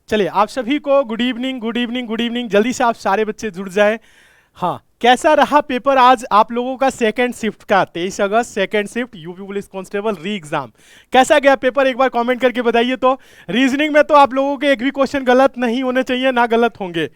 चलिए, आप सभी को good evening, good evening, good evening. जल्दी से आप सारे बच्चे जुड़ जाएं। हाँ, कैसा रहा पेपर आज आप लोगों का सेकंड शिफ्ट का? 23 अगस्त second shift UP police constable re exam. कैसा गया पेपर, एक बार कमेंट करके बताइए। तो रीजनिंग में तो आप लोगों के एक भी क्वेश्चन गलत नहीं होने चाहिए, ना गलत होंगे।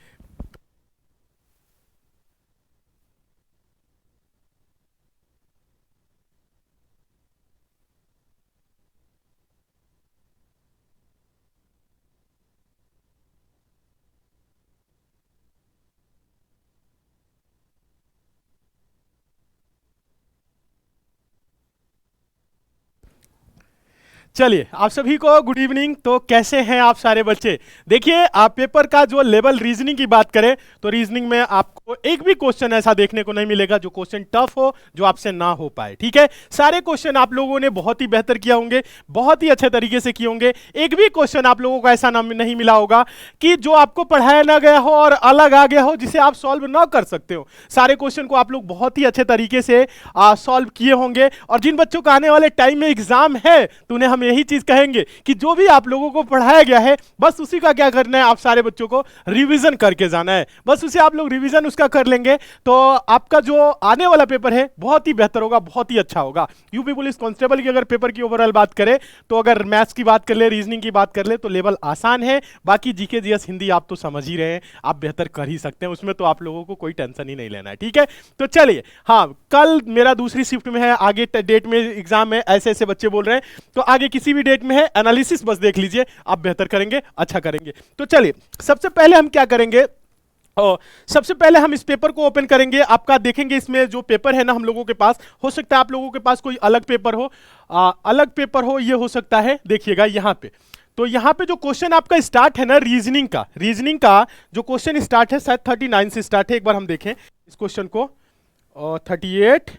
चलिए, आप सभी को गुड इवनिंग। तो कैसे हैं आप सारे बच्चे? देखिए, आप पेपर का जो लेवल रीजनिंग की बात करें तो रीजनिंग में आपको एक भी क्वेश्चन ऐसा देखने को नहीं मिलेगा जो क्वेश्चन टफ हो, जो आपसे ना हो पाए। ठीक है, सारे क्वेश्चन आप लोगों ने बहुत ही बेहतर किया होंगे, बहुत ही अच्छे तरीके से किए होंगे। एक भी क्वेश्चन आप लोगों को ऐसा नहीं मिला होगा कि जो आपको पढ़ाया ना गया हो और अलग आ गया हो जिसे आप सॉल्व ना कर सकते हो। सारे क्वेश्चन को आप लोग बहुत ही अच्छे तरीके से सॉल्व किए होंगे। और जिन बच्चों का आने वाले टाइम में एग्जाम है तो उन्हें हम यही चीज कहेंगे कि जो भी आप लोगों को पढ़ाया गया है बस उसी का क्या करना है, आप सारे बच्चों को रिवीजन करके जाना है। बस उसे आप लोग रिवीजन उसका कर लेंगे तो आपका जो आने वाला पेपर है बहुत ही बेहतर होगा, बहुत ही अच्छा होगा। यूपी पुलिस कांस्टेबल की अगर पेपर की ओवरऑल बात करें तो अगर मैथ्स की बात कर ले, रीजनिंग की बात कर ले तो लेवल आसान है। बाकी जीके जीएस हिंदी आप तो समझ ही रहे हैं, आप बेहतर कर ही सकते हैं, उसमें तो आप लोगों को कोई टेंशन ही नहीं लेना है। ठीक है, तो चलिए, हाँ, कल मेरा दूसरी शिफ्ट में है, आगे डेट में एग्जाम है, ऐसे ऐसे बच्चे बोल रहे हैं। तो आगे किसी भी डेट में है, एनालिसिस बस देख लीजिए, आप बेहतर करेंगे, अच्छा करेंगे। तो चलिए, सबसे पहले हम क्या करेंगे, और सबसे पहले हम इस पेपर को ओपन करेंगे। आपका देखेंगे इसमें जो पेपर है ना हम लोगों के पास, हो सकता है आप लोगों के पास कोई अलग पेपर हो, अलग पेपर हो, ये हो सकता है। देखिएगा यहाँ पे, तो यहाँ पे जो क्वेश्चन आपका स्टार्ट है ना रीजनिंग का जो क्वेश्चन स्टार्ट है शायद 39 से स्टार्ट है। एक बार हम देखें इस क्वेश्चन को, और 38,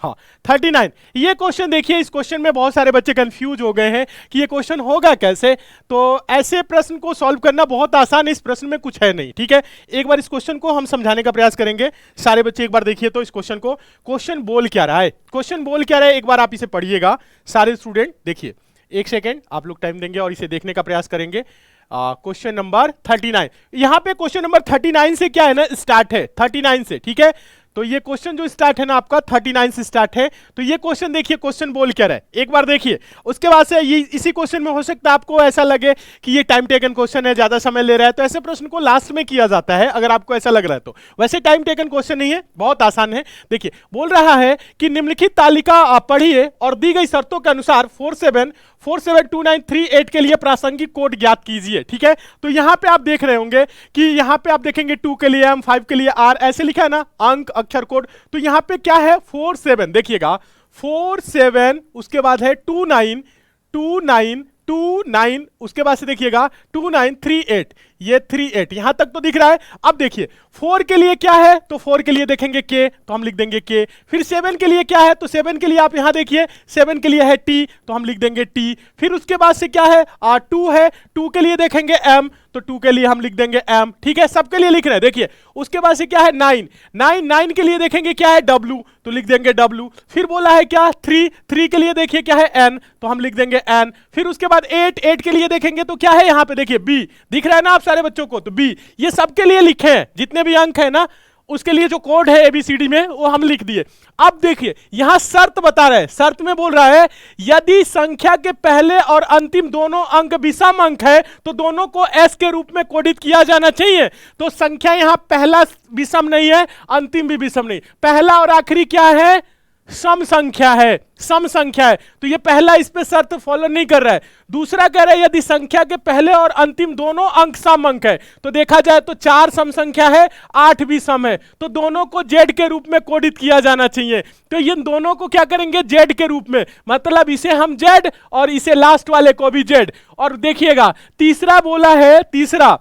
हाँ 39। ये क्वेश्चन देखिए, इस क्वेश्चन में बहुत सारे बच्चे कंफ्यूज हो गए हैं कि ये क्वेश्चन होगा कैसे। तो ऐसे प्रश्न को सॉल्व करना बहुत आसान है, इस प्रश्न में कुछ है नहीं। ठीक है, एक बार इस क्वेश्चन को हम समझाने का प्रयास करेंगे। सारे बच्चे एक बार देखिए तो इस क्वेश्चन को, क्वेश्चन बोल क्या रहा है, क्वेश्चन बोल क्या रहा है, एक बार आप इसे पढ़िएगा सारे स्टूडेंट। देखिए, एक सेकेंड आप लोग टाइम देंगे और इसे देखने का प्रयास करेंगे। क्वेश्चन नंबर 39, यहां पे क्वेश्चन नंबर 39 से क्या है ना स्टार्ट है, 39 से। ठीक है, तो ये क्वेश्चन जो स्टार्ट है ना आपका 39 से स्टार्ट है। तो ये क्वेश्चन देखिए, क्वेश्चन बोल क्या रहा है, एक बार देखिए। उसके बाद से ये इसी क्वेश्चन में हो सकता है आपको ऐसा लगे कि ये टाइम टेकन क्वेश्चन है, ज्यादा समय ले रहा है, तो ऐसे प्रश्न को लास्ट में किया जाता है अगर आपको ऐसा लग रहा है तो। वैसे टाइम टेकन क्वेश्चन नहीं है, बहुत आसान है। देखिए, बोल रहा है कि निम्नलिखित तालिका आप पढ़िए और दी गई शर्तों के अनुसार 472938 के लिए प्रासंगिक कोड ज्ञात कीजिए। ठीक है, तो यहां पे आप देख रहे होंगे कि यहां पे आप देखेंगे 2 के लिए एम, 5 के लिए आर, ऐसे लिखा है ना अंक अक्षर कोड। तो यहां पे क्या है 47, देखिएगा 47, उसके बाद है 2929, उसके बाद से देखिएगा 2938, ये 38 यहां तक तो दिख रहा है। अब देखिए 4 के लिए क्या है, तो 4 के लिए देखेंगे के, तो हम लिख देंगे के। फिर 7 के लिए क्या है, तो 7 के लिए आप यहां देखिए 7 के लिए है टी, तो हम लिख देंगे टी। फिर उसके बाद से क्या है 2 है, 2 के लिए देखेंगे एम, तो 2 के लिए हम लिख देंगे एम। ठीक है, सबके लिए लिख रहे हैं। देखिए, उसके बाद से क्या है 9 के लिए देखेंगे क्या है डब्लू, तो लिख देंगे डब्लू। फिर बोला है क्या 3 के लिए देखिए क्या है एन, तो हम लिख देंगे एन। फिर उसके बाद 8 के लिए देखेंगे तो क्या है यहां पे देखिए बी, दिख रहा है ना आप सारे बच्चों को, तो बी। ये सबके लिए लिखे हैं, जितने भी अंक है ना उसके लिए जो कोड है एबीसीडी में वो हम लिख दिए। अब देखिए यहां शर्त बता रहा है, शर्त में बोल रहा है यदि संख्या के पहले और अंतिम दोनों अंक विषम अंक है तो दोनों को एस के रूप में कोडित किया जाना चाहिए। तो संख्या यहां पहला विषम नहीं है, अंतिम भी विषम नहीं, पहला और आखिरी क्या है सम संख्या है, सम संख्या है। तो ये पहला इस पे शर्त फॉलो नहीं कर रहा है। दूसरा कह रहा है यदि संख्या के पहले और अंतिम दोनों अंक सम अंक है, तो देखा जाए तो 4 सम संख्या है, 8 भी सम है, तो दोनों को जेड के रूप में कोडित किया जाना चाहिए। तो इन दोनों को क्या करेंगे जेड के रूप में, मतलब इसे हम जेड और इसे लास्ट वाले को भी जेड। और देखिएगा तीसरा बोला है, तीसरा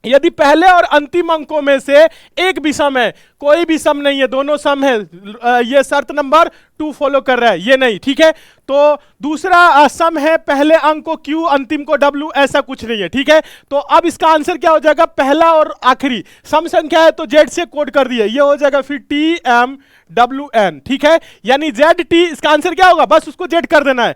यदि पहले और अंतिम अंकों में से एक विषम है, कोई भी सम नहीं है, दोनों सम है, ये शर्त नंबर 2 फॉलो कर रहा है, ये नहीं, ठीक है। तो दूसरा सम है, पहले अंक को Q अंतिम को W, ऐसा कुछ नहीं है, ठीक है। तो अब इसका आंसर क्या हो जाएगा, पहला और आखिरी सम संख्या है तो Z से कोड कर दिए, ये हो जाएगा फिर TMWN, ठीक है। यानी ZT, इसका आंसर क्या होगा, बस उसको Z कर देना है,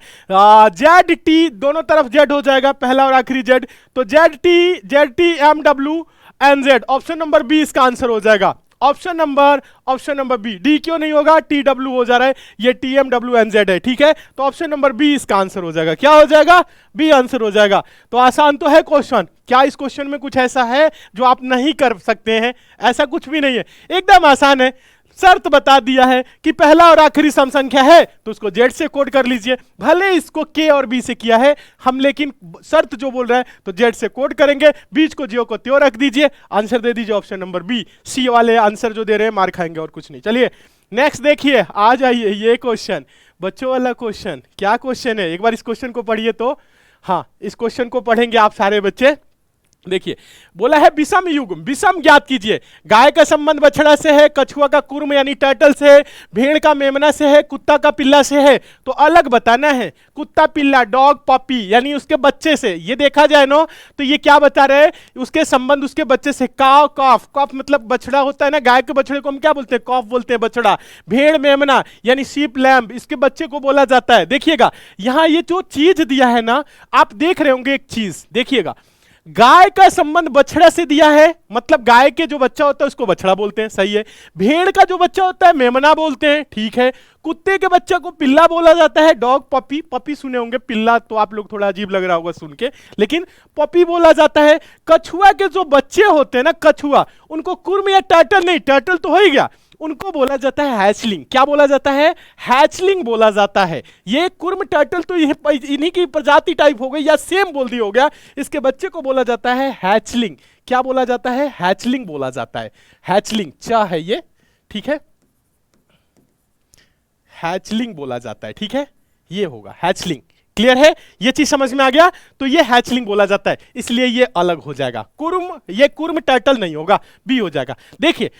ZT दोनों तरफ Z हो जाएगा, पहला और आखिरी Z, तो ZTMWNZ, ऑप्शन नंबर बी इसका आंसर हो जाएगा। ऑप्शन नंबर बी, डी क्यों नहीं होगा, TW हो जा रहा है, ये TMWNZ है, ठीक है। तो ऑप्शन नंबर बी इसका आंसर हो जाएगा, क्या हो जाएगा, बी आंसर हो जाएगा। तो आसान तो है क्वेश्चन, क्या इस क्वेश्चन में कुछ ऐसा है जो आप नहीं कर सकते हैं, ऐसा कुछ भी नहीं है, एकदम आसान है। शर्त बता दिया है कि पहला और आखिरी सम संख्या है तो उसको Z से कोड कर लीजिए, भले इसको K और B से किया है हम, लेकिन शर्त जो बोल रहा है तो Z से कोड करेंगे, बीच को ज्यो को त्यों रख दीजिए, आंसर दे दीजिए ऑप्शन नंबर बी। सी वाले आंसर जो दे रहे हैं मार खाएंगे और कुछ नहीं। चलिए नेक्स्ट देखिए, आ जाइए ये क्वेश्चन, बच्चों वाला क्वेश्चन। क्या क्वेश्चन है, एक बार इस क्वेश्चन को पढ़िए तो, हाँ इस क्वेश्चन को पढ़ेंगे आप सारे बच्चे। देखिए बोला है विषम युग्म, विषम ज्ञात कीजिए। गाय का संबंध बछड़ा से है, कछुआ का कुर्म यानी टर्टल से है, भेड़ का मेमना से है, कुत्ता का पिल्ला से है, तो अलग बताना है। कुत्ता पिल्ला, डॉग पपी यानी उसके बच्चे से, ये देखा जाए ना तो ये क्या बता रहे हैं, उसके संबंध उसके बच्चे से। काव कॉफ, कॉफ मतलब बछड़ा होता है ना, गाय के बछड़े को हम क्या बोलते हैं, कॉफ बोलते हैं, बछड़ा। भेड़ मेमना यानी शीप लैम्ब, इसके बच्चे को बोला जाता है। देखिएगा यहां ये जो चीज दिया है ना, आप देख रहे होंगे एक चीज, देखिएगा गाय का संबंध बछड़ा से दिया है, मतलब गाय के जो बच्चा होता है उसको बछड़ा बोलते हैं, सही है। भेड़ का जो बच्चा होता है मेमना बोलते हैं, ठीक है। कुत्ते के बच्चे को पिल्ला बोला जाता है, डॉग पपी, पपी सुने होंगे, पिल्ला तो आप लोग थोड़ा अजीब लग रहा होगा सुन के, लेकिन पपी बोला जाता है। कछुआ के जो बच्चे होते हैं ना, कछुआ, उनको कुर्म या टर्टल नहीं, टर्टल तो हो ही गया, उनको बोला जाता है हैचलिंग। क्या बोला जाता है, हैचलिंग बोला जाता है। ये कुर्म टर्टल तो इन्हीं की प्रजाति टाइप हो गई, या सेम बोल दी हो गया, इसके बच्चे को बोला जाता है हैचलिंग। क्या बोला जाता है, हैचलिंग बोला जाता है। हैचलिंग चा है ये, ठीक है, हैचलिंग बोला जाता है, ठीक है, ये होगा हैचलिंग। क्लियर है, ये चीज समझ में आ गया, तो ये हैचलिंग बोला जाता है, इसलिए ये अलग हो जाएगा। कुर्म, ये कुर्म टर्टल नहीं होगा, बी हो जाएगा। देखिए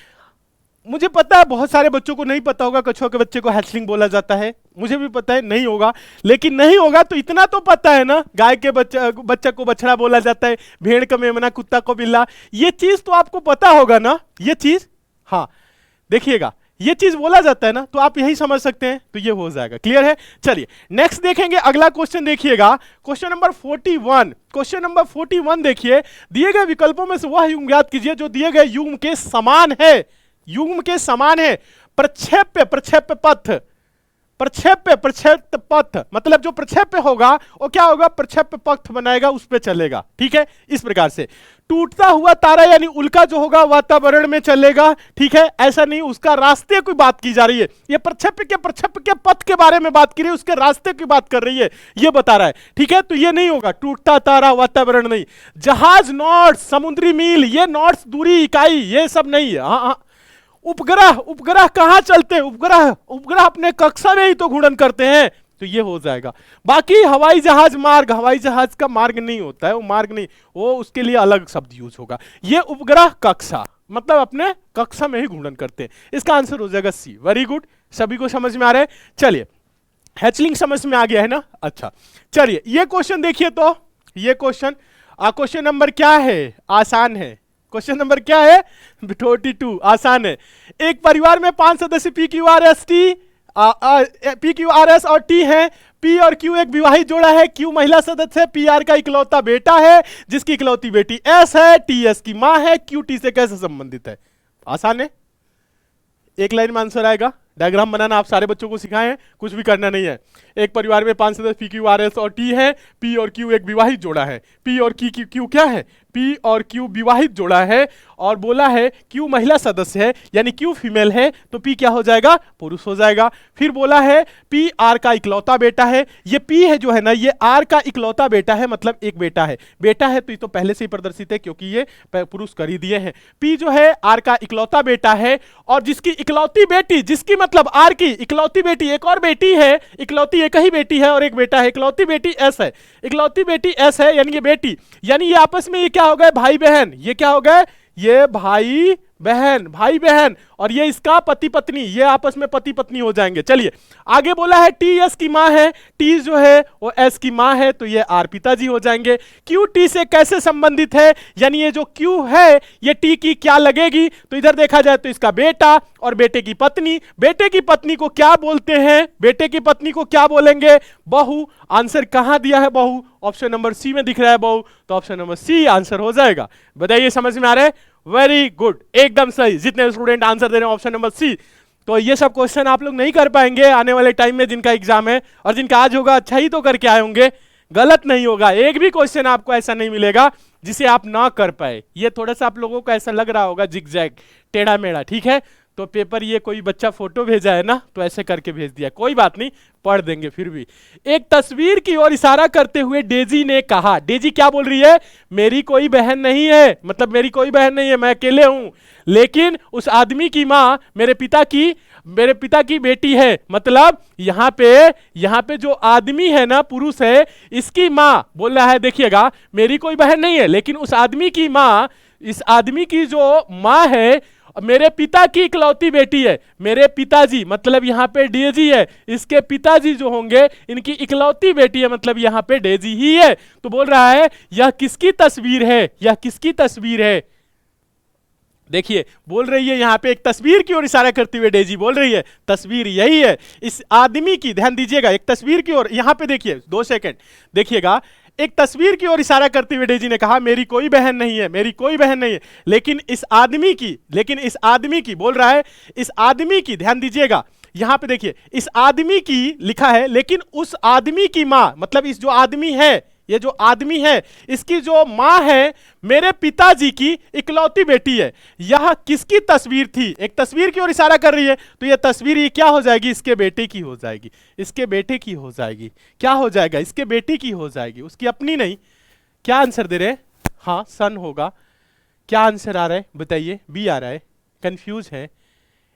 मुझे पता है बहुत सारे बच्चों को नहीं पता होगा कछुआ के बच्चे को हैचलिंग बोला जाता है, मुझे भी पता है नहीं होगा, लेकिन नहीं होगा तो इतना तो पता है ना, गाय के बच्चे को बछड़ा बोला जाता है, भेड़ का मेमना, कुत्ता को बिल्ला, ये चीज तो आपको पता होगा ना, ये चीज, हाँ देखिएगा ये चीज बोला जाता है ना, तो आप यही समझ सकते हैं, तो ये हो जाएगा। क्लियर है, चलिए नेक्स्ट देखेंगे, अगला क्वेश्चन देखिएगा, क्वेश्चन नंबर 41। क्वेश्चन नंबर 41 देखिए, दिए गए विकल्पों में से वह युग्म ज्ञात कीजिए जो दिए गए युग्म के समान है, युग्म के समान है। प्रक्षेप्य, प्रक्षेप्य पथ, प्रक्षेप्य, प्रक्षेप्य पथ मतलब जो प्रक्षेप्य होगा वो क्या होगा, प्रक्षेप्य पथ बनाएगा, उस पे चलेगा, ठीक है। इस प्रकार से टूटता हुआ तारा यानी उल्का जो होगा वातावरण में चलेगा, ठीक है, ऐसा नहीं उसका रास्ते की बात की जा रही है, ये प्रक्षेप्य के पथ के बारे में बात की रही है, उसके रास्ते की बात कर रही है, ये बता रहा है, ठीक है। तो ये नहीं होगा, टूटता तारा वातावरण नहीं। जहाज नॉट्स, समुद्री मील, ये नॉट्स दूरी इकाई, ये सब नहीं है। हाँ, उपग्रह, उपग्रह कहां चलते हैं, उपग्रह अपने कक्षा में ही तो घूर्णन करते हैं, तो ये हो जाएगा। बाकी हवाई जहाज मार्ग, हवाई जहाज का मार्ग नहीं होता है, वो मार्ग नहीं, वो उसके लिए अलग शब्द यूज होगा। ये उपग्रह कक्षा मतलब अपने कक्षा में ही घूर्णन करते हैं, इसका आंसर हो जाएगा सी। वेरी गुड, सभी को समझ में आ रहा है। चलिए हैचलिंग समझ में आ गया है ना, अच्छा चलिए ये क्वेश्चन देखिए, तो ये क्वेश्चन नंबर क्या है, आसान है। क्वेश्चन नंबर क्या है, 42, आसान है। एक परिवार में 5 सदस्य PQRS और T है। P और Q एक विवाहित जोड़ा है, Q महिला सदस्य है, PR का इकलौता बेटा है जिसकी इकलौती बेटी S है, TS की मां है, Q T से कैसे संबंधित है। आसान है, एक लाइन में आंसर आएगा। डायग्राम बनाना आप सारे बच्चों को सिखाए हैं, कुछ भी करना नहीं है। एक परिवार में 5 सदस्य PQRS और T है, P और Q एक विवाहित जोड़ा है। P और Q क्या है, P और Q विवाहित जोड़ा है, और बोला है Q महिला सदस्य है यानी Q फीमेल है, तो P क्या हो जाएगा, पुरुष हो जाएगा। फिर बोला है P R का इकलौता बेटा है, ये P है जो है ना, ये R का इकलौता बेटा है, मतलब एक बेटा है। बेटा है तो ये तो पहले से ही प्रदर्शित है क्योंकि ये पुरुष कर ही दिए हैं। P जो है R का इकलौता बेटा है, और जिसकी इकलौती बेटी, जिसकी मतलब R की इकलौती बेटी, एक और बेटी है, इकलौती एक ही बेटी है और एक बेटा है, इकलौती बेटी S है, इकलौती बेटी S है यानी ये बेटी, यानी ये आपस में ये क्या हो गए, भाई बहन। ये क्या हो गए, ये भाई बहन, भाई बहन, और ये इसका पति पत्नी, ये आपस में पति पत्नी हो जाएंगे। चलिए आगे बोला है टी एस की माँ है, टी जो है वो एस की माँ है, तो ये आर पिताजी हो जाएंगे। क्यू टी से कैसे संबंधित है, यानी ये जो क्यू है ये टी की क्या लगेगी, तो इधर देखा जाए तो इसका बेटा और बेटे की पत्नी। बेटे की पत्नी को क्या बोलते हैं, बेटे की पत्नी को क्या बोलेंगे, बहू। आंसर कहां दिया है, बहू, ऑप्शन नंबर सी में दिख रहा है बहू, तो ऑप्शन नंबर सी आंसर हो जाएगा। बताइए समझ में आ रहा है? वेरी गुड, एकदम सही। जितने स्टूडेंट आंसर दे रहे हैं ऑप्शन नंबर सी। तो ये सब क्वेश्चन आप लोग नहीं कर पाएंगे आने वाले टाइम में, जिनका एग्जाम है, और जिनका आज होगा अच्छा ही तो करके आए होंगे, गलत नहीं होगा। एक भी क्वेश्चन आपको ऐसा नहीं मिलेगा जिसे आप ना कर पाए। ये थोड़ा सा आप लोगों को ऐसा लग रहा होगा जिगजैग, टेढ़ा मेढ़ा, ठीक है। तो पेपर ये कोई बच्चा फोटो भेजा है ना, तो ऐसे करके भेज दिया, कोई बात नहीं, पढ़ देंगे फिर भी। एक तस्वीर की ओर इशारा करते हुए डेजी ने कहा, डेजी क्या बोल रही है, मेरी कोई बहन नहीं है, मतलब मेरी कोई बहन नहीं है, मैं अकेले हूं, लेकिन उस आदमी की मां मेरे पिता की बेटी है। मतलब यहां पे जो आदमी है ना, पुरुष है, इसकी मां बोल रहा है, देखिएगा, मेरी कोई बहन नहीं है, लेकिन उस आदमी की मां, इस आदमी की जो मां है, मेरे पिता की इकलौती बेटी है। मेरे पिताजी मतलब यहां पे डेजी है, इसके पिताजी जो होंगे इनकी इकलौती बेटी है, मतलब यहां पे डेजी ही है। तो बोल रहा है यह किसकी तस्वीर है, यह किसकी तस्वीर है। देखिए बोल रही है यहां पे एक तस्वीर की ओर इशारा करते हुए डेजी बोल रही है तस्वीर यही है इस आदमी की। ध्यान दीजिएगा, एक तस्वीर की ओर, यहां पे देखिए 2 सेकंड देखिएगा, एक तस्वीर की ओर इशारा करते हुए डेजी ने कहा मेरी कोई बहन नहीं है, मेरी कोई बहन नहीं है, लेकिन इस आदमी की बोल रहा है, इस आदमी की, ध्यान दीजिएगा यहां पे देखिए, इस आदमी की लिखा है, लेकिन उस आदमी की मां, मतलब इस जो आदमी है, ये जो आदमी है, इसकी जो मां है मेरे पिताजी की इकलौती बेटी है। यह किसकी तस्वीर थी, एक तस्वीर की ओर इशारा कर रही है, तो यह तस्वीर ये क्या हो जाएगी, इसके बेटे की हो जाएगी, इसके बेटे की हो जाएगी। क्या हो जाएगा, इसके बेटे की हो जाएगी, उसकी अपनी नहीं। क्या आंसर दे रहे हैं, हाँ सन होगा। क्या आंसर आ रहा है बताइए, बी आ रहा है, कंफ्यूज है।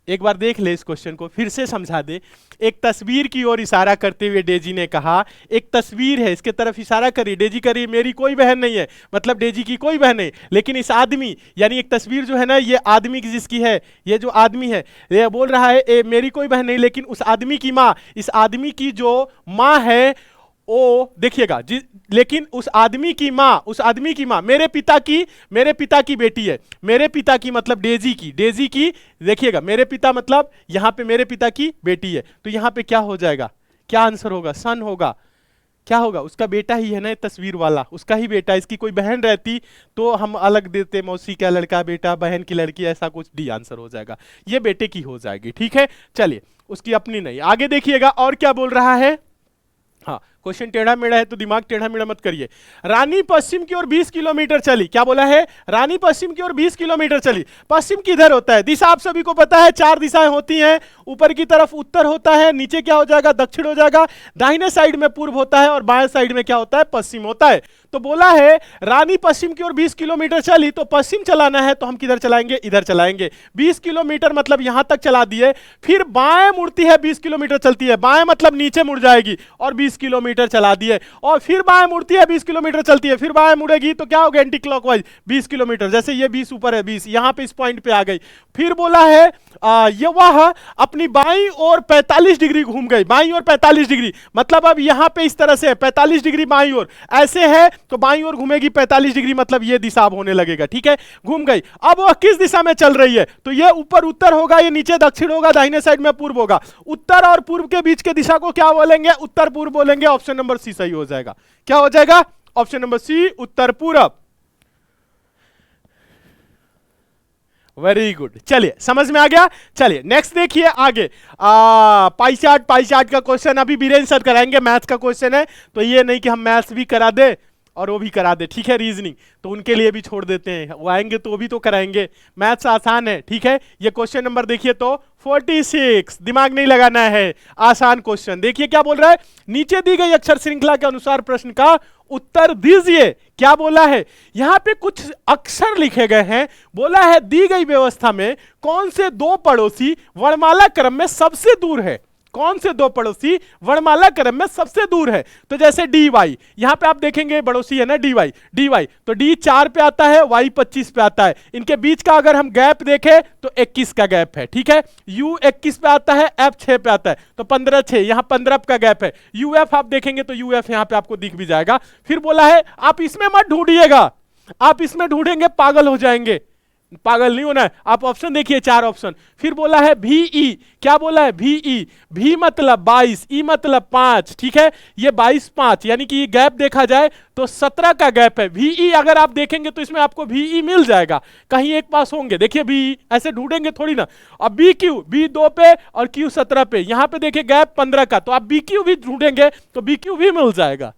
एक बार देख ले इस क्वेश्चन को, फिर से समझा दे। एक तस्वीर की ओर इशारा करते हुए डेजी ने कहा, एक तस्वीर है इसके तरफ इशारा करिए, डेजी करिए मेरी कोई बहन नहीं है, मतलब डेजी की कोई बहन नहीं, लेकिन इस आदमी, यानी एक तस्वीर जो है ना, ये आदमी की जिसकी है, ये जो आदमी है ये बोल रहा है मेरी कोई बहन नहीं, लेकिन उस आदमी की माँ, इस आदमी की जो माँ है ओ देखिएगा, लेकिन उस आदमी की मां मेरे पिता की बेटी है। मेरे पिता की मतलब डेजी की देखिएगा, मेरे पिता मतलब यहां पे मेरे पिता की बेटी है, तो यहां पे क्या हो जाएगा, क्या आंसर होगा, सन होगा। क्या होगा, उसका बेटा ही है ना तस्वीर वाला, उसका ही बेटा। इसकी कोई बहन रहती तो हम अलग देते, मौसी का लड़का बेटा, बहन की लड़की, ऐसा कुछ, डी आंसर हो जाएगा, ये बेटे की हो जाएगी। ठीक है, चलिए उसकी अपनी नहीं। आगे देखिएगा और क्या बोल रहा है, हाँ क्वेश्चन टेढ़ा मेढ़ा है तो दिमाग टेढ़ा मेढ़ा मत करिए। रानी पश्चिम की ओर 20 किलोमीटर चली, क्या बोला है, रानी पश्चिम की ओर 20 किलोमीटर चली। पश्चिम किधर होता है, दिशा आप सभी को पता है, 4 दिशाएं होती हैं, ऊपर की तरफ उत्तर होता है, नीचे क्या हो जाएगा, दक्षिण हो जाएगा, दाहिने साइड में पूर्व होता है और बाएं साइड में क्या होता है, पश्चिम होता है। तो बोला है रानी पश्चिम की ओर 20 किलोमीटर चली, तो पश्चिम चलाना है तो हम किधर चलाएंगे, इधर चलाएंगे। 20 किलोमीटर मतलब यहां तक चला दिए, फिर बाएं मुड़ती है, 20 किलोमीटर चलती है, बाएं मतलब नीचे मुड़ जाएगी और 20 किलोमीटर चला दिए, और फिर बाएं मुड़ती है, 20 किलोमीटर चलती है, फिर बाएं मुड़ेगी तो क्या होगा, एंटी क्लॉकवाइज 20 किलोमीटर, जैसे ये 20 ऊपर है, 20 यहां पे इस पॉइंट पे आ गई। फिर बोला है ये वह अपनी बाईं ओर 45 डिग्री घूम गई, बाईं ओर 45 डिग्री, मतलब अब यहां पे इस तरह से है 45 डिग्री बाईं ओर, ऐसे है तो बाईं ओर घूमेगी 45 डिग्री, मतलब ये दिशा अब होने लगेगा। ठीक है, घूम गई। अब वह किस दिशा में चल रही है, तो ये ऊपर उत्तर होगा, ये नीचे दक्षिण होगा, दाहिने साइड में पूर्व होगा। उत्तर और पूर्व के बीच के दिशा को क्या बोलेंगे, उत्तर पूर्व बोलेंगे। ऑप्शन नंबर सी सही हो जाएगा। क्या हो जाएगा, ऑप्शन नंबर सी उत्तर पूर्व। वेरी गुड, चलिए समझ में आ गया। चलिए नेक्स्ट देखिए आगे, पाई चार्ट का क्वेश्चन अभी वीरेंद्र सर कराएंगे, मैथ्स का क्वेश्चन है, तो ये नहीं कि हम मैथ्स भी करा दे और वो भी करा दे। ठीक है, रीजनिंग तो उनके लिए भी छोड़ देते हैं, वो आएंगे तो वो भी तो कराएंगे, मैथ्स आसान है। ठीक है, ये क्वेश्चन नंबर देखिए तो 46, दिमाग नहीं लगाना है, आसान क्वेश्चन। देखिए क्या बोल रहा है, नीचे दी गई अक्षर श्रृंखला के अनुसार प्रश्न का उत्तर दीजिए। क्या बोला है, यहां पे कुछ अक्षर लिखे गए हैं, बोला है दी गई व्यवस्था में कौन से 2 पड़ोसी वर्णमाला क्रम में सबसे दूर है। कौन से दो पड़ोसी वर्णमाला क्रम में सबसे दूर है? तो जैसे डी वाई, यहां पे आप देखेंगे पड़ोसी है ना डी वाई, तो डी 4 पे आता है, वाई 25 पे आता है। इनके बीच का अगर हम गैप देखें तो 21 का गैप है, ठीक है। यू 21 पे आता है, एफ 6 पे आता है, तो 15 6, यहां 15 का गैप है। यू एफ आप देखेंगे तो यू एफ यहां पे आपको दिख भी जाएगा। फिर बोला है आप इसमें मत ढूंढिएगा, आप इसमें ढूंढेंगे पागल हो जाएंगे, पागल नहीं होना है। आप ऑप्शन देखिए, 4 ऑप्शन। फिर बोला है भी ई, क्या बोला है भी ई, भी मतलब 22, ई मतलब 5, ठीक है। ये 22 5 यानी कि गैप देखा जाए तो 17 का गैप है। भी ई अगर आप देखेंगे तो इसमें आपको भी ई मिल जाएगा, कहीं एक पास होंगे। देखिए भी ई ऐसे ढूंढेंगे थोड़ी ना। अब बी क्यू, बी 2 पे और क्यू 17 पे, यहां पे देखिए गैप 15 का, तो आप बी क्यू भी ढूंढेंगे तो बी क्यू भी मिल जाएगा।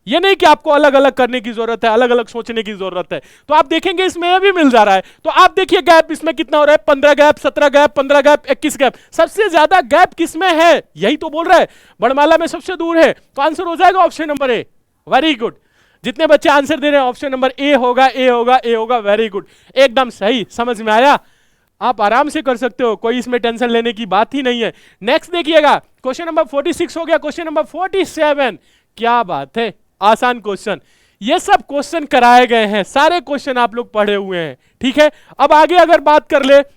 ये नहीं कि आपको अलग अलग करने की जरूरत है, अलग अलग सोचने की जरूरत है। तो आप देखेंगे इसमें ये भी मिल जा रहा है। तो आप देखिए गैप इसमें कितना हो रहा है, 15 गैप, 17 गैप, 15 गैप, 21 गैप। सबसे ज्यादा गैप किसमें है? यही तो बोल रहा है, वर्णमाला में सबसे दूर है। तो आंसर हो जाएगा ऑप्शन नंबर ए। वेरी गुड, जितने बच्चे आंसर दे रहे हैं ऑप्शन नंबर ए होगा, ए होगा, ए होगा। वेरी गुड, एकदम सही, समझ में आया। आप आराम से कर सकते हो, कोई इसमें टेंशन लेने की बात ही नहीं है। नेक्स्ट देखिएगा, क्वेश्चन नंबर 46 हो गया, क्वेश्चन नंबर 47। क्या बात है, आसान क्वेश्चन। ये सब क्वेश्चन कराए गए हैं, सारे क्वेश्चन आप लोग पढ़े हुए हैं, ठीक है। अब आगे अगर बात कर ले तो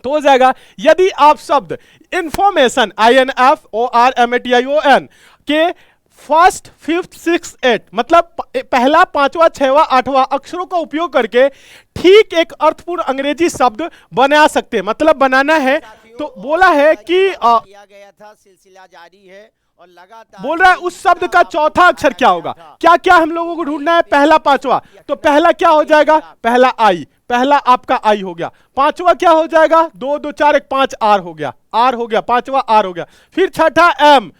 हो जाएगा, यदि आप शब्द इंफॉर्मेशन INFORMATION के फर्स्ट, फिफ्थ, सिक्स, एट मतलब पहला, पांचवा, छठवां, आठवां अक्षरों का उपयोग करके ठीक एक अर्थपूर्ण अंग्रेजी शब्द बना सकते हैं, मतलब बनाना है। तो बोला है कि किया गया था, सिलसिला जारी है और लगातार बोल रहा है उस शब्द का चौथा अक्षर क्या होगा। क्या क्या हम लोगों को ढूंढना है? पहला, पांचवा। तो पहला क्या हो जाएगा? पहला आई, पहला आपका आई हो गया। पांचवा क्या हो जाएगा? 2 2 4 1 5 आर हो गया, आर हो गया, पांचवा आर हो गया। फिर छठा एम,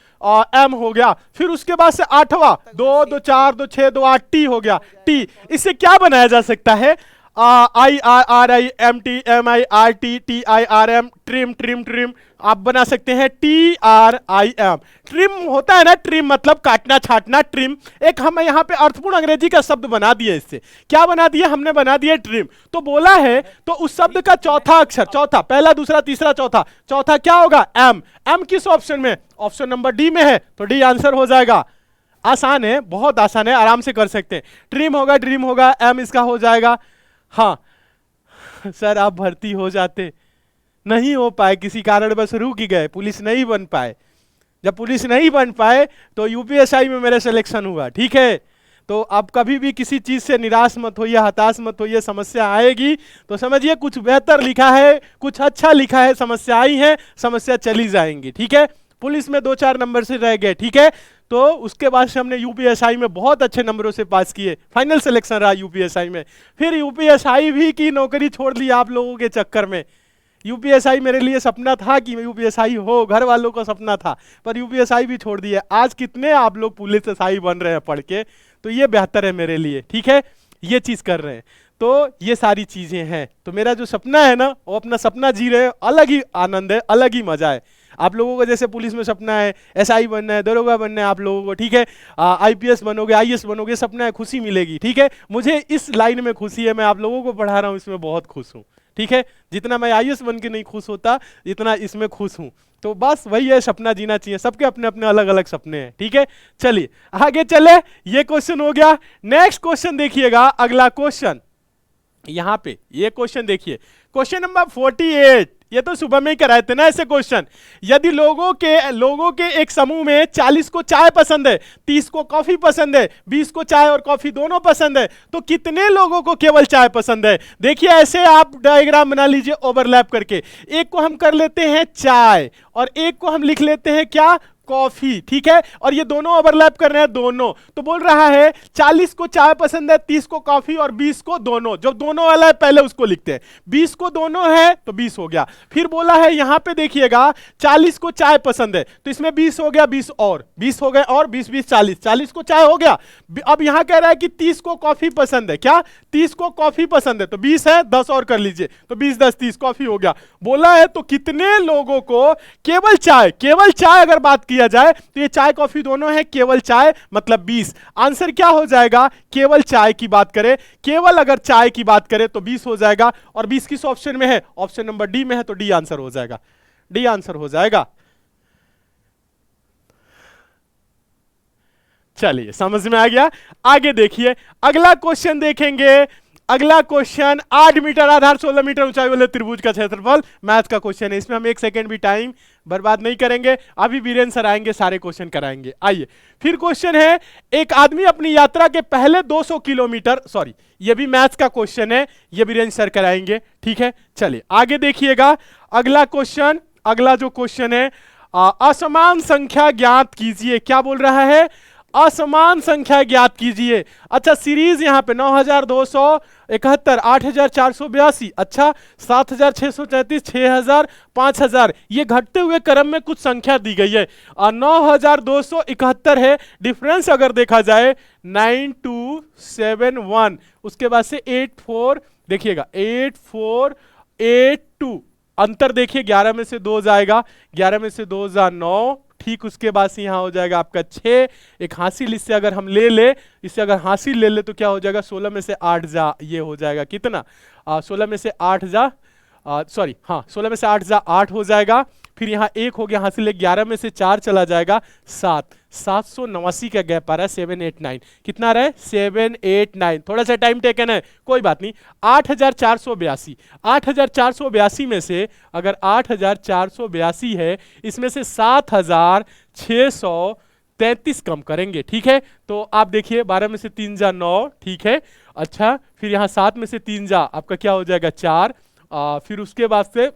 एम हो गया। फिर उसके बाद से आठवां 2 2 4 2 6 2 8 टी हो गया, टी। इससे क्या बनाया जा सकता है? I R R I M T M I R T T I R M, trim trim trim. आप बना सकते हैं TRIM, ट्रिम होता है ना, ट्रिम मतलब काटना छाटना, ट्रिम। एक हम यहाँ पे अर्थपूर्ण अंग्रेजी का शब्द बना दिए। इससे क्या बना दिए? हमने बना दिए ट्रिम। तो बोला है तो उस शब्द का चौथा अक्षर, चौथा, पहला, दूसरा, तीसरा, चौथा, चौथा क्या होगा? एम। एम किस ऑप्शन में? ऑप्शन नंबर डी में है, तो डी आंसर हो जाएगा। आसान है, बहुत आसान है, आराम से कर सकते हैं। ट्रिम होगा, ड्रीम होगा, एम इसका हो जाएगा। हाँ सर आप भर्ती हो जाते, नहीं हो पाए, किसी कारण बस रुक ही गए, पुलिस नहीं बन पाए। जब पुलिस नहीं बन पाए तो यूपीएसआई में मेरा सिलेक्शन हुआ, ठीक है। तो आप कभी भी किसी चीज से निराश मत होइए, हताश मत होइए। समस्या आएगी तो समझिए कुछ बेहतर लिखा है, कुछ अच्छा लिखा है। समस्या आई है, समस्या चली जाएंगी, ठीक है। पुलिस में 2 4 नंबर से रह गए, ठीक है। तो उसके बाद से हमने यूपीएसआई में बहुत अच्छे नंबरों से पास किए, फाइनल सिलेक्शन रहा यूपीएसआई में। फिर यूपीएसआई भी की नौकरी छोड़ दी आप लोगों के चक्कर में। यूपीएसआई मेरे लिए सपना था कि यूपीएसआई हो, घर वालों का सपना था, पर यूपीएसआई भी छोड़ दिया। आज कितने आप लोग पुलिस एसआई बन रहे हैं पढ़ के, तो ये बेहतर है मेरे लिए, ठीक है। ये चीज कर रहे हैं, तो ये सारी चीजें हैं। तो मेरा जो सपना है ना, वो अपना सपना जी रहे हैं, अलग ही आनंद है, अलग ही मजा है। आप लोगों को जैसे पुलिस में सपना है, एसआई बनना है, दरोगा बनना है आप लोगों को, ठीक है। आईपीएस बनोगे, आईएएस बनोगे, सपना है, खुशी मिलेगी, ठीक है। मुझे इस लाइन में खुशी है, मैं आप लोगों को पढ़ा रहा हूँ, इसमें बहुत खुश हूँ, ठीक है। जितना मैं आईएएस बन के नहीं खुश होता, जितना इसमें खुश हूँ। तो बस वही है, सपना जीना चाहिए, सबके अपने अपने अलग अलग सपने हैं, ठीक है। चलिए आगे चले, ये क्वेश्चन हो गया। नेक्स्ट क्वेश्चन देखिएगा, अगला क्वेश्चन यहां पे, ये क्वेश्चन देखिए, क्वेश्चन नंबर 48। ये तो सुबह में ही कराए थे ना ऐसे क्वेश्चन। यदि लोगों के एक समूह में 40 को चाय पसंद है, 30 को कॉफी पसंद है, 20 को चाय और कॉफी दोनों पसंद है, तो कितने लोगों को केवल चाय पसंद है? देखिए ऐसे आप डायग्राम बना लीजिए ओवरलैप करके। एक को हम कर लेते हैं चाय और एक को हम लिख लेते हैं क्या? कॉफी, ठीक है। और ये दोनों ओवरलैप कर रहे हैं, दोनों। तो बोल रहा है 40 को चाय पसंद है, 30 को कॉफी और 20 को दोनों। जो दोनों वाला है पहले उसको लिखते हैं। 20 को दोनों है तो 20 हो गया। फिर बोला है यहां पे देखिएगा 40 को चाय पसंद है, तो इसमें 20 हो गया, 20 और 20 हो गए, और 20 20 40, 40 को चाय हो गया। अब यहां कह रहा है कि 30 को कॉफी पसंद है, क्या? 30 को कॉफी पसंद है, तो 20 है, 10 और कर लीजिए, तो 20 10 30 कॉफी हो गया। बोला है तो कितने लोगों को केवल चाय, केवल चाय अगर बात किया जाए तो ये चाय कॉफी दोनों है, केवल चाय मतलब 20। आंसर क्या हो जाएगा? केवल चाय की बात करें, केवल अगर चाय की बात करें तो 20 हो जाएगा। और 20 किस ऑप्शन में है? ऑप्शन नंबर डी में है, तो डी आंसर हो जाएगा, डी आंसर हो जाएगा। चलिए समझ में आ गया। आगे देखिए अगला क्वेश्चन देखेंगे। अगला क्वेश्चन 8 मीटर आधार 16 मीटर ऊंचाई वाले त्रिभुज का क्षेत्रफल, मैथ का क्वेश्चन है। इसमें हम 1 सेकंड भी टाइम बर्बाद नहीं करेंगे। अभी वीरेंद्र सर आएंगे, सारे क्वेश्चन कराएंगे। आइए फिर क्वेश्चन है, एक आदमी अपनी यात्रा के पहले 200 किलोमीटर, सॉरी ये भी मैथ्स का क्वेश्चन है, ये वीरेंद्र सर कराएंगे, ठीक है। चलिए आगे देखिएगा अगला क्वेश्चन। अगला जो क्वेश्चन है, असमान संख्या ज्ञात कीजिए। क्या बोल रहा है? असमान संख्या ज्ञात कीजिए। अच्छा सीरीज यहां पे 9271, 8482, अच्छा 7633, 6000, 5000, ये घटते हुए क्रम में कुछ संख्या दी गई है। 9271 है, डिफरेंस अगर देखा जाए 9271, उसके बाद से 84, देखिएगा 8482, अंतर देखिए 11 में से 2 जाएगा, 11 में से 2 जा 9, ठीक। उसके बाद से यहां हो जाएगा आपका 6, एक हासिल इससे अगर हम ले इससे अगर हासिल ले ले तो क्या हो जाएगा, 16 में से 8 जा, ये हो जाएगा कितना, 16 में से 8 जा, सॉरी हाँ 16 में से 8 जा 8 हो जाएगा। फिर यहाँ 1 हो गया हासिल, 11 में से 4 चला जाएगा 7, 789 का गैप आ रहा है, 789, कितना आ रहा है 789, थोड़ा सा टाइम टेकन है कोई बात नहीं। 8482, 8482 में से अगर 8482 है, इसमें से 7633 कम करेंगे, ठीक है। तो आप देखिए 12 में से 3 जा 9, ठीक है। अच्छा फिर यहाँ 7 में से 3 जा आपका क्या हो जाएगा 4, फिर उसके बाद से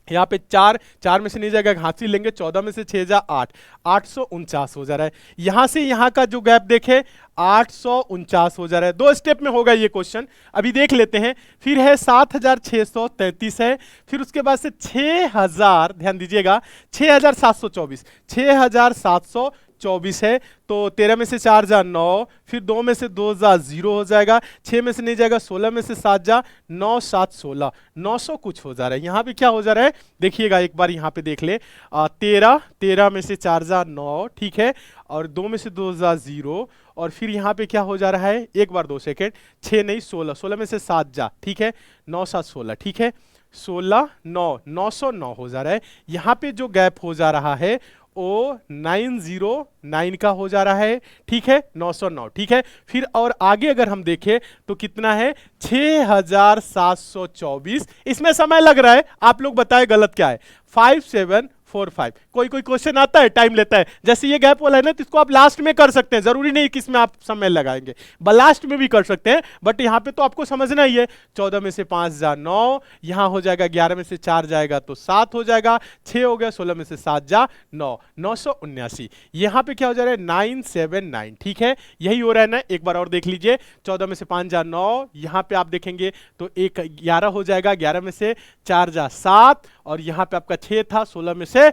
यहाँ पे 4 में से नहीं जाएगा, हासिल लेंगे, 14 में से 6 जा 8, 849 हो जा रहा है। यहां से यहां का जो गैप देखे 849 हो जा रहा है। 2 स्टेप में होगा ये क्वेश्चन, अभी देख लेते हैं। फिर है 7633 है, फिर उसके बाद से 6000, ध्यान दीजिएगा 6724, 6724 है। तो 13 में से 4 जा 9, फिर 2 में से 2 जा 0 हो जाएगा, 6 में से नहीं जाएगा, 16 में से 7 जा 9, 7 16, 900 कुछ हो जा रहा है। यहाँ पे क्या हो जा रहा है देखिएगा, एक बार यहाँ पे देख ले, 13 में से 4 जा 9, ठीक है, और 2 में से 2 जा 0, और फिर यहाँ पे क्या हो जा रहा है, एक बार 2 सेकेंड, 6 नहीं 16, 16 में से 7 जा, ठीक है, 9 7 16, ठीक है, 16 9, 909 हो जा रहा है। यहाँ पे जो गैप हो जा रहा है वो 909 का हो जा रहा है, ठीक है, 909, ठीक है। फिर और आगे अगर हम देखें तो कितना है 6724, इसमें समय लग रहा है, आप लोग बताएं गलत क्या है, 5745। कोई क्वेश्चन आता है टाइम लेता है, जैसे ये गैप वाला है ना, तो इसको आप लास्ट में कर सकते हैं, जरूरी नहीं कि इसमें आप समय लगाएंगे, लास्ट में भी कर सकते हैं, बट यहाँ पे तो आपको समझना ही है। 14 में से 5 जा 9, यहाँ हो जाएगा 11 में से 4 जाएगा तो 7 हो जाएगा, 6 हो गया, 16 में से 7 जा 9, 979। यहाँ पे क्या हो जा रहा है 979, ठीक है, यही हो रहा है ना। एक बार और देख लीजिए, 14 में से 5 जा 9, यहाँ पे आप देखेंगे तो 11 हो जाएगा, 11 में से 4 जा 7, और यहाँ पे आपका 6 था, 16 में से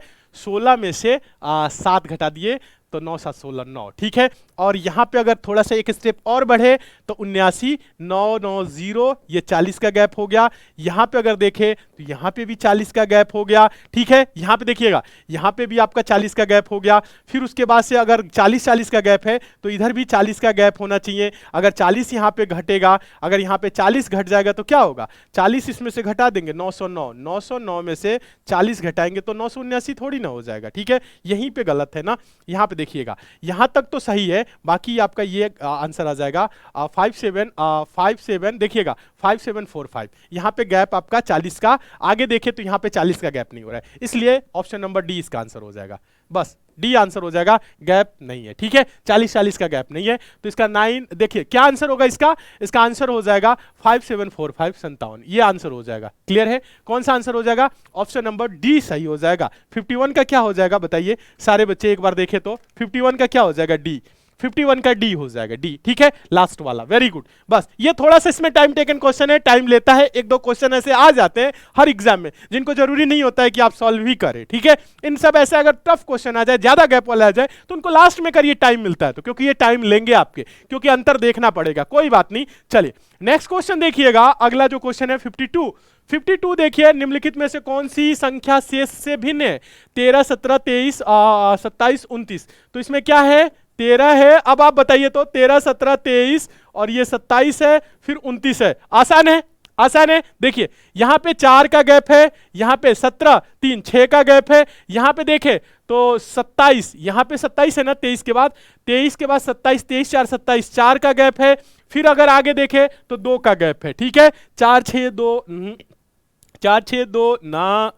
7 घटा दिए तो 9 7 16 9, ठीक है। और यहाँ पे अगर थोड़ा सा एक स्टेप और बढ़े तो 79 990, ये 40 का गैप हो गया। यहाँ पे अगर देखें तो यहाँ पे भी 40 का गैप हो गया, ठीक है। यहाँ पे देखिएगा, यहाँ पे भी आपका 40 का गैप हो गया। फिर उसके बाद से अगर 40 का गैप है तो इधर भी 40 का गैप होना चाहिए। अगर 40 यहाँ पे घटेगा, अगर यहाँ पे 40 घट जाएगा तो क्या होगा, 40 इसमें से घटा देंगे 909, 909 में से 40 घटाएंगे तो 979 थोड़ी ना हो जाएगा, ठीक है। यहीं पे गलत है ना, यहाँ पे देखिएगा, यहाँ तक तो सही है, बाकी आपका ये आंसर आ जाएगा 57 देखिएगा 5745। यहाँ पे गैप आपका 40 का, आगे देखें तो यहाँ पे 40 का गैप नहीं हो रहा है, इसलिए ऑप्शन नंबर डी इसका आंसर हो जाएगा, बस डी आंसर हो जाएगा, गैप नहीं है, ठीक है। 40 का गैप नहीं है तो इसका 9, देखिए क्या आंसर होगा इसका आंसर हो जाएगा 5745 57, ये आंसर हो जाएगा। क्लियर है, कौन सा आंसर हो जाएगा, ऑप्शन नंबर डी सही हो जाएगा। 51 का क्या हो जाएगा बताइए सारे बच्चे, एक बार देखें तो 51 का क्या हो जाएगा, डी, 51 का डी हो जाएगा, डी, ठीक है, लास्ट वाला, वेरी गुड। बस ये थोड़ा सा इसमें टाइम टेकन क्वेश्चन है, टाइम लेता है, 1-2 क्वेश्चन ऐसे आ जाते हैं हर एग्जाम में जिनको जरूरी नहीं होता है कि आप सॉल्व ही करें, ठीक है। इन सब ऐसे अगर टफ क्वेश्चन आ जाए, ज्यादा गैप वाला आ जाए, तो उनको लास्ट में करिए, टाइम मिलता है तो, क्योंकि ये टाइम लेंगे आपके, क्योंकि अंतर देखना पड़ेगा, कोई बात नहीं। चलिए नेक्स्ट क्वेश्चन देखिएगा, अगला जो क्वेश्चन है 52 देखिए, निम्नलिखित में से कौन सी संख्या शेष से भिन्न है, 13 17 23 27 29, तो इसमें क्या है 13 है। अब आप बताइए तो 13 17 23 और ये 27 है, फिर 29 है, आसान है, आसान है। देखिए यहां पे 4 का गैप है, यहां पे 17, 3 6 का गैप है, यहां पे देखे तो 27, यहां पे 27 है ना 23 के बाद, 23 के बाद 27, 23 4 27, 4 का गैप है। फिर अगर आगे देखे तो 2 का गैप है, ठीक है। 4 6 2 4 6 2 ना,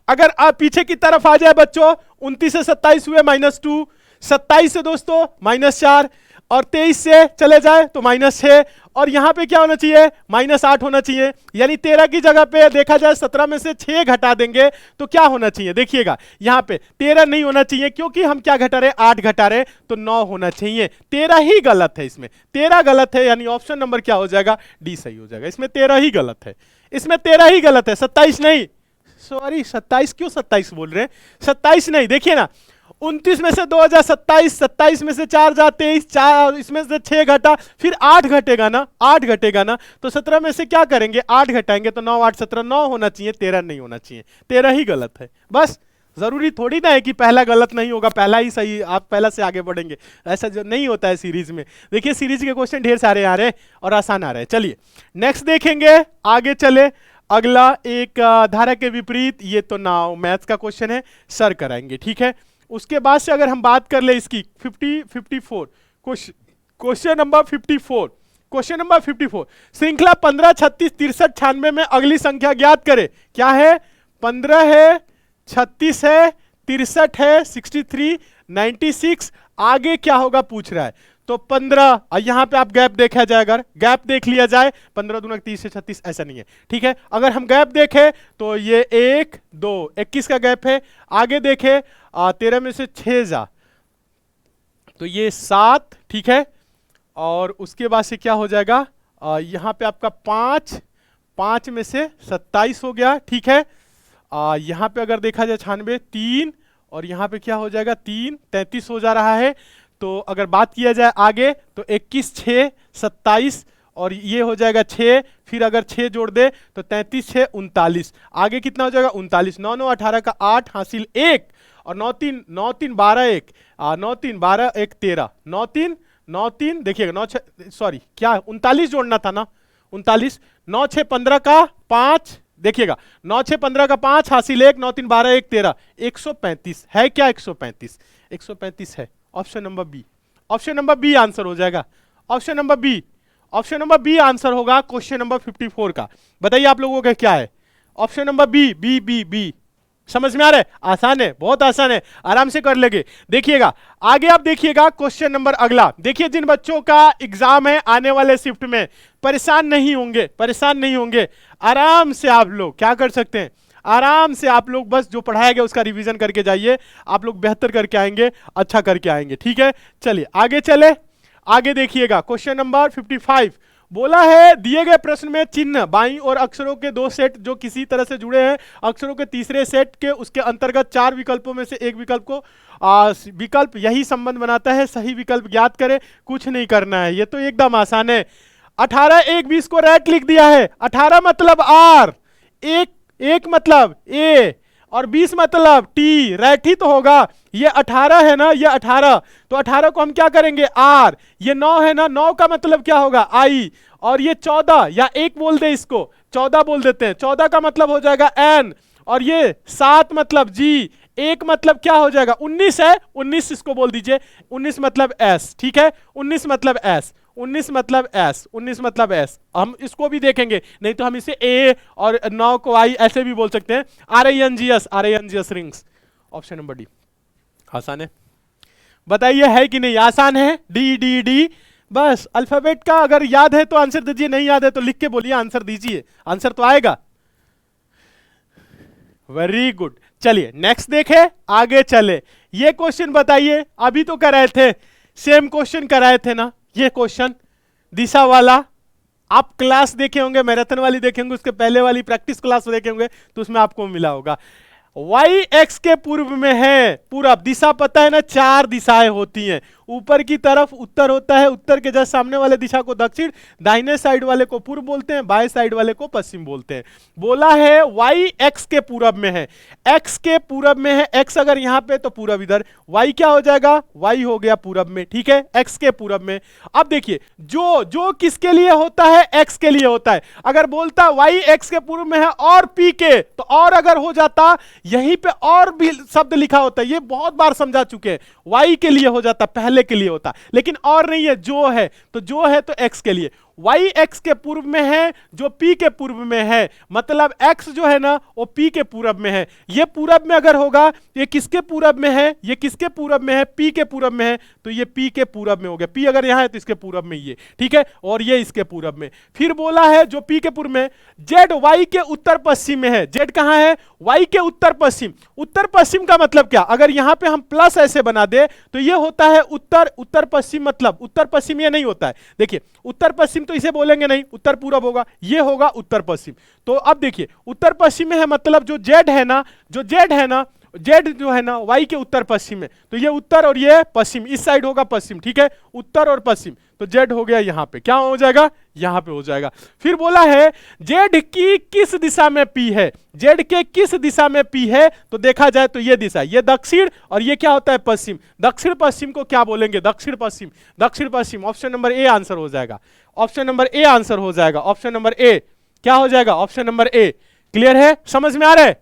अगर आप पीछे की तरफ आ जाए बच्चों, 29 से 27 हुए -2, 27 से दोस्तों -4, और 23 से चले जाए तो -6, और यहां पे क्या होना चाहिए -8 होना चाहिए। यानी 13 की जगह पे देखा जाए 17 में से 6 घटा देंगे तो क्या होना चाहिए, देखिएगा यहां पे 13 नहीं होना चाहिए, क्योंकि हम क्या घटा रहे 8 घटा रहे, तो 9 होना चाहिए। 13 ही गलत है, इसमें 13 गलत है, यानी ऑप्शन नंबर क्या हो जाएगा, डी सही हो जाएगा। इसमें 13 ही गलत है, इसमें 13 ही गलत है, 27 नहीं, सॉरी 27 क्यों 27 बोल रहे हैं, 27 नहीं। देखिए ना 29 में से 2 जा 27, 27 में से 4 जा 23, 4 इसमें से 6 घटा, फिर 8 घटेगा ना, 8 घटेगा ना, तो 17 में से क्या करेंगे 8 घटाएंगे, तो 9 8 17, 9 होना चाहिए, 13 नहीं होना चाहिए, 13 ही गलत है। बस जरूरी थोड़ी ना है कि पहला गलत नहीं होगा, पहला ही सही, आप पहला से आगे बढ़ेंगे, ऐसा जो नहीं होता है सीरीज में। देखिए सीरीज के क्वेश्चन ढेर सारे आ रहे हैं और आसान आ रहे हैं। चलिए नेक्स्ट देखेंगे, आगे चले। अगला एक धारा के विपरीत, ये तो नाउ मैथ्स का क्वेश्चन है, सर कराएंगे, ठीक है। उसके बाद से अगर हम बात कर ले इसकी 54 क्वेश्चन नंबर 54, क्वेश्चन नंबर 54, श्रृंखला 15 36 63 96 में अगली संख्या ज्ञात करे। क्या है, 15 है, 36 है, 63 है, 63 96, आगे क्या होगा पूछ रहा है। तो 15, यहां पे आप गैप देखा जाए, अगर गैप देख लिया जाए 15 दूना 30 से 36, ऐसा नहीं है, ठीक है। अगर हम गैप देखें तो ये 1 2 21 का गैप है। आगे देखें 13 में से 6 जा तो ये 7, ठीक है। और उसके बाद से क्या हो जाएगा, यहां पे आपका 5 में से 27 हो गया, ठीक है। यहां पे अगर देखा जाए 96 3, और यहां पे क्या हो जाएगा 3 33 हो जा रहा है। तो अगर बात किया जाए आगे तो 21 6 27, और ये हो जाएगा 6, फिर अगर 6 जोड़ दे तो 33 6 39, आगे कितना हो जाएगा 39, 9 9 18 का 8 हासिल 1, और 9 3 12 1, 9 3 12 1 13, 9 3 देखिएगा 9 6 सॉरी क्या 39 जोड़ना था ना, 39, 9 6 15 का 5, देखिएगा 9 6 15 का 5 हासिल 1, 9 3 12 1 13, 135 है क्या, 135 है। Option number B, option number B answer हो जाएगा, option number B, option number B answer होगा क्वेश्चन नंबर 54 का। बताइए आप लोगों का क्या है, option number B, B B B. समझ में आ रहा है, आसान है, बहुत आसान है, आराम से कर लेंगे। देखिएगा आगे, आप देखिएगा क्वेश्चन नंबर अगला। देखिए जिन बच्चों का एग्जाम है आने वाले शिफ्ट में, परेशान नहीं होंगे, परेशान नहीं होंगे, आराम से आप लोग क्या कर सकते हैं, आराम से आप लोग बस जो पढ़ाया गया उसका रिवीजन करके जाइए, आप लोग बेहतर करके आएंगे, अच्छा करके आएंगे, ठीक है। चलिए आगे चले, आगे देखिएगा क्वेश्चन नंबर 55 बोला है दिए गए प्रश्न में चिन्ह बाईं और अक्षरों के 2 सेट जो किसी तरह से जुड़े हैं, अक्षरों के तीसरे सेट के उसके अंतर्गत 4 विकल्पों में से एक विकल्प को विकल्प यही संबंध बनाता है, सही विकल्प ज्ञात करें। कुछ नहीं करना है, ये तो एकदम आसान है। 18 1 20 को रैट लिख दिया है, 18 मतलब आर, एक मतलब ए, और 20 मतलब टी, रैट ही तो होगा। ये 18 है ना, ये 18, तो 18 को हम क्या करेंगे आर, ये 9 है ना, 9 का मतलब क्या होगा आई, और ये 14 या 1 बोल दे, इसको 14 बोल देते हैं, 14 का मतलब हो जाएगा एन, और ये 7 मतलब जी, 1 मतलब क्या हो जाएगा 19 है, 19 इसको बोल दीजिए, 19 मतलब एस, ठीक है, 19 मतलब एस, 19 मतलब एस, 19 मतलब एस। हम इसको भी देखेंगे, नहीं तो हम इसे ए और 9 को आई ऐसे भी बोल सकते हैं, RINGS, RINGS rings. Option number D आसान है, बताइए है कि नहीं, आसान है, डी डी डी। बस अल्फाबेट का अगर याद है तो आंसर दीजिए, नहीं याद है तो लिख के बोलिए आंसर दीजिए, आंसर तो आएगा। वेरी गुड, चलिए नेक्स्ट देखे, आगे चले। ये क्वेश्चन बताइए, अभी तो कराए थे, सेम क्वेश्चन कराए थे ना, ये क्वेश्चन दिशा वाला, आप क्लास देखे होंगे, मैराथन वाली देखे होंगे, उसके पहले वाली प्रैक्टिस क्लास देखे होंगे, तो उसमें आपको मिला होगा। y x के पूर्व में है पूरब, दिशा पता है ना, 4 दिशाएं होती हैं, ऊपर की तरफ उत्तर होता है, उत्तर के जस्ट सामने वाले दिशा को दक्षिण, दाहिने साइड वाले को पूर्व बोलते हैं, बाएं साइड वाले को पश्चिम बोलते हैं। बोला है y x के पूरब में है, x के पूरब में है, x अगर यहां पे तो पूरब इधर, y क्या हो जाएगा, y हो गया पूरब में, ठीक है, x के पूरब में। अब देखिए जो जो किसके लिए होता है, x के लिए होता है। अगर बोलता y x के पूर्व में है और p के, तो और अगर हो जाता यहीं पे और भी शब्द लिखा होता है, ये बहुत बार समझा चुके हैं, y के लिए हो जाता, पहले के लिए होता, लेकिन और नहीं है, जो है तो x के लिए। y x के पूर्व में है, जो p के पूर्व में है, मतलब x जो है ना वो p के पूरब में है। ये पूरब में अगर होगा, ये किसके पूरब में है, ये किसके पूरब में है, p के पूरब में है, तो ये p के पूरब में हो गया। p अगर यहां है तो इसके पूरब में ये, ठीक है, और ये इसके पूरब में। फिर बोला है जो p के पूर्व में, z y के उत्तर पश्चिम में है। z कहां है, y के उत्तर पश्चिम। उत्तर पश्चिम का मतलब क्या, अगर यहां पे हम प्लस ऐसे बना दे तो ये होता है उत्तर, उत्तर पश्चिम, मतलब उत्तर पश्चिम ये नहीं होता है। देखिए उत्तर पश्चिम तो इसे बोलेंगे नहीं, उत्तर पूरब होगा, ये होगा उत्तर पश्चिम। तो अब देखिए उत्तर पश्चिम में है, मतलब जो z है ना, z जो है ना y के उत्तर पश्चिम में, तो ये उत्तर और ये पश्चिम, इस साइड होगा पश्चिम, ठीक है, उत्तर और पश्चिम, तो z हो गया यहां पे, क्या हो जाएगा, यहां पे हो जाएगा। फिर बोला है z की किस दिशा में p है, z के किस दिशा में p है, तो देखा जाए तो ये दिशा, ये दक्षिण और ये क्या होता है, पश्चिम। दक्षिण पश्चिम को क्या बोलेंगे, दक्षिण पश्चिम, दक्षिण पश्चिम। ऑप्शन नंबर ए आंसर हो जाएगा, ऑप्शन नंबर ए आंसर हो जाएगा, ऑप्शन नंबर ए क्या हो जाएगा, ऑप्शन नंबर ए। क्लियर है, समझ में आ रहा है,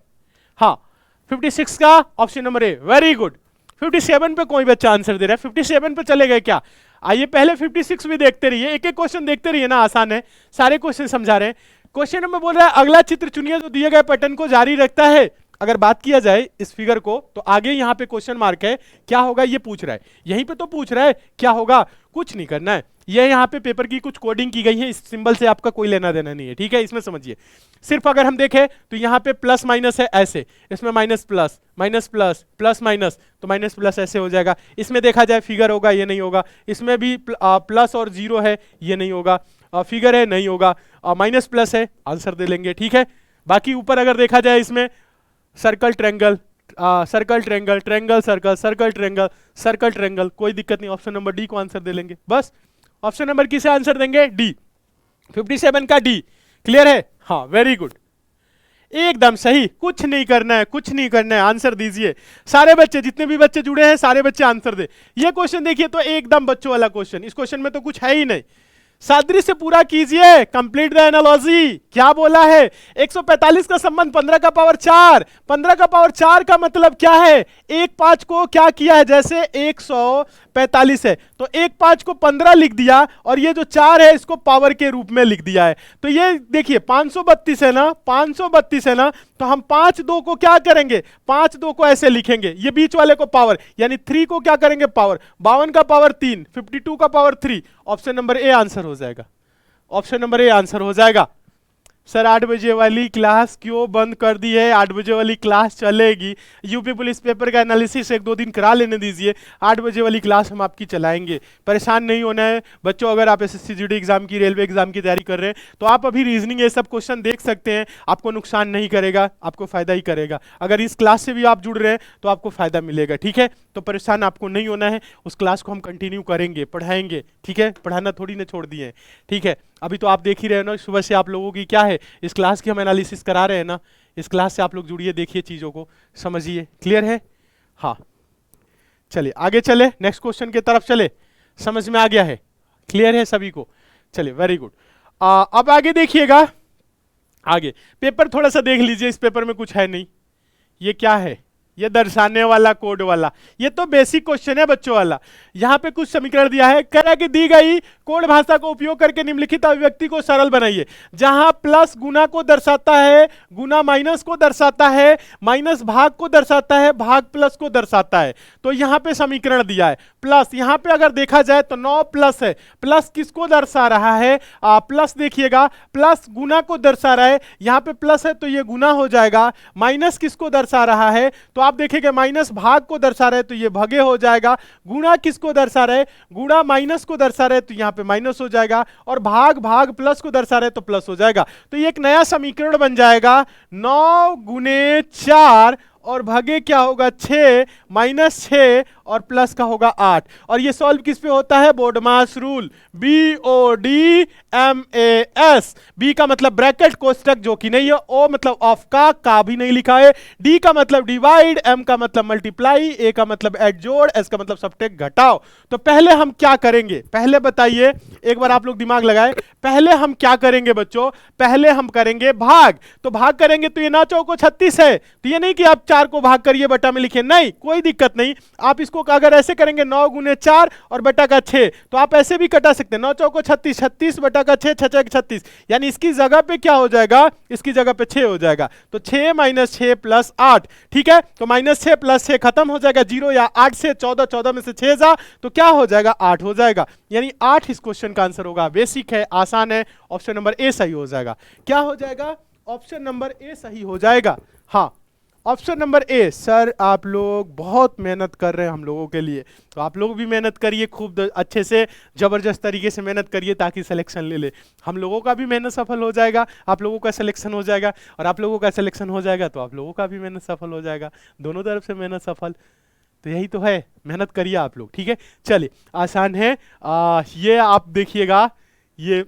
हाँ 56 का ऑप्शन नंबर ए, वेरी गुड। 57 पे कोई बच्चा आंसर दे रहा है, 57 पे चले गए क्या, आइए पहले 56 भी देखते रहिए, एक एक क्वेश्चन देखते रहिए ना, आसान है, सारे क्वेश्चन समझा रहे हैं। क्वेश्चन नंबर बोल रहा है अगला चित्र चुनिए जो दिए गए पैटर्न को जारी रखता है। अगर बात किया जाए इस फिगर को, तो आगे यहां पे क्वेश्चन मार्क है, क्या होगा ये पूछ रहा है, यहीं पे तो पूछ रहा है क्या होगा, कुछ नहीं करना है, ये यहाँ पे पेपर की कुछ कोडिंग की गई है, इस सिंबल से आपका कोई लेना देना नहीं है, ठीक है, इसमें समझिए। सिर्फ अगर हम देखें तो यहाँ पे प्लस माइनस है ऐसे, इसमें minus plus, minus plus, plus minus, तो माइनस प्लस ऐसे हो जाएगा। इसमें देखा जाए फिगर होगा, ये नहीं होगा। इसमें भी प्लस और जीरो है, ये नहीं होगा। फिगर है, नहीं होगा। माइनस प्लस है, आंसर दे लेंगे, ठीक है। बाकी ऊपर अगर देखा जाए इसमें circle triangle, circle triangle, triangle circle, circle triangle, circle triangle, कोई दिक्कत नहीं, ऑप्शन नंबर डी को आंसर दे लेंगे बस। ऑप्शन नंबर किसे आंसर देंगे, डी, 57 का डी। क्लियर है, हाँ वेरी गुड, एकदम सही, कुछ नहीं करना है, कुछ नहीं करना है, आंसर दीजिए सारे बच्चे, जितने भी बच्चे जुड़े हैं सारे बच्चे आंसर दे। ये क्वेश्चन देखिए तो एकदम बच्चों वाला क्वेश्चन, इस क्वेश्चन में तो कुछ है ही नहीं। सादृश्य पूरा कीजिए, कंप्लीट द एनालॉजी। क्या बोला है, 145 का संबंध 15 का पावर 4, 15 का पावर 4 का मतलब क्या है, 1/5 को क्या किया है, जैसे 145 है तो 1/5 को 15 लिख दिया, और ये जो 4 है इसको पावर के रूप में लिख दिया है। तो ये देखिए 532 है ना, 532 है ना, तो हम 5-2 को क्या करेंगे, 5-2 को ऐसे लिखेंगे, ये बीच वाले को पावर, यानी 3 को क्या करेंगे पावर, 52 का पावर 3, 52 का power 3। Option number A answer हो जाएगा, ऑप्शन नंबर ए आंसर हो जाएगा। सर 8 बजे वाली क्लास क्यों बंद कर दी है, 8 बजे वाली क्लास चलेगी, यूपी पुलिस पेपर का एनालिसिस 1-2 दिन करा लेने दीजिए, 8 बजे वाली क्लास हम आपकी चलाएंगे, परेशान नहीं होना है बच्चों। अगर आप एसएससी जीडी एग्जाम की, रेलवे एग्जाम की तैयारी कर रहे हैं तो आप अभी रीजनिंग ये सब क्वेश्चन देख सकते हैं, आपको नुकसान नहीं करेगा, आपको फायदा ही करेगा। अगर इस क्लास से भी आप जुड़ रहे हैं तो आपको फायदा मिलेगा, ठीक है, तो परेशान आपको नहीं होना है, उस क्लास को हम कंटिन्यू करेंगे, पढ़ाएंगे, ठीक है, पढ़ाना थोड़ी ना छोड़ दिए, ठीक है। अभी तो आप देख ही रहे हो ना, सुबह से आप लोगों की क्या है, इस क्लास की हम एनालिसिस करा रहे हैं ना, इस क्लास से आप लोग जुड़िए, देखिए चीजों को समझिए। क्लियर है, हाँ चलिए आगे चले, नेक्स्ट क्वेश्चन की तरफ चले, समझ में आ गया है, क्लियर है सभी को, चलिए वेरी गुड। अब आगे देखिएगा, आगे पेपर थोड़ा सा देख लीजिए, इस पेपर में कुछ है नहीं, ये क्या है, ये दर्शाने वाला कोड वाला, ये तो बेसिक क्वेश्चन है बच्चों वाला। यहां पे कुछ समीकरण दिया है, कह रहा है कि दी गई कोड भाषा को उपयोग करके निम्नलिखित अभिव्यक्ति को सरल बनाइए, जहां प्लस गुना को दर्शाता है, गुना माइनस को दर्शाता है, माइनस भाग को दर्शाता है, भाग प्लस को दर्शाता है। तो यहां पे समीकरण दिया है प्लस, यहां पे अगर देखा जाए तो 9 प्लस है, प्लस किसको दर्शा रहा है, प्लस देखिएगा, प्लस गुना को दर्शा रहा है, यहां पे प्लस है तो ये गुना हो जाएगा, माइनस किसको दर्शा रहा है, तो आप देखेंगे माइनस भाग को दर्शा रहे तो ये भगे हो जाएगा, गुणा किसको दर्शा रहे, गुणा माइनस को दर्शा रहे तो यहां पे माइनस हो जाएगा, और भाग भाग प्लस को दर्शा रहे तो प्लस हो जाएगा। तो ये एक नया समीकरण बन जाएगा, 9 गुने 4 और भगे क्या होगा 6, -6 और प्लस का होगा 8, और ये सॉल्व किस पे होता है? BODMAS rule, BODMAS। बी का मतलब ब्रैकेट कोष्टक जो कि नहीं है, ओ मतलब ऑफ का भी नहीं लिखा है, डी का मतलब डिवाइड, एम का मतलब मल्टीप्लाई, ए का मतलब ऐड जोड़, एस का मतलब सबट्रैक्ट घटाओ। तो पहले हम क्या करेंगे, पहले बताइए, एक बार आप लोग दिमाग लगाए, पहले हम क्या करेंगे बच्चों? पहले हम करेंगे भाग। तो भाग करेंगे तो ये 9 चौको 36 है, तो ये नहीं कि आप 4 को भाग करिए बटा में लिखिए, नहीं, कोई दिक्कत नहीं। आप इसको अगर ऐसे करेंगे 9 गुने 4 और बटा का 6, तो आप ऐसे भी कटा सकते हैं, 9 चौको 36, 36 बटा का 6, 6 36, यानी इसकी जगह पे क्या हो जाएगा? इसकी जगह पे 6 हो जाएगा। तो 6 - 6 + 8, ठीक है, तो -6 + 6 खत्म हो जाएगा 0, या 8 से 14, 14 में से 6 जा तो क्या हो जाएगा? 8 हो जाएगा, यानी 8 इस क्वेश्चन का आंसर होगा। बेसिक है, आसान है, ऑप्शन नंबर ए सही हो जाएगा। क्या हो जाएगा? ऑप्शन नंबर ए सही हो जाएगा। हाँ, ऑप्शन नंबर ए। सर आप लोग बहुत मेहनत कर रहे हैं हम लोगों के लिए, तो आप लोग भी मेहनत करिए, खूब अच्छे से जबरदस्त तरीके से मेहनत करिए ताकि सिलेक्शन ले ले। हम लोगों का भी मेहनत सफल हो जाएगा, आप लोगों का सिलेक्शन हो जाएगा, और आप लोगों का सिलेक्शन हो जाएगा तो आप लोगों का भी मेहनत सफल हो जाएगा, दोनों तरफ से मेहनत सफल। तो यही तो है, मेहनत करिए आप लोग, ठीक है। चलिए, आसान है। ये आप देखिएगा, ये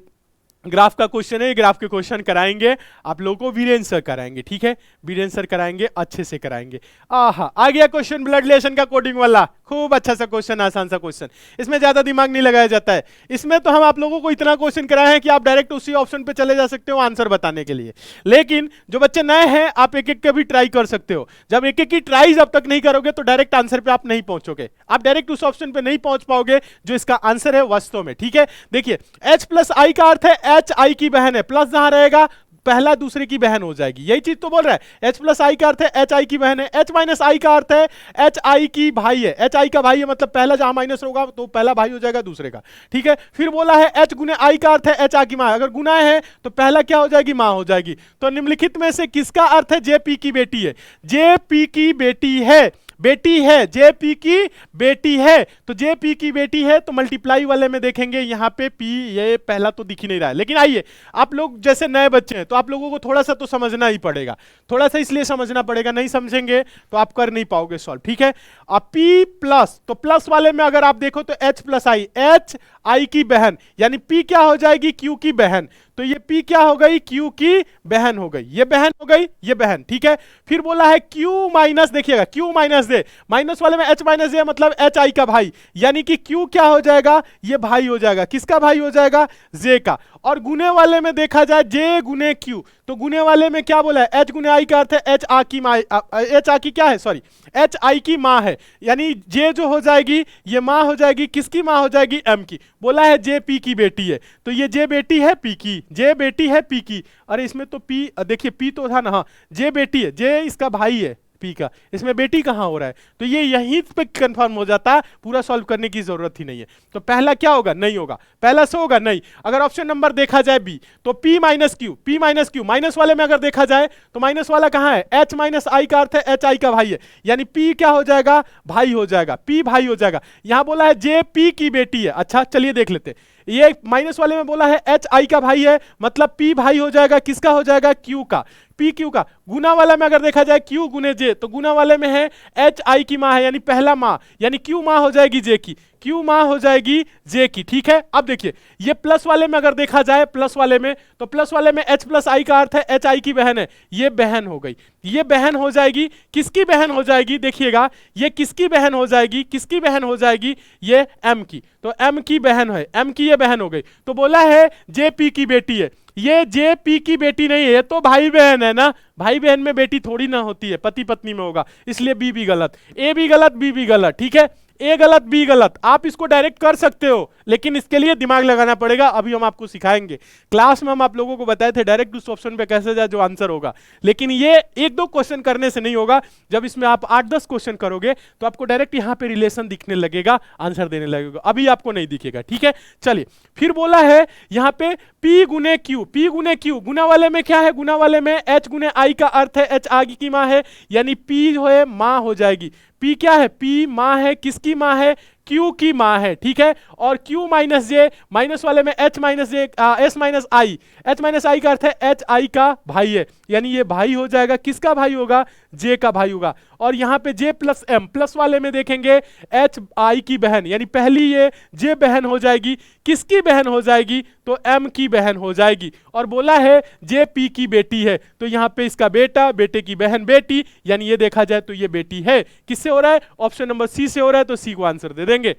ग्राफ का क्वेश्चन है, ग्राफ के क्वेश्चन कराएंगे आप लोगों को, वीरेंद्र सर कराएंगे, ठीक है, वीरेंद्र सर कराएंगे, अच्छे से कराएंगे। आ गया क्वेश्चन ब्लड रिलेशन का कोडिंग वाला, खूब अच्छा सा क्वेश्चन, आसान सा क्वेश्चन, इसमें ज्यादा दिमाग नहीं लगाया जाता है। इसमें तो हम आप लोगों को इतना क्वेश्चन कराए हैं कि आप डायरेक्ट उसी ऑप्शन पे चले जा सकते हो आंसर बताने के लिए। लेकिन जो बच्चे नए हैं, आप एक एक का भी ट्राई कर सकते हो। जब एक एक की ट्राई जब तक नहीं करोगे तो डायरेक्ट आंसर पे आप नहीं पहुंचोगे, आप डायरेक्ट उस ऑप्शन पे नहीं पहुंच पाओगे जो इसका आंसर है वास्तव में, ठीक है। देखिए, H + I का अर्थ है H I की बहन है, प्लस जहां रहेगा पहला दूसरे की बहन हो जाएगी, यही चीज तो बोल रहा है। H + I का अर्थ है H I की बहन है, H - I का अर्थ है H I की भाई है, H I का भाई है मतलब पहला जहां माइनस होगा तो पहला भाई हो जाएगा दूसरे का, ठीक है। फिर बोला है H गुने I का अर्थ है H A की मां, अगर गुना है तो पहला क्या हो जाएगी? मां हो जाएगी। तो निम्नलिखित में से किसका अर्थ है JP की बेटी है? JP की बेटी है, बेटी है, JP की बेटी है, तो JP की बेटी है तो मल्टीप्लाई वाले में देखेंगे यहाँ पे P, ये पहला तो दिख ही नहीं रहा है। लेकिन आइए, आप लोग जैसे नए बच्चे हैं तो आप लोगों को थोड़ा सा तो समझना ही पड़ेगा, थोड़ा सा इसलिए समझना पड़ेगा, नहीं समझेंगे तो आप कर नहीं पाओगे सॉल्व, ठीक है। अब P+, तो प्लस वाले में अगर आप देखो तो H + I, H I की बहन, यानी P क्या हो जाएगी? Q की बहन, तो ये P क्या हो गई? Q की बहन हो गई, ये बहन हो गई, ये बहन, ठीक है। फिर बोला है Q-, देखिएगा Q-J, माइनस वाले में H - J मतलब H I का भाई, यानी कि Q क्या हो जाएगा? ये भाई हो जाएगा, किसका भाई हो जाएगा? J का। और गुने वाले में देखा जाए J गुने Q, तो गुने वाले में क्या बोला है? H गुने I का अर्थ है H A की मां, H A की क्या है? सॉरी, H I की मां है, यानी J जो हो जाएगी ये मां हो जाएगी, किसकी मां हो जाएगी? M की। बोला है J P की बेटी है, तो ये J बेटी है P की, J बेटी है P की। अरे इसमें तो P, देखिए P तो था ना, हाँ, J बेटी है, J इसका भाई है P का, इसमें बेटी कहां हो रहा है? तो ये यहीं पे कंफर्म हो जाता है, पूरा सॉल्व करने की जरूरत ही नहीं है। तो पहला क्या होगा? नहीं होगा, पहला से होगा नहीं। अगर ऑप्शन नंबर देखा जाए B, तो P - Q, P - Q, minus वाले में अगर देखा जाए तो माइनस वाला कहां है? H - I का अर्थ है H I का भाई है, यानी P क्या हो जाएगा? भाई हो जाएगा, P भाई हो जाएगा। यहां बोला है JP की बेटी है, अच्छा चलिए देख लेते। ये माइनस वाले में बोला है H I का भाई है, मतलब P भाई हो जाएगा, किसका हो जाएगा? Q का, P Q का। गुना वाला में अगर देखा जाए Q गुने J, तो गुना वाले में है H I की मां है, यानी पहला मां, यानी Q मां हो जाएगी J की, Q मां हो जाएगी J की, ठीक है। अब देखिए, ये प्लस वाले में अगर देखा जाए, प्लस वाले में, तो प्लस वाले में H + I का अर्थ है H I की बहन है, ये बहन हो गई, ये बहन हो जाएगी, किसकी बहन हो जाएगी? देखिएगा, ये किसकी बहन हो जाएगी? किसकी बहन हो जाएगी? ये M की, तो M की बहन है, M की ये बहन हो गई। तो बोला है JP की बेटी है, ये JP की बेटी नहीं है, ये तो भाई बहन है ना, भाई बहन में बेटी थोड़ी ना होती है, पति पत्नी में होगा, इसलिए B भी गलत, A भी गलत, B भी गलत, ठीक है। ए गलत, बी गलत, आप इसको डायरेक्ट कर सकते हो, लेकिन इसके लिए दिमाग लगाना पड़ेगा, अभी हम आपको सिखाएंगे। क्लास में हम आप लोगों को बताए थे डायरेक्ट उस ऑप्शन पे कैसे जाए जो आंसर होगा, लेकिन ये 1-2 क्वेश्चन करने से नहीं होगा। जब इसमें आप 8-10 क्वेश्चन करोगे तो आपको डायरेक्ट यहाँ पे रिलेशन दिखने लगेगा, आंसर देने लगेगा, अभी आपको नहीं दिखेगा, ठीक है। चलिए, फिर बोला है यहाँ पे P गुने Q, P गुने Q, गुना वाले में क्या है? गुना वाले में H गुने I का अर्थ है H आगे की माँ है, यानी P जो है माँ हो जाएगी। P क्या है? P माँ है, किसकी माँ है? Q की माँ है, ठीक है। और Q माइनस जे, माइनस वाले में H माइनस जे, S माइनस आई, H माइनस आई का अर्थ है H आई का भाई है, यानी ये भाई हो जाएगा, किसका भाई होगा, J का भाई होगा। और यहाँ पे J प्लस M, प्लस वाले में देखेंगे H आई की बहन, यानी पहली ये J बहन हो जाएगी, किसकी बहन हो जाएगी, तो M की बहन हो जाएगी। और बोला है J P की बेटी है, तो यहाँ पे इसका बेटा, बेटे की बहन बेटी, यानी ये देखा जाए तो ये बेटी है। किससे हो रहा है, ऑप्शन नंबर सी से हो रहा है, तो सी को आंसर दे देंगे,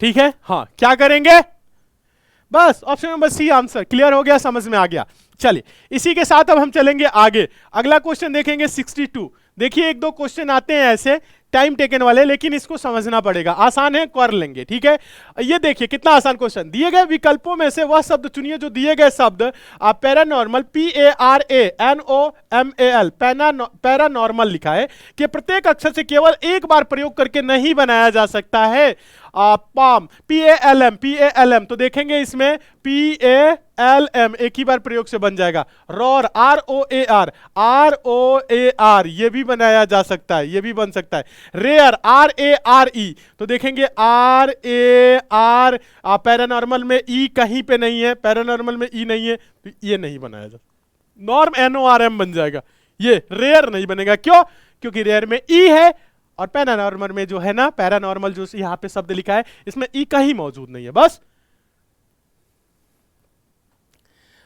ठीक है। हाँ, क्या करेंगे, बस option number C answer. Clear हो गया, समझ में आ गया। चलिए, इसी के साथ अब हम चलेंगे आगे, अगला क्वेश्चन देखेंगे 62। देखिए एक दो क्वेश्चन आते हैं ऐसे टाइम टेकन वाले, लेकिन इसको समझना पड़ेगा, आसान है, कर लेंगे, ठीक है। ये देखिए कितना आसान क्वेश्चन, दिए गए विकल्पों में से वह शब्द चुनिए जो दिए गए शब्द पैरानॉर्मल, PARANOMAL, पैरानॉर्मल लिखा है, कि प्रत्येक अक्षर से केवल एक बार प्रयोग करके नहीं बनाया जा सकता है। पाम, PALM, तो देखेंगे इसमें PALM एक ही बार प्रयोग से बन जाएगा। रॉर, ROAR, ये भी बनाया जा सकता है, ये भी बन सकता है। रेयर, RARE, तो देखेंगे RAR, पैरानॉर्मल में E कहीं पे नहीं है, पैरानॉर्मल में E नहीं है, तो ये नहीं बनाया जा, नॉर्म NORM बन जाएगा, ये रेयर नहीं बनेगा। क्यों, क्योंकि रेयर में E है, और पैरानॉर्मल में जो है ना, पैरानॉर्मल जो यहां पे शब्द लिखा है, इसमें ई कहीं मौजूद नहीं है, बस।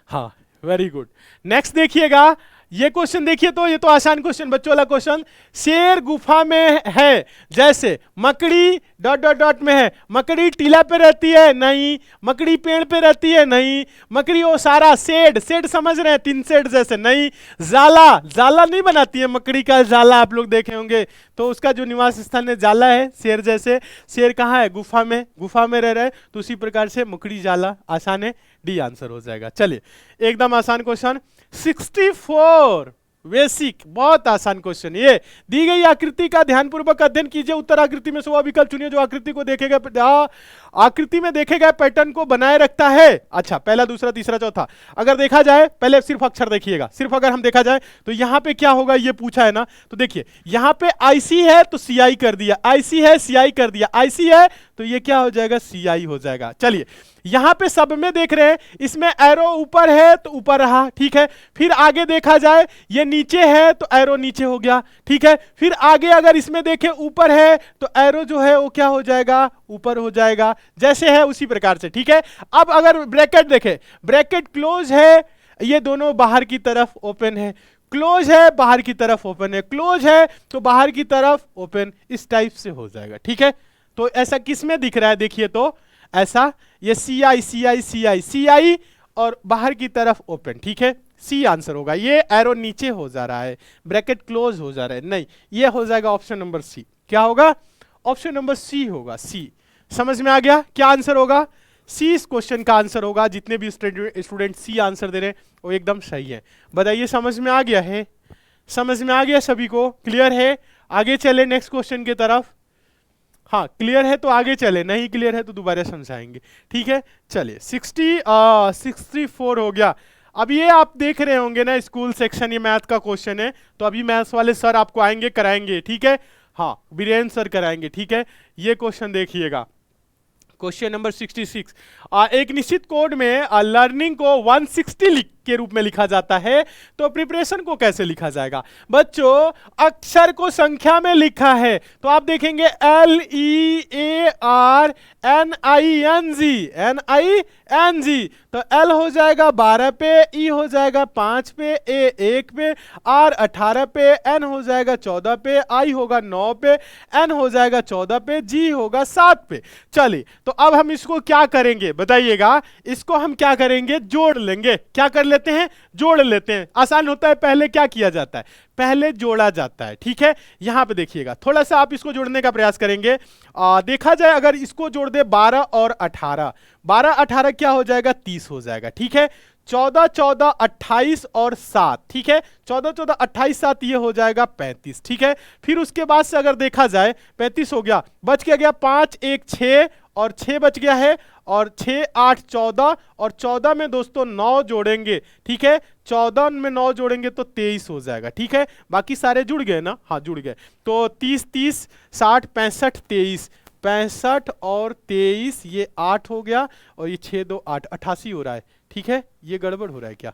हाँ, वेरी गुड। नेक्स्ट देखिएगा, ये क्वेश्चन देखिए, तो ये तो आसान क्वेश्चन, बच्चों वाला क्वेश्चन। शेर गुफा में है, जैसे मकड़ी डॉट डॉट डॉट में है, मकड़ी टीला पे रहती है, नहीं, मकड़ी पेड़ पे रहती है, नहीं, मकड़ी ओसारा, शेड, शेड समझ रहे हैं, तीन शेड जैसे, नहीं, जाला, जाला नहीं बनाती है मकड़ी का जाला, आप लोग देखे होंगे, तो उसका जो निवास स्थल है जाला है, शेर जैसे, शेर कहाँ है, गुफा में, गुफा में रह रहा है, तो उसी प्रकार से मकड़ी जाला, आसान है, डी आंसर हो जाएगा। चलिए, एकदम आसान क्वेश्चन 64, बेसिक, बहुत आसान क्वेश्चन। ये दी गई आकृति का ध्यानपूर्वक अध्ययन कीजिए, उत्तर आकृति में से वह विकल्प चुनिए जो आकृति को देखे गए आकृति में देखे गए पैटर्न को बनाए रखता है। अच्छा, पहला, दूसरा, तीसरा, चौथा। अगर देखा जाए, पहले सिर्फ अक्षर देखिएगा, सिर्फ अगर हम देखा जाए तो यहां पे क्या होगा, ये पूछा है ना, तो देखिए यहां पे IC है तो CI कर दिया, IC है CI कर दिया, IC है तो ये क्या हो जाएगा, CI हो जाएगा। चलिए, यहां पे सब में देख रहे हैं, इसमें एरो ऊपर है तो ऊपर रहा, ठीक है। फिर आगे देखा जाए, ये नीचे है तो एरो नीचे हो गया, ठीक है। फिर आगे अगर इसमें देखें ऊपर है तो एरो जो है वो क्या हो जाएगा, ऊपर हो जाएगा, जैसे है उसी प्रकार से, ठीक है। अब अगर ब्रैकेट देखें, ब्रैकेट क्लोज है, ये दोनों बाहर की तरफ ओपन है, क्लोज है बाहर की तरफ ओपन है, क्लोज है तो बाहर की तरफ ओपन, इस टाइप से हो जाएगा, ठीक है। तो ऐसा किसमें दिख रहा है, देखिए तो ऐसा, ये CI CI CI CI और बाहर की तरफ ओपन, ठीक है, सी आंसर होगा। ये एरो नीचे हो जा रहा है, ब्रैकेट क्लोज हो जा रहा है, नहीं, ये हो जाएगा ऑप्शन नंबर सी। क्या होगा, ऑप्शन नंबर सी होगा, सी। समझ में आ गया, क्या आंसर होगा, सी इस क्वेश्चन का आंसर होगा। जितने भी स्टूडेंट सी आंसर दे रहे हैं वो एकदम सही है। बताइए, समझ में आ गया है, समझ में आ गया सभी को, क्लियर है। आगे चले नेक्स्ट क्वेश्चन की तरफ। हाँ, क्लियर है तो आगे चले, नहीं क्लियर है तो दोबारा समझाएंगे, ठीक है। चलिए, 64 हो गया। अब ये आप देख रहे होंगे ना, स्कूल सेक्शन, ये मैथ का क्वेश्चन है, तो अभी मैथ्स वाले सर आपको आएंगे, कराएंगे, ठीक है। हाँ, बीरेन सर कराएंगे, ठीक है। ये क्वेश्चन देखिएगा, क्वेश्चन नंबर 66। एक निश्चित कोड में लर्निंग को 160 के रूप में लिखा जाता है, तो प्रिपरेशन को कैसे लिखा जाएगा। बच्चों, अक्षर को संख्या में लिखा है तो आप देखेंगे LEARNING, तो L हो जाएगा 12 पे, E हो जाएगा 5 पे, A 1 पे, R 18 पे, N हो जाएगा 14 पे, I होगा 9 पे, N हो जाएगा 14 पे, G होगा 7 पे। चलिए, तो अब हम इसको क्या करेंगे बताइएगा, इसको हम क्या करेंगे, जोड़ लेंगे। क्या कर लेते हैं, जोड़ लेते हैं, आसान होता है। पहले क्या किया जाता है, पहले जोड़ा जाता है, ठीक है। यहां पे देखिएगा, थोड़ा सा आप इसको जोड़ने का प्रयास करेंगे। देखा जाए, अगर इसको जोड़ दे 12 और 18, 12 18 क्या हो जाएगा, 30 हो जाएगा, ठीक है। 14 14 28 और 7, ठीक है, 14 14 28 7, ये हो जाएगा 35, ठीक है। फिर उसके बाद से अगर देखा जाए 35 हो गया, बच के गया 5 1 6 और 6 बच गया है, और 6 8 14, और 14 में दोस्तों 9 जोड़ेंगे, ठीक है, 14 में 9 जोड़ेंगे तो 23 हो जाएगा, ठीक है। बाकी सारे जुड़ गए ना, हाँ जुड़ गए। तो 30 30 60 65 23, 65 और 23, ये 8 हो गया, और ये 6 2 8, 88 हो रहा है, ठीक है। ये गड़बड़ हो रहा है क्या,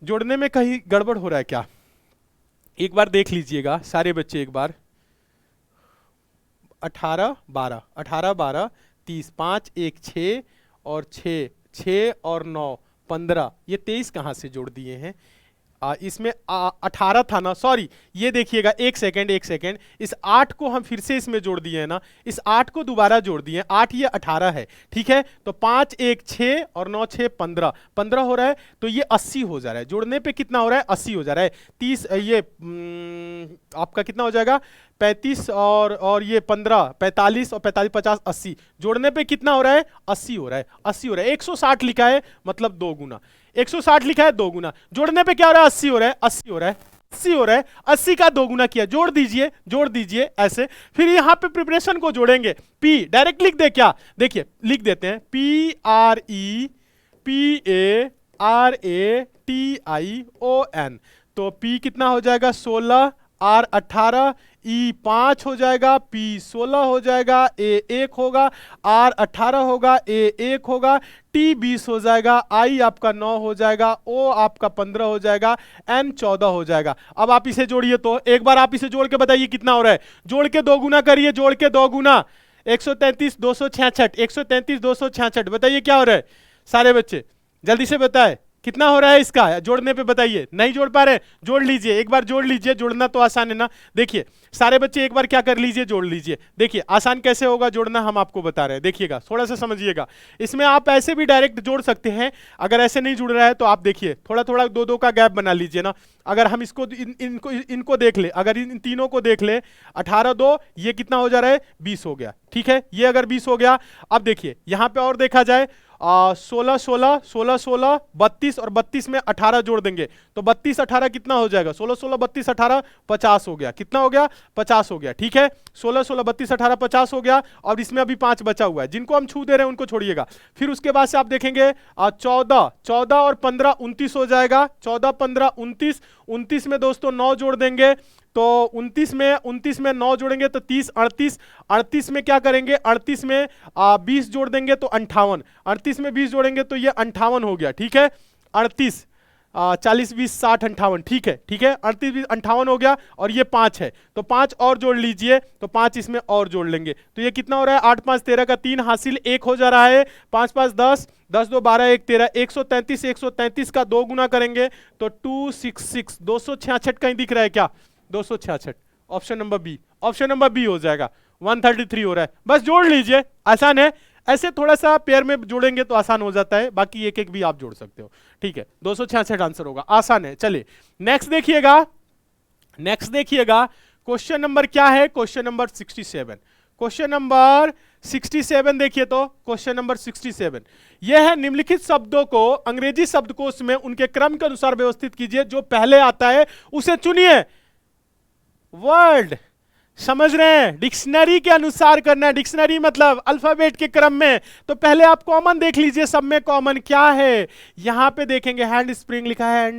जोड़ने में कहीं गड़बड़ हो रहा है क्या, एक बार देख लीजिएगा सारे बच्चे एक बार। 18 12, 18 12 30, 5 1 6, और 6 6 और 9 15, ये 23 कहाँ से जोड़ दिए हैं, इसमें 18 था ना, सॉरी, ये देखिएगा, एक सेकेंड, इस 8 को हम फिर से इसमें जोड़ दिए हैं ना, इस 8 को दोबारा जोड़ दिए, 8 ये 18 है, ठीक है। तो 5 1 6 और 9 6 15, 15 हो रहा है, तो ये 80 हो जा रहा है, जोड़ने पे कितना हो रहा है, 80 हो जा रहा है। 30 ये आपका कितना हो जाएगा, 35 और ये 15 45, और 45 50 80, जोड़ने पे कितना हो रहा है, 80 हो रहा है, 80 हो रहा है। 160 लिखा है मतलब 2 गुना, 160 लिखा है 2 गुना, जोड़ने पे क्या हो रहा है, 80 हो रहा है, 80 हो रहा है, 80 हो रहा है, 80 का 2 गुना किया, जोड़ दीजिए ऐसे। फिर यहां पे प्रिपरेशन को जोड़ेंगे, पी डायरेक्ट लिख दे क्या, देखिए लिख देते हैं, PREPARATION, तो P कितना हो जाएगा 16, R 18, E 5 हो जाएगा, P 16 हो जाएगा, A 1 होगा, R 18 होगा, A 1 होगा, T 20 हो जाएगा, I आपका 9 हो जाएगा, O आपका 15 हो जाएगा, N 14 हो जाएगा। अब आप इसे जोड़िए, तो एक बार आप इसे जोड़ के बताइए कितना हो रहा है, जोड़ के 2 गुना करिए, जोड़ के 2 गुना, 133 266, 133 266, बताइए क्या हो रहा है सारे बच्चे, जल्दी से बताए कितना हो रहा है इसका, जोड़ने पे बताइए। नहीं जोड़ पा रहे, जोड़ लीजिए, एक बार जोड़ लीजिए, जोड़ना तो आसान है ना। देखिए सारे बच्चे एक बार क्या कर लीजिए, जोड़ लीजिए। देखिए आसान कैसे होगा जोड़ना, हम आपको बता रहे हैं, देखिएगा थोड़ा सा समझिएगा। इसमें आप ऐसे भी डायरेक्ट जोड़ सकते हैं, अगर ऐसे नहीं जुड़ रहा है तो आप देखिए थोड़ा थोड़ा 2 2 का गैप बना लीजिए ना। अगर हम इसको इनको देख ले, अगर इन तीनों को देख ले, 18 2, ये कितना हो जा रहा है, 20 हो गया, ठीक है। ये अगर 20 हो गया, अब देखिए यहां पे और देखा जाए, 16 16 16 16 32, और 32 में 18 जोड़ देंगे तो 32 18 कितना हो जाएगा, 16 16 32 18 50 हो गया, कितना हो गया, 50 हो गया, ठीक है। 16 16 32 18 50 हो गया, और इसमें अभी 5 बचा हुआ है, जिनको हम छू दे रहे हैं उनको छोड़िएगा। फिर उसके बाद से आप देखेंगे 14 14 और 15 29 हो जाएगा, 14 15 29, 29 में दोस्तों 9 जोड़ देंगे तो 29 में 9 जोड़ेंगे तो 30 38, 38 में क्या करेंगे, 38 में 20 जोड़ देंगे तो 58, 38 में 20 जोड़ेंगे तो ये 58 हो गया, ठीक है। 38 40 20 60 58, ठीक है, ठीक है, 38 20 58 हो गया, और ये 5 है तो 5 और जोड़ लीजिए, तो 5 इसमें और जोड़ लेंगे तो ये कितना हो रहा है, 8 5 13 का 3 हासिल 1 हो जा रहा है, 5 5 10 10 2 12 1 13, 133 133 का 2 गुना करेंगे तो 266, 266 कहीं दिख रहा है क्या, 266, option number B, option number B हो जाएगा। 133 हो रहा है, बस जोड़ लीजिए, आसान है। ऐसे थोड़ा सा पेयर में जोड़ेंगे तो आसान हो जाता है, बाकी एक एक भी आप जोड़ सकते हो, ठीक है। 266 आंसर होगा, आसान है। चलिए नेक्स्ट देखिएगा, नेक्स्ट देखिएगा, क्वेश्चन नंबर क्या है, क्वेश्चन नंबर 67, क्वेश्चन नंबर 67 देखिए, तो क्वेश्चन नंबर 67 यह है, निम्नलिखित शब्दों को अंग्रेजी शब्दकोश में उनके क्रम के अनुसार व्यवस्थित कीजिए, जो पहले आता है उसे चुनिए। वर्ड समझ रहे हैं, डिक्शनरी के अनुसार करना है, डिक्शनरी मतलब अल्फाबेट के क्रम में। तो पहले आप कॉमन देख लीजिए, सब में कॉमन क्या है, यहां पे देखेंगे हैंड स्प्रिंग लिखा है,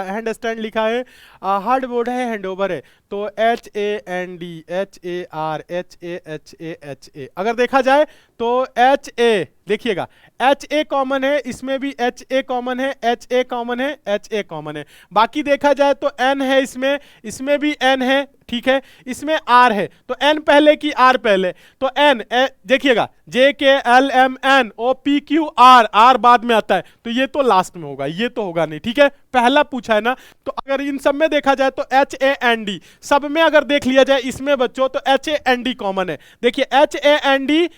हैंड स्टैंड लिखा है, हार्ड बोर्ड है, हैंड ओवर है, तो HAND HARHAHAHA, अगर देखा जाए तो HA देखिएगा, HA कॉमन है, इसमें भी HA कॉमन है, HA कॉमन है, HA कॉमन है। बाकी देखा जाए तो N है, इसमें भी N है, ठीक है। इसमें R है तो N पहले की R पहले, तो N देखिएगा JKLMNOPQR, R बाद में आता है तो ये तो लास्ट में होगा, ये तो होगा नहीं, ठीक है। पहला पूछा है ना, तो अगर इन सब में देखा जाए तो HAND, सब में अगर देख लिया जाए इसमें बच्चों तो HAND कॉमन है। देखिए HAND,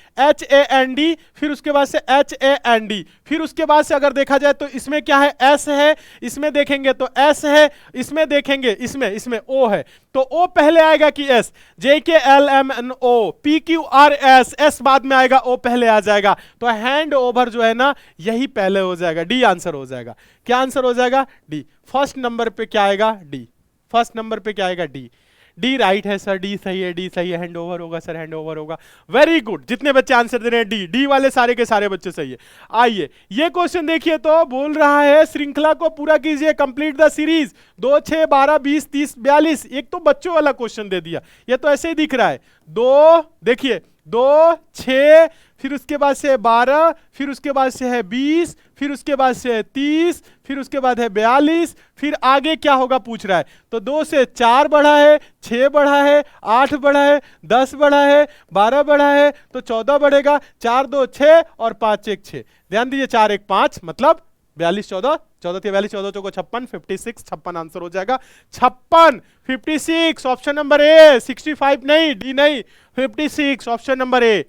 फिर उसके बाद से HAND, फिर उसके बाद से अगर देखा जाए तो इसमें क्या है, S है, इसमें देखेंगे तो S है, इसमें देखेंगे इसमें O है, तो O पहले आएगा कि S, JKLMNOPQRS, S बाद में आएगा, O पहले आ जाएगा, तो हैंड ओवर जो है ना यही पहले हो जाएगा, डी आंसर हो जाएगा। क्या आंसर हो जाएगा, डी। फर्स्ट नंबर पे क्या आएगा, डी, फर्स्ट नंबर पे क्या आएगा, डी। डी राइट है सर, डी सही है, डी सही है, हैंड ओवर होगा सर, हैंड ओवर होगा। वेरी गुड, जितने बच्चे आंसर दे रहे हैं डी, डी वाले सारे के सारे बच्चे सही है। आइए ये क्वेश्चन देखिए, तो बोल रहा है श्रृंखला को पूरा कीजिए, कंप्लीट द सीरीज 2 6 12 20 30 42। एक तो बच्चों वाला क्वेश्चन दे दिया, ये तो ऐसे ही दिख रहा है। 2 देखिए 2 6, फिर उसके बाद से 12, फिर उसके बाद से है 20, फिर उसके बाद से है 30, फिर उसके बाद है 42, फिर आगे क्या होगा पूछ रहा है। तो 2 से 4 बढ़ा है, 6 बढ़ा है, 8 बढ़ा है, 10 बढ़ा है, 12 बढ़ा है, तो 14 बढ़ेगा। 4 2 6 और 5 1 6। ध्यान दीजिए 4 1 5 मतलब 42 14, 14 42 14 चौको 56, 56 56 आंसर हो जाएगा। 56 56 ऑप्शन नंबर ए, 65 नहीं, डी नहीं, 56 ऑप्शन नंबर ए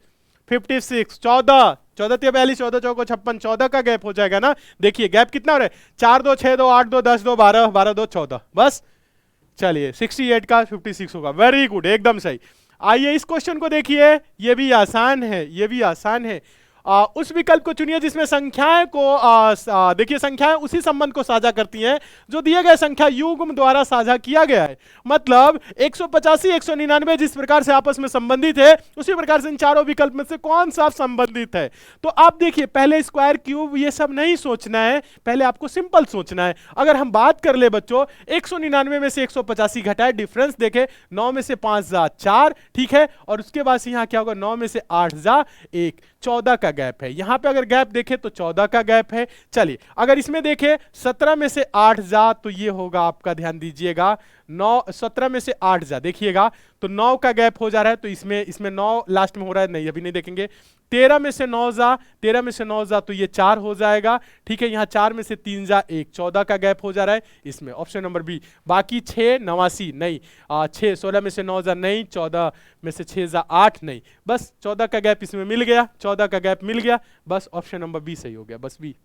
56। 14 14 42 14 चौको 56, 14 का गैप हो जाएगा ना। देखिए गैप कितना हो रहा है, 4 2 6 2 8 2 10 2 12 12 2 14, बस। चलिए 68 का 56 होगा। वेरी गुड, एकदम सही। आइए इस क्वेश्चन को देखिए, ये भी आसान है, ये भी आसान है। उस विकल्प को चुनिए जिसमें संख्याएं को देखिए संख्याएं उसी संबंध को साझा करती हैं जो दिए गए संख्या युग्म द्वारा साझा किया गया है। मतलब 185 199 जिस प्रकार से आपस में संबंधित है, उसी प्रकार से इन चारों विकल्प में से कौन सा संबंधित है। तो आप देखिए पहले स्क्वायर क्यूब ये सब नहीं सोचना है, पहले आपको सिंपल सोचना है। अगर हम बात कर ले बच्चों 199 में से 185 घटाए, डिफरेंस देखे 9 में से 5 जा 4, ठीक है, और उसके बाद से यहां क्या होगा 9 में से 8 जा 1, 14 का गैप है। यहां पे अगर गैप देखे तो 14 का गैप है। चलिए अगर इसमें देखे 17 में से 8 जा, तो ये होगा आपका, ध्यान दीजिएगा 9, 17 में से 8 जा देखिएगा तो 9 का गैप हो जा रहा है, तो इसमें 9 लास्ट में हो रहा है, नहीं अभी नहीं देखेंगे। 13 में से 9 जा, 13 में से 9 जा तो ये 4 हो जाएगा, ठीक है। यहाँ 4 में से 3 जा 1, 14 का गैप हो जा रहा है इसमें, ऑप्शन नंबर बी। बाकी 6 89 नहीं, 6 16 में से 9 जा नहीं, 14 में से 6 जा 8 नहीं, बस 14 का गैप इसमें मिल गया, 14 का गैप मिल गया, बस ऑप्शन नंबर बी सही हो गया, बस बी।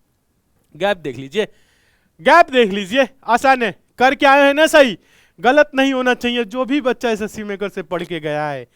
गैप देख लीजिए, गैप देख लीजिए, आसान है, कर क्या है ना सही, गलत नहीं होना चाहिए। जो भी बच्चा एसएससी मेकर से पढ़ के गया है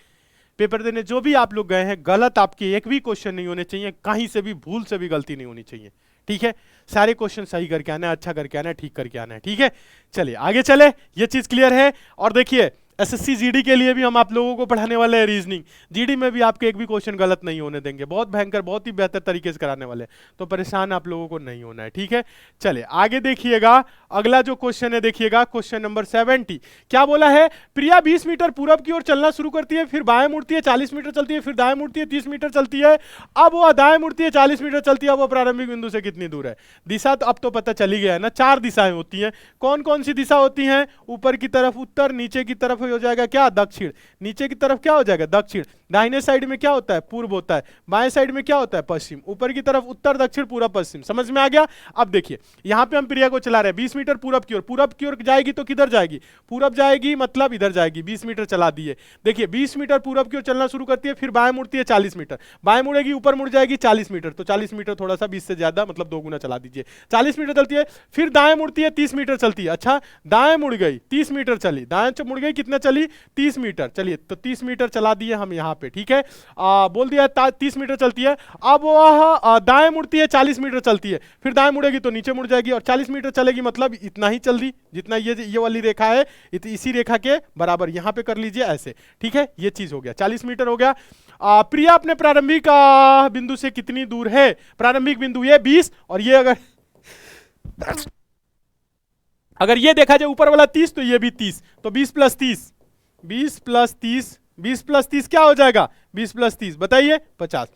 पेपर देने, जो भी आप लोग गए हैं, गलत आपके एक भी क्वेश्चन नहीं होने चाहिए, कहीं से भी भूल से भी गलती नहीं होनी चाहिए, ठीक है। सारे क्वेश्चन सही करके आना है, अच्छा करके आना है, ठीक करके आना है, ठीक है। चलिए आगे चले, ये चीज क्लियर है। और देखिए एसएससी जीडी के लिए भी हम आप लोगों को पढ़ाने वाले हैं रीजनिंग, जीडी में भी आपके एक भी क्वेश्चन गलत नहीं होने देंगे, बहुत भयंकर, बहुत ही बेहतर तरीके से कराने वाले हैं, तो परेशान आप लोगों को नहीं होना है, ठीक है। चलिए आगे देखिएगा, अगला जो क्वेश्चन है देखिएगा, क्वेश्चन नंबर 70। क्या बोला है, प्रिया 20 मीटर पूरब की ओर चलना शुरू करती है, फिर बाएं मुड़ती है, 40 मीटर चलती है, फिर दाएं मुड़ती है, 30 मीटर चलती है। अब वो दाएं मुड़ती है, 40 मीटर चलती है, वो प्रारंभिक बिंदु से कितनी दूर है। दिशा तो अब तो पता चली गया है ना, 4 दिशाएं होती हैं। कौन कौन सी दिशा होती हैं, ऊपर की तरफ उत्तर, नीचे की तरफ हो जाएगा क्या दक्षिण, नीचे की तरफ क्या हो जाएगा दक्षिण, दाहिने साइड में क्या होता है पूर्व होता है, बाएं साइड में क्या होता है पश्चिम, ऊपर की तरफ उत्तर दक्षिण पूर्व पश्चिम। समझ में आ गया। अब देखिए यहां पे हम प्रिया को चला रहे हैं 20 मीटर पूरब की ओर, पूरब की ओर जाएगी तो किधर जाएगी, पूरब जाएगी मतलब इधर जाएगी, 20 मीटर चला दिए। देखिए 20 मीटर पूरब की ओर चलना शुरू करती है, फिर बाएं मुड़ती है 40 मीटर, बाएं मुड़ेगी ऊपर मुड़ जाएगी 40 मीटर, तो 40 मीटर थोड़ा सा 20 से ज्यादा मतलब 2 गुना चला दीजिए, 40 मीटर चलती है। फिर दाएं मुड़ती है 30 मीटर चलती है, अच्छा दाएं मुड़ गई 30 मीटर चली, दाएं मुड़ गई कितना चली 30 मीटर, चलिए तो 30 मीटर चला दिए हम यहाँ पे, ठीक है। बोल दिया 30 मीटर चलती है। अब वह दाएं मुड़ती है 40 मीटर चलती है, फिर दाएं मुड़ेगी तो नीचे मुड़ जाएगी, और 40 मीटर चलेगी मतलब इतना ही चल दी जितना ये वाली रेखा है, इसी रेखा के बराबर यहाँ पे कर लीजिए ऐसे, ठीक है। ये चीज हो गया, 40 मीटर हो गया। प्रिया अपने प्रारंभिक बिंदु से कितनी दूर है, प्रारंभिक बिंदु ये 20, और ये अगर ये देखा जाए ऊपर वाला 30 तो ये भी 30, तो 20 प्लस 30, 20 प्लस 30, 20 प्लस 30 क्या हो जाएगा 20 प्लस 30 बताइए 50,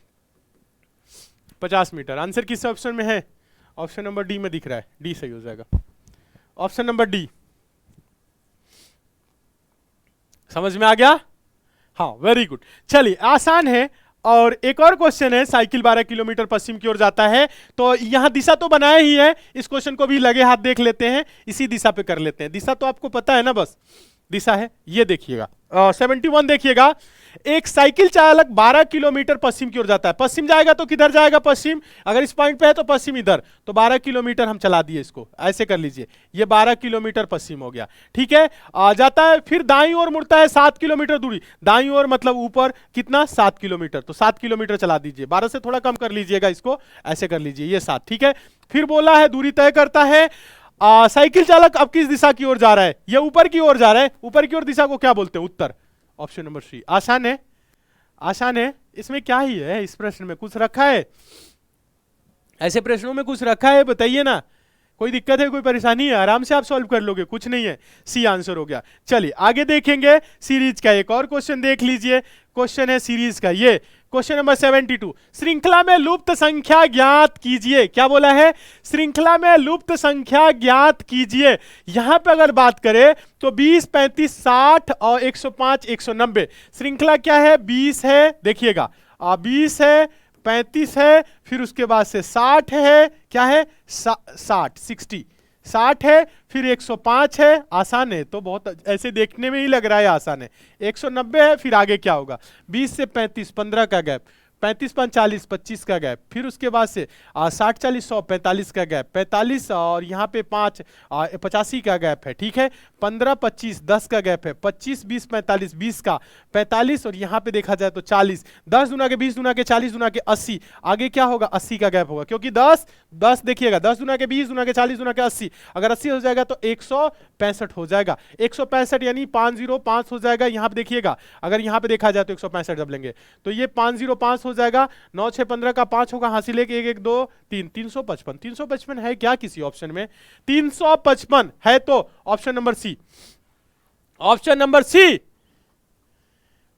50 मीटर। आंसर किस ऑप्शन में है, ऑप्शन नंबर डी में दिख रहा है, डी सही हो जाएगा, ऑप्शन नंबर डी। समझ में आ गया, हाँ वेरी गुड। चलिए आसान है। और एक और क्वेश्चन है, साइकिल 12 किलोमीटर पश्चिम की ओर जाता है, तो यहां दिशा तो बनाया ही है, इस क्वेश्चन को भी लगे हाथ देख लेते हैं, इसी दिशा पे कर लेते हैं। दिशा तो आपको पता है ना, बस दिशा है ये देखिएगा। 71 देखिएगा, एक साइकिल चालक 12 किलोमीटर पश्चिम की ओर जाता है, पश्चिम जाएगा तो किधर जाएगा पश्चिम, अगर इस पॉइंट पे है तो पश्चिम इधर, तो 12 किलोमीटर हम चला दिए इसको, ऐसे कर लीजिए, ये 12 किलोमीटर पश्चिम हो गया, ठीक है। जाता है फिर दाईं ओर मुड़ता है 7 किलोमीटर दूरी, दाईं ओर मतलब ऊपर कितना 7 किलोमीटर, तो 7 किलोमीटर चला दीजिए, 12 से थोड़ा कम कर लीजिएगा इसको, ऐसे कर लीजिए ये 7, ठीक है। फिर बोला है दूरी तय करता है साइकिल चालक अब किस दिशा की ओर जा रहा है? ये ऊपर की ओर जा रहा है। ऊपर की ओर दिशा को क्या बोलते हैं? उत्तर। Option number C. आसान है, आसान है। इसमें क्या ही है? इस प्रश्न में कुछ रखा है? ऐसे प्रश्नों में कुछ रखा है? बताइए ना। कोई दिक्कत है, कोई परेशानी है? आराम से आप सॉल्व कर लोगे, कुछ नहीं है। सी आंसर हो गया। चलिए आगे देखेंगे सीरीज का एक और क्वेश्चन देख लीजिए। क्वेश्चन है सीरीज का ये क्वेश्चन नंबर 72। श्रृंखला में लुप्त संख्या ज्ञात कीजिए। क्या बोला है? श्रृंखला में लुप्त संख्या ज्ञात कीजिए। यहां पे अगर बात करें तो 20, 35, 60 और 105, 190। श्रृंखला क्या है? 20 है, देखिएगा 20 है, 35 है, फिर उसके बाद से 60 है। क्या है? 60 है, फिर 105 है। आसान है तो बहुत, ऐसे देखने में ही लग रहा है आसान है। 190 है, फिर आगे क्या होगा? 20 से 35, 15 का गैप। 35, 40, 25 का गैप। फिर उसके बाद से 60, 40, 100, 45 का गैप। 45 और यहाँ पे 5, 85 का गैप है। ठीक है, 15, 25, 10 का गैप है। 25, 20, 45, 20 का 45 और यहाँ पे देखा जाए तो 40। 10 दुना के 20 दुना के 40 दुना के 80। आगे क्या होगा? 80 का गैप होगा, क्योंकि 10 देखिएगा 10 दुना के 20 दुना के 40 दुना के 80। अगर 80 हो जाएगा तो 165 हो जाएगा। 165 यानी 505 हो जाएगा। यहाँ पे देखिएगा, अगर यहाँ पे देखा जाए तो 165 जब लेंगे तो ये 505 हो जाएगा। 9, 6, 15 का 5 होगा, हासिल एक 1, 1, 2, 3, 355। 355 है क्या किसी ऑप्शन में? 355 है तो option number C. Option number C.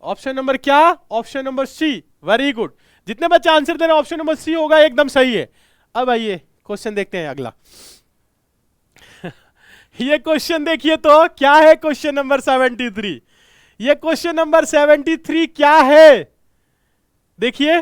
Option number क्या? Option number C. Very good. जितने बच्चे आंसर दे रहे हैं ऑप्शन नंबर सी होगा, एकदम सही है। अब आइए क्वेश्चन देखते हैं अगला। ये क्वेश्चन देखिए तो क्या है? Question number 73। ये क्वेश्चन नंबर 73 क्या है? देखिए,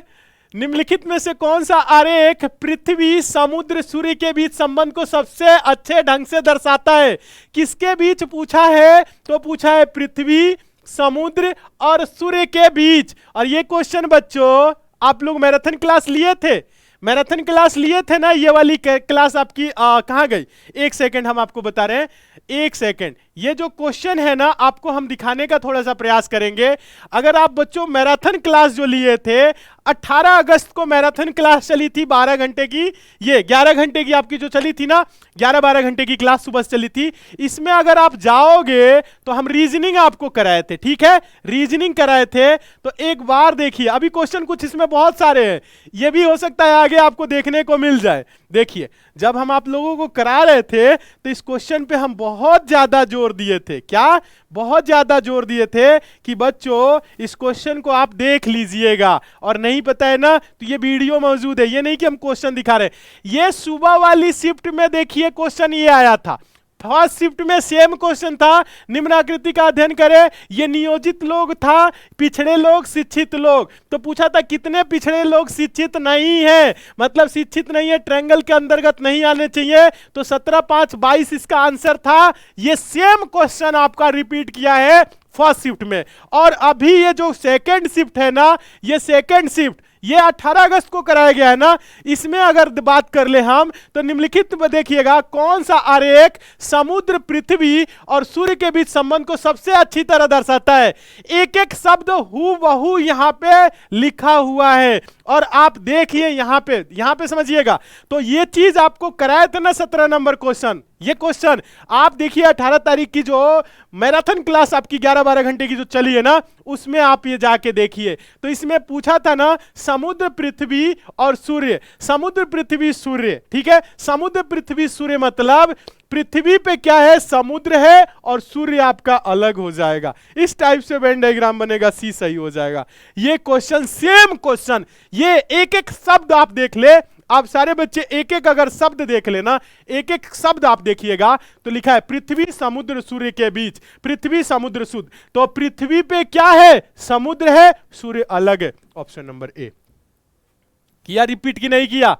निम्नलिखित में से कौन सा आरेख पृथ्वी, समुद्र, सूर्य के बीच संबंध को सबसे अच्छे ढंग से दर्शाता है? किसके बीच पूछा है? तो पूछा है पृथ्वी, समुद्र और सूर्य के बीच। और ये क्वेश्चन बच्चों आप लोग मैराथन क्लास लिए थे? मैराथन क्लास लिए थे ना? ये वाली क्लास आपकी कहां गई? एक सेकंड, हम आपको बता रहे हैं, एक सेकंड। ये जो क्वेश्चन है ना, आपको हम दिखाने का थोड़ा सा प्रयास करेंगे। अगर आप बच्चों मैराथन क्लास जो लिए थे, 18 अगस्त को मैराथन क्लास चली थी 12 घंटे की, ये 11 घंटे की आपकी जो चली थी ना, 11-12 घंटे की क्लास सुबह से चली थी। इसमें अगर आप जाओगे तो हम रीजनिंग आपको कराए थे। ठीक है, रीजनिंग कराए थे। तो एक बार देखिए, अभी क्वेश्चन कुछ इसमें बहुत सारे हैं, ये भी हो सकता है आगे आपको देखने को मिल जाए। देखिए, जब हम आप लोगों को करा रहे थे तो इस क्वेश्चन पे हम बहुत ज्यादा जोर दिए थे। क्या? बहुत ज्यादा जोर दिए थे कि बच्चों इस क्वेश्चन को आप देख लीजिएगा, और नहीं पता है ना तो ये वीडियो मौजूद है। ये नहीं कि हम क्वेश्चन दिखा रहे। ये सुबह वाली शिफ्ट में देखिए क्वेश्चन ये आया था। फर्स्ट शिफ्ट में सेम क्वेश्चन था, निम्न आकृति का अध्ययन करें। ये नियोजित लोग था, पिछड़े लोग, शिक्षित लोग। तो पूछा था कितने पिछड़े लोग शिक्षित नहीं है, मतलब शिक्षित नहीं है, ट्रायंगल के अंतर्गत नहीं आने चाहिए। तो 17, 5, 22 इसका आंसर था। ये सेम क्वेश्चन आपका रिपीट किया है फर्स्ट शिफ्ट में। और अभी ये जो सेकेंड शिफ्ट है ना, ये सेकेंड शिफ्ट ये 18 अगस्त को कराया गया है ना, इसमें अगर बात कर ले हम तो निम्नलिखित में देखिएगा कौन सा आरेख समुद्र, पृथ्वी और सूर्य के बीच संबंध को सबसे अच्छी तरह दर्शाता है। एक एक शब्द हूबहू यहां पे लिखा हुआ है, और आप देखिए यहां पे समझिएगा। तो ये चीज आपको कराया था ना 17 नंबर क्वेश्चन। ये क्वेश्चन आप देखिए 18 तारीख की जो मैराथन क्लास आपकी 11-12 घंटे की जो चली है ना, उसमें आप ये जाके देखिए। तो इसमें पूछा था ना समुद्र, पृथ्वी और सूर्य। समुद्र, पृथ्वी, सूर्य। ठीक है, समुद्र, पृथ्वी, सूर्य मतलब पृथ्वी पे क्या है? समुद्र है, और सूर्य आपका अलग हो जाएगा। इस टाइप से वेन डायग्राम बनेगा, सी सही हो जाएगा। ये क्वेश्चन सेम क्वेश्चन, ये एक एक शब्द आप देख ले। आप सारे बच्चे एक एक अगर शब्द देख लेना, एक एक शब्द आप देखिएगा तो लिखा है पृथ्वी, समुद्र, सूर्य के बीच। पृथ्वी, समुद्र, सूर्य। तो पृथ्वी पे क्या है? समुद्र है, सूर्य अलग है। ऑप्शन नंबर ए। किया रिपीट की नहीं किया?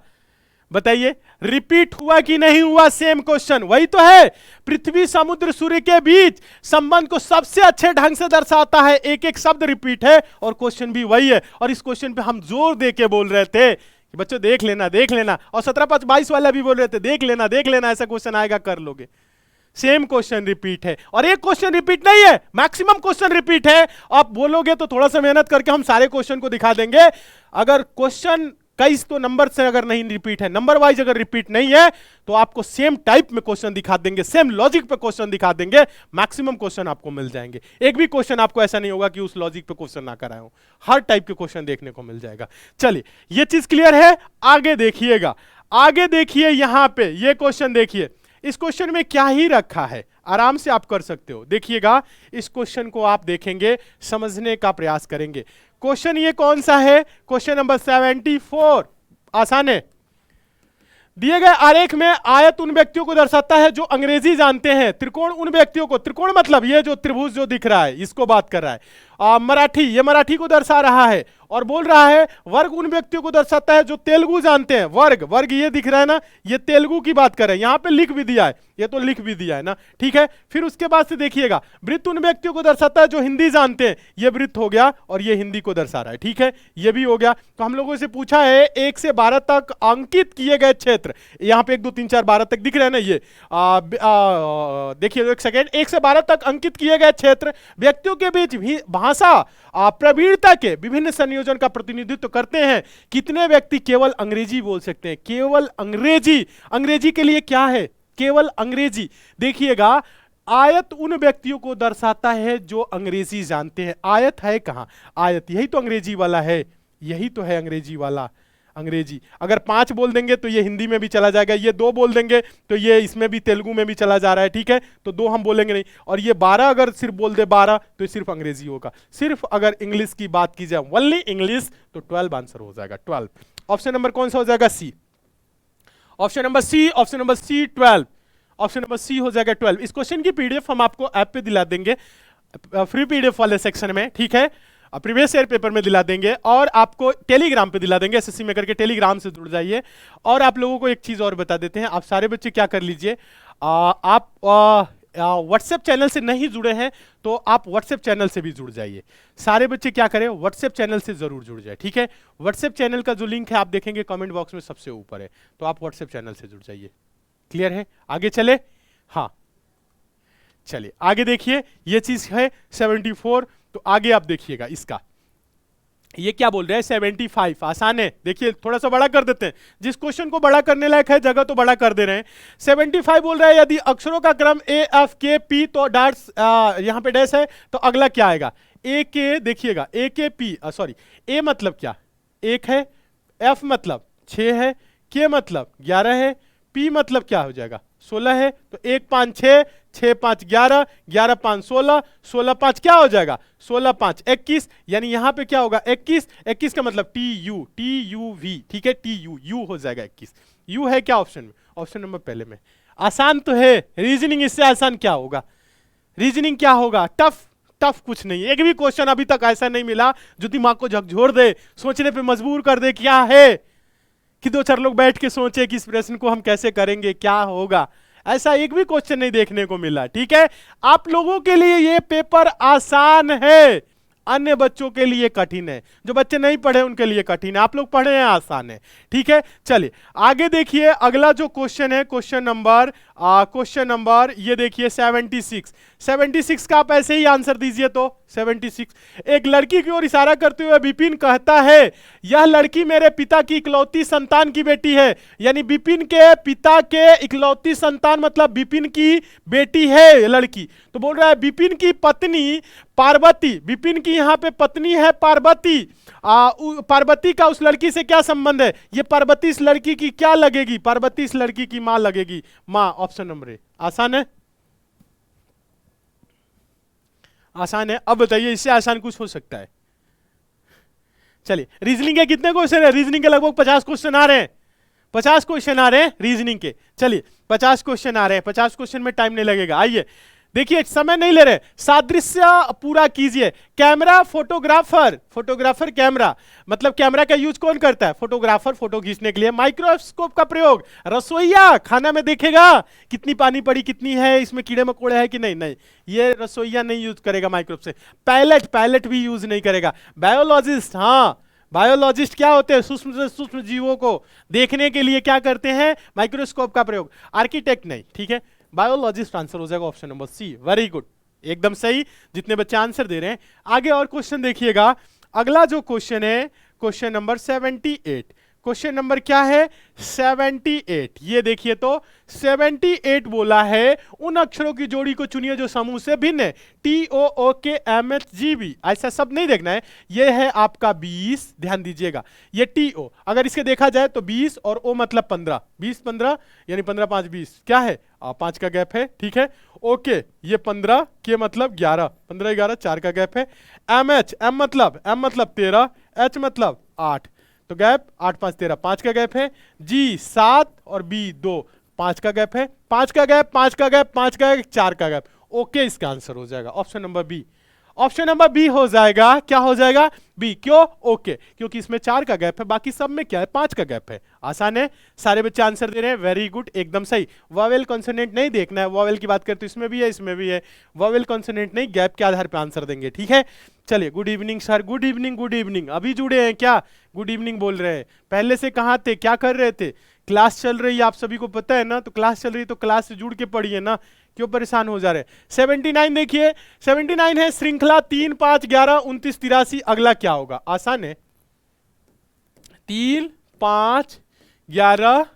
बताइए, रिपीट हुआ कि नहीं हुआ? सेम क्वेश्चन वही तो है। पृथ्वी, समुद्र, सूर्य के बीच संबंध को सबसे अच्छे ढंग से दर्शाता है। एक एक शब्द रिपीट है और क्वेश्चन भी वही है। और इस क्वेश्चन पे हम जोर दे के बोल रहे थे कि बच्चों देख लेना, देख लेना। और 17, 5, 22 वाला भी बोल रहे थे देख लेना, देख लेना, ऐसा क्वेश्चन आएगा कर लोगे। सेम क्वेश्चन रिपीट है, और एक क्वेश्चन रिपीट नहीं है, मैक्सिमम क्वेश्चन रिपीट है। आप बोलोगे तो थोड़ा सा मेहनत करके हम सारे क्वेश्चन को दिखा देंगे। अगर क्वेश्चन 21 तो नंबर से अगर नहीं रिपीट है, नंबर वाइज अगर रिपीट नहीं है तो आपको सेम टाइप में क्वेश्चन दिखा देंगे, सेम लॉजिक पे क्वेश्चन दिखा देंगे, मैक्सिमम क्वेश्चन आपको मिल जाएंगे। एक भी क्वेश्चन आपको ऐसा नहीं होगा कि उस लॉजिक पे क्वेश्चन ना कराए हो, हर टाइप के क्वेश्चन देखने को मिल जाएगा। चलिए ये चीज क्लियर है। आगे देखिएगा, आगे देखिए, यहां पे ये क्वेश्चन देखिए, इस क्वेश्चन में क्या ही रखा है, आराम से आप कर सकते हो। देखिएगा इस क्वेश्चन को आप देखेंगे, समझने का प्रयास करेंगे। क्वेश्चन ये कौन सा है? Question number 74। आसान है। दिए गए आरेख में आयत उन व्यक्तियों को दर्शाता है जो अंग्रेजी जानते हैं, त्रिकोण उन व्यक्तियों को, त्रिकोण मतलब ये जो त्रिभुज जो दिख रहा है इसको बात कर रहा है। मराठी, ये मराठी को दर्शा रहा है, और बोल रहा है वर्ग उन व्यक्तियों को दर्शाता है जो तेलुगु जानते हैं। वर्ग, वर्ग ये दिख रहा है ना, ये तेलुगु की बात कर रहे हैं, यहां पे लिख भी दिया है, ये तो लिख भी दिया है ना, ठीक है। फिर उसके बाद से देखिएगा, वृत्त उन व्यक्तियों को दर्शाता है जो हिंदी जानते हैं, ये वृत्त हो गया और ये हिंदी को दर्शा रहा है, ठीक है, ये भी हो गया। तो हम लोगों से पूछा है 1 से 12 तक अंकित किए गए क्षेत्र, यहां पे 1 2 3 4 12 तक दिख रहे हैं ना, ये देखिए एक सेकेंड, 1 से 12 तक अंकित किए गए क्षेत्र व्यक्तियों के बीच भाषा प्रवीणता के विभिन्न संयोजन का प्रतिनिधित्व करते हैं। कितने व्यक्ति केवल अंग्रेजी बोल सकते हैं? केवल अंग्रेजी। अंग्रेजी के लिए क्या है? केवल अंग्रेजी। देखिएगा, आयत उन व्यक्तियों को दर्शाता है जो अंग्रेजी जानते हैं। आयत है कहां? आयत यही तो अंग्रेजी वाला है, यही तो है अंग्रेजी वाला। अंग्रेजी अगर 5 बोल देंगे तो ये हिंदी में भी चला जाएगा, ये 2 बोल देंगे तो ये इसमें भी तेलुगु में भी चला जा रहा है, ठीक है, तो 2 हम बोलेंगे नहीं। और ये 12 अगर सिर्फ बोल दे 12 तो ये सिर्फ अंग्रेजी होगा। सिर्फ अगर इंग्लिश की बात की जाए, ओनली इंग्लिश, तो 12 आंसर हो जाएगा, 12। ऑप्शन नंबर कौन सा हो जाएगा? C. Option number C, option number C 12, option number C हो जाएगा 12। इस क्वेश्चन की पीडीएफ हम आपको ऐप पे दिला देंगे, फ्री पीडीएफ वाले सेक्शन में, ठीक है, प्रीवियस ईयर पेपर में दिला देंगे, और आपको टेलीग्राम पे दिला देंगे, एसएससी में करके टेलीग्राम से जुड़ जाइए। और आप लोगों को एक चीज और बता देते हैं, आप सारे बच्चे क्या कर लीजिए, आप व्हाट्सएप चैनल से नहीं जुड़े हैं तो आप व्हाट्सएप चैनल से भी जुड़ जाइए। सारे बच्चे क्या करें, व्हाट्सएप चैनल से जरूर जुड़ जाए, ठीक है। व्हाट्सएप चैनल का जो लिंक है आप देखेंगे कमेंट बॉक्स में सबसे ऊपर है, तो आप व्हाट्सएप चैनल से जुड़ जाइए। क्लियर है? आगे चले। हाँ चलिए आगे देखिए, ये चीज है 74। तो आगे आप देखिएगा इसका, ये क्या बोल रहे हैं 75। आसान है, देखिए थोड़ा सा बड़ा कर देते हैं, जिस क्वेश्चन को बड़ा करने लायक है जगह तो बड़ा कर दे रहे हैं। 75 बोल रहा है यदि अक्षरों का क्रम ए एफ के पी, तो डैश यहां पे डैश है, तो अगला क्या आएगा? ए के, देखिएगा ए के पी, सॉरी, ए मतलब क्या? 1 है, एफ मतलब 6 है, के मतलब 11 है, पी मतलब क्या हो जाएगा? 16 है, तो 1 5 6, 6 5 11, 11 5 16, 16 5 क्या हो जाएगा? 16 5 21, यानी यहां पे क्या होगा? 21। 21 का मतलब TU V, ठीक है, TU, U हो जाएगा 21। U है क्या ऑप्शन में? ऑप्शन नंबर पहले में। आसान तो है रीजनिंग, इससे आसान क्या होगा? रीजनिंग क्या होगा? टफ, टफ कुछ नहीं। एक भी क्वेश्चन अभी तक ऐसा नहीं मिला जो दिमाग को झकझोर दे, सोचने पे मजबूर कर दे, क्या है कि 2 4 लोग बैठ के सोचे कि इस प्रश्न को हम कैसे करेंगे, क्या होगा। ऐसा एक भी क्वेश्चन नहीं देखने को मिला, ठीक है। आप लोगों के लिए ये पेपर आसान है, अन्य बच्चों के लिए कठिन है। जो बच्चे नहीं पढ़े उनके लिए कठिन है, आप लोग पढ़े हैं आसान है, ठीक है। चलिए आगे देखिए, अगला जो क्वेश्चन है, क्वेश्चन नंबर ये देखिए 76। 76 का आप ऐसे ही आंसर दीजिए तो 76। एक लड़की की ओर इशारा करते हुए विपिन कहता है यह लड़की मेरे पिता की इकलौती संतान की बेटी है। यानी विपिन के पिता के इकलौती संतान मतलब विपिन की बेटी है लड़की। तो बोल रहा है विपिन की पत्नी पार्वती, विपिन की यहां पे पत्नी है पार्वती, पार्वती का उस लड़की से क्या संबंध है? ये पार्वती इस लड़की की क्या लगेगी? पार्वती इस लड़की की मां लगेगी, मां। ऑप्शन नंबर ए। आसान है, आसान है। अब बताइए इससे आसान कुछ हो सकता है? चलिए रीजनिंग के कितने क्वेश्चन है? रीजनिंग के लगभग 50 क्वेश्चन आ रहे हैं, 50 क्वेश्चन आ रहे हैं रीजनिंग के। चलिए 50 क्वेश्चन आ रहे हैं, 50 क्वेश्चन में टाइम नहीं लगेगा। आइए देखिए, समय नहीं ले रहे, सादृश्य पूरा कीजिए। कैमरा फोटोग्राफर, फोटोग्राफर कैमरा मतलब कैमरा का यूज कौन करता है? फोटोग्राफर, फोटो खींचने के लिए। माइक्रोस्कोप का प्रयोग रसोईया खाना में देखेगा कितनी पानी पड़ी, कितनी है, इसमें कीड़े मकोड़े है कि नहीं, नहीं ये रसोईया नहीं यूज करेगा माइक्रोस्कोप से। पायलट, पायलट भी यूज नहीं करेगा। बायोलॉजिस्ट, हाँ बायोलॉजिस्ट क्या होते हैं? सूक्ष्म से सूक्ष्म जीवों को देखने के लिए क्या करते हैं? माइक्रोस्कोप का प्रयोग। आर्किटेक्ट नहीं, ठीक है, बायोलॉजिस्ट आंसर हो जाएगा option number C. Very good, एकदम सही, जितने बच्चे आंसर दे रहे हैं। आगे और क्वेश्चन देखिएगा, अगला जो क्वेश्चन है क्वेश्चन नंबर 78। क्वेश्चन नंबर क्या है 78। ये देखिए तो 78 बोला है उन अक्षरों की जोड़ी को चुनिए जो समूह से भिन्न है। TOOKMHGB, ऐसा सब नहीं देखना है। ये है आपका 20, ध्यान दीजिएगा। ये TO अगर इसके देखा जाए तो 20 और O मतलब 15, 20 15 यानी 15 5 20, क्या है 5 का गैप है, ठीक है। ओके ये 15 के मतलब 11, 15 11 4 का गैप है। MH M मतलब 13, H मतलब 8, तो गैप 8 5 13, 5 का गैप है। G 7 और B 2, 5 का गैप है, 5 का गैप 5 का गैप 5 का गैप 4 का गैप। ओके इसका आंसर हो जाएगा option number B. Option number B हो जाएगा, क्या हो जाएगा बी। क्यों? ओके क्योंकि इसमें 4 का गैप है, बाकी सब में क्या है 5 का गैप है। आसान है, सारे बच्चे आंसर दे रहे हैं, वेरी गुड, एकदम सही। वॉवेल कॉन्सोनेंट नहीं देखना है, वॉवेल की बात करते तो इसमें भी है इसमें भी है, वॉवेल कॉन्सोनेंट नहीं, गैप के आधार पर आंसर देंगे, ठीक है। चलिए good evening sir, good evening good evening. अभी जुड़े हैं क्या? गुड इवनिंग बोल रहे हैं, पहले से कहाँ थे, क्या कर रहे थे? क्लास चल रही है, आप सभी को पता है ना, तो क्लास चल रही है तो क्लास से जुड़ के पढ़िए ना, क्यों परेशान हो जा रहे हैं। 79 देखिए, 79 है श्रृंखला 3 5 11 29 83। अगला क्या होगा? आसान है, 3 5 11,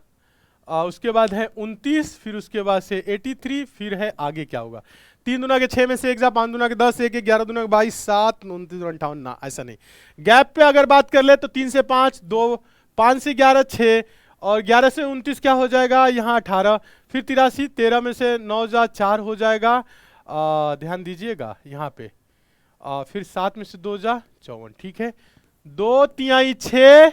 उसके बाद है 29, फिर उसके बाद से 83, फिर है आगे क्या होगा? 3 दूना के 6 में से 1 जा, 5 दूना के 10, 1 11 दूना के 22, 7 29 58 ना, ऐसा नहीं। गैप पे अगर बात कर ले तो 3 से 5 2, 5 से 11 6, और 11 से 29 क्या हो जाएगा यहाँ 18, फिर 83, 13 में से 9 जा 4 हो जाएगा, ध्यान दीजिएगा यहाँ पे, फिर 7 में से 2 जा 54, ठीक है। 2 तिहाई 6,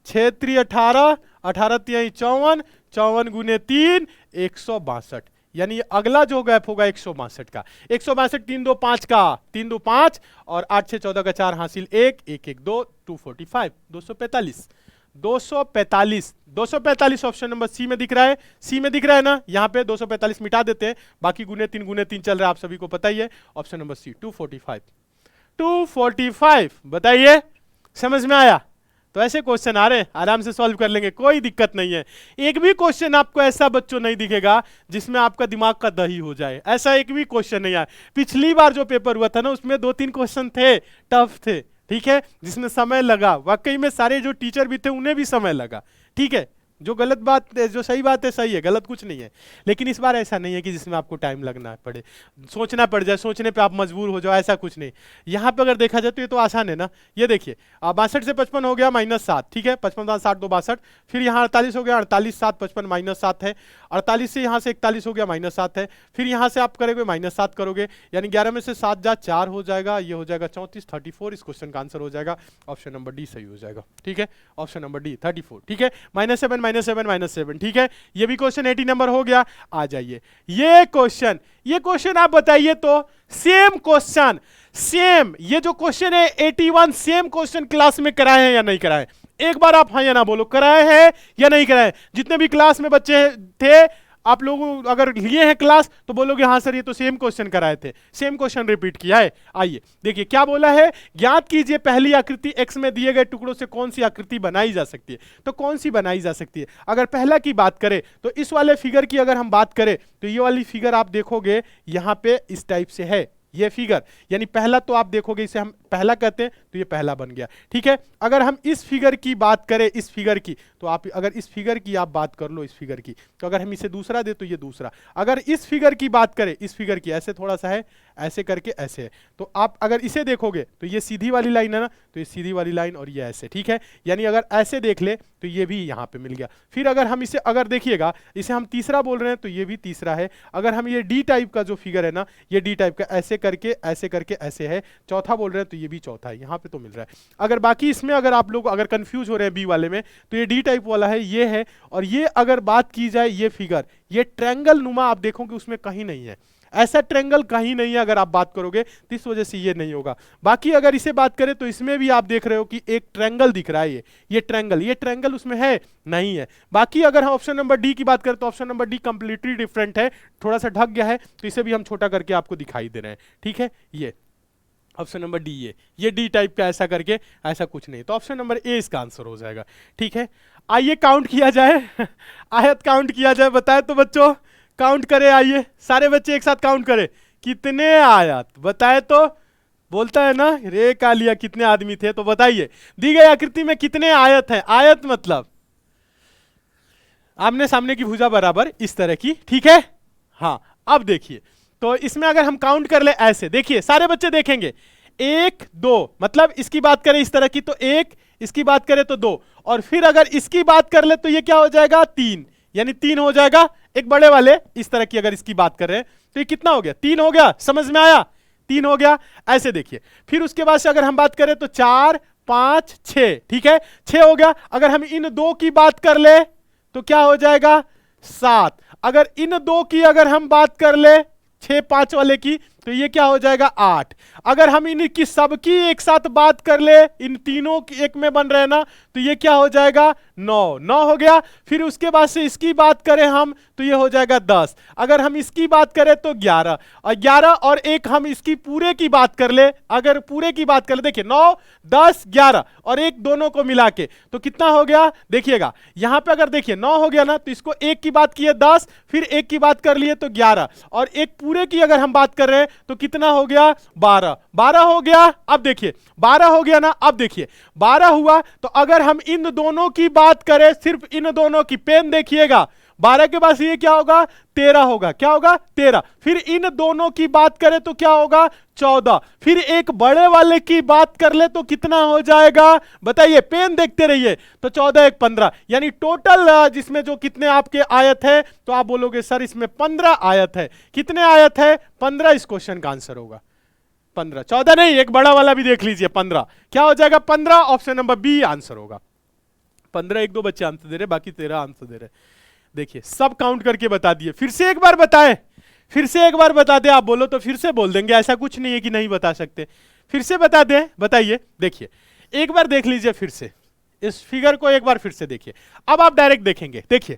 6 3 18, 18 तिहाई 54, 54 गुने 3 162, यानी अगला जो गैप होगा 162 का। 162 3 2 5 का, 3 2 5 और 8 6 14 का 4 हासिल 1 1 1 2 245, 245 245 245 ऑप्शन नंबर सी में दिख रहा है, सी में दिख रहा है ना, यहाँ पे 245 मिटा देते हैं, बाकी गुने 3 चल रहा है, आप सभी को पता ही है। ऑप्शन नंबर सी 245, 245 बताइए, समझ में आया? तो ऐसे क्वेश्चन आ रहे हैं, आराम से सॉल्व कर लेंगे, कोई दिक्कत नहीं है। एक भी क्वेश्चन आपको ऐसा बच्चों नहीं दिखेगा जिसमें आपका दिमाग का दही हो जाए, ऐसा एक भी क्वेश्चन नहीं आया। पिछली बार जो पेपर हुआ था ना उसमें 2-3 क्वेश्चन थे, टफ थे, ठीक है, जिसमें समय लगा, वाकई में सारे जो टीचर भी थे उन्हें भी समय लगा, ठीक है। जो गलत बात, जो सही बात है सही है, गलत कुछ नहीं है। लेकिन इस बार ऐसा नहीं है कि जिसमें आपको टाइम लगना पड़े, सोचना पड़ जाए, सोचने पे आप मजबूर हो जाओ, ऐसा कुछ नहीं। यहाँ पे अगर देखा जाए तो ये तो आसान है ना। ये देखिए 62 से 55 हो गया -7, ठीक है, 55 7 2 62, फिर यहाँ 48 हो गया, 48 7 55 -7 है, 48 से यहाँ से 41 हो गया -7 है, फिर यहाँ से आप करोगे -7 करोगे, यानी 11 में से 7 जा 4 हो जाएगा, ये हो जाएगा 34 34। इस क्वेश्चन का आंसर हो जाएगा ऑप्शन नंबर डी सही हो जाएगा, ठीक है। ऑप्शन नंबर डी 34, ठीक है, -7 -7, ठीक है। ये भी क्वेश्चन 80 नंबर हो गया। आ जाइए ये क्वेश्चन आप बताइए तो, सेम क्वेश्चन, सेम ये जो क्वेश्चन है 81, सेम क्वेश्चन क्लास में कराए हैं या नहीं कराए? एक बार आप हाँ या ना बोलो, कराए हैं या नहीं कराए? जितने भी क्लास में बच्चे थे, आप लोग अगर लिए हैं क्लास तो बोलोगे हाँ सर ये तो सेम क्वेश्चन कराए थे, सेम क्वेश्चन रिपीट किया है। आइए देखिए क्या बोला है, ज्ञात कीजिए पहली आकृति x में दिए गए टुकड़ों से कौन सी आकृति बनाई जा सकती है। तो कौन सी बनाई जा सकती है? अगर पहला की बात करें तो इस वाले फिगर की अगर हम बात करें तो ये वाली फिगर आप देखोगे यहाँ पे इस टाइप से है ये फिगर, यानी पहला तो आप देखोगे इसे हम पहला कहते हैं, तो ये पहला बन गया, ठीक है। अगर हम इस फिगर की बात करें, इस फिगर की, तो आप अगर इस फिगर की आप बात कर लो, इस फिगर की, तो अगर हम इसे दूसरा दे तो ये दूसरा। अगर इस फिगर की बात करें, इस फिगर की, ऐसे थोड़ा सा है, ऐसे करके ऐसे है, तो आप अगर इसे देखोगे तो ये सीधी वाली लाइन है ना, तो ये सीधी वाली लाइन और ये ऐसे, ठीक है। यानी अगर ऐसे देख ले तो ये भी यहाँ पे मिल गया। फिर अगर हम इसे अगर देखिएगा, इसे हम तीसरा बोल रहे हैं तो ये भी तीसरा है। अगर हम ये डी टाइप का जो फिगर है ना, ये डी टाइप का ऐसे करके ऐसे है, चौथा बोल रहे हैं तो ये भी चौथा है, यहाँ पे तो मिल रहा है। अगर बाकी इसमें अगर आप लोग अगर कंफ्यूज हो रहे हैं बी वाले में, तो ये डी टाइप वाला है, ये है। और ये अगर बात की जाए ये फिगर, ये ट्रायंगल नुमा आप देखोगे उसमें कहीं नहीं है, ऐसा ट्रायंगल कहीं नहीं है। अगर आप बात करोगे तो इस वजह से ये नहीं होगा। बाकी अगर इसे बात करें तो इसमें भी आप देख रहे हो कि एक ट्रायंगल दिख रहा है, ये ट्रायंगल उसमें है नहीं है। बाकी अगर हम ऑप्शन नंबर डी की बात करें तो option number D completely different है, थोड़ा सा ढक गया है, तो इसे भी हम छोटा करके आपको दिखाई दे रहे हैं, ठीक है। ये ऑप्शन नंबर डी, ये डी टाइप का ऐसा करके, ऐसा कुछ नहीं, तो ऑप्शन नंबर ए इसका आंसर हो जाएगा, ठीक है। आइए काउंट किया जाए आयत काउंट किया जाए, बताए तो बच्चों, काउंट करें, आइए सारे बच्चे एक साथ काउंट करें, कितने आयत बताए तो, बोलता है ना रे कालिया कितने आदमी थे। तो बताइए दी गई आकृति में कितने आयत हैं। आयत मतलब आमने सामने की भुजा बराबर इस तरह की, ठीक है। हाँ अब देखिए, तो इसमें अगर हम काउंट कर ले ऐसे, देखिए सारे बच्चे देखेंगे 1 2, मतलब इसकी बात करें इस तरह की तो 1, इसकी बात करें तो 2, और फिर अगर इसकी बात कर ले तो ये क्या हो जाएगा 3, यानी 3 हो जाएगा। एक बड़े वाले इस तरह की अगर इसकी बात कर रहे हैं तो ये कितना हो गया 3 हो गया, समझ में आया 3 हो गया। ऐसे देखिए फिर उसके बाद से अगर हम बात करें तो 4 5 6, ठीक है 6 हो गया। अगर हम इन दो की बात कर ले तो क्या हो जाएगा 7। अगर इन दो की अगर हम बात कर ले 6 5 वाले की तो ये क्या हो जाएगा 8। अगर हम इनकी सबकी एक साथ बात कर ले, इन तीनों की एक में बन रहे हैं ना, तो ये क्या हो जाएगा 9 9 हो गया। फिर उसके बाद से इसकी बात करें हम तो ये हो जाएगा 10। अगर हम इसकी बात करें तो 11, और 11 और एक हम इसकी पूरे की बात कर ले, अगर पूरे की बात कर ले देखिए 9 10 11 और एक दोनों को मिला के तो कितना हो गया देखिएगा। यहां पे अगर देखिए 9 हो गया ना, तो इसको एक की बात की है 10, फिर एक की बात कर लिए तो 11, और एक पूरे की अगर हम बात कर रहे हैं तो कितना हो गया 12 12 हो गया। अब देखिए 12 हो गया ना, अब देखिए 12 हुआ तो अगर हम इन दोनों की बात करें, सिर्फ इन दोनों की, पेन देखिएगा 12 के बाद ये क्या होगा 13 होगा, क्या होगा 13। फिर इन दोनों की बात करें तो क्या होगा 14। फिर एक बड़े वाले की बात कर ले तो कितना हो जाएगा बताइए, पेन देखते रहिए। तो 14 1 15, यानी टोटल जिसमें जो कितने आपके आयत है, तो आप बोलोगे सर इसमें 15 आयत है। कितने आयत है 15, इस क्वेश्चन का आंसर होगा 15। 14 नहीं, एक बड़ा वाला भी देख लीजिए 15, क्या हो जाएगा 15, ऑप्शन नंबर बी आंसर होगा 15। एक दो बच्चे आंसर दे रहे, बाकी 13 आंसर दे रहे। देखिए सब काउंट करके बता दिए। फिर से एक बार बताएं, फिर से एक बार बता दे, आप बोलो तो फिर से बोल देंगे, ऐसा कुछ नहीं है कि नहीं बता सकते। फिर से बता दें, बताइए। देखिए एक बार देख लीजिए, फिर से इस फिगर को एक बार फिर से देखिए। अब आप डायरेक्ट देखेंगे, देखिए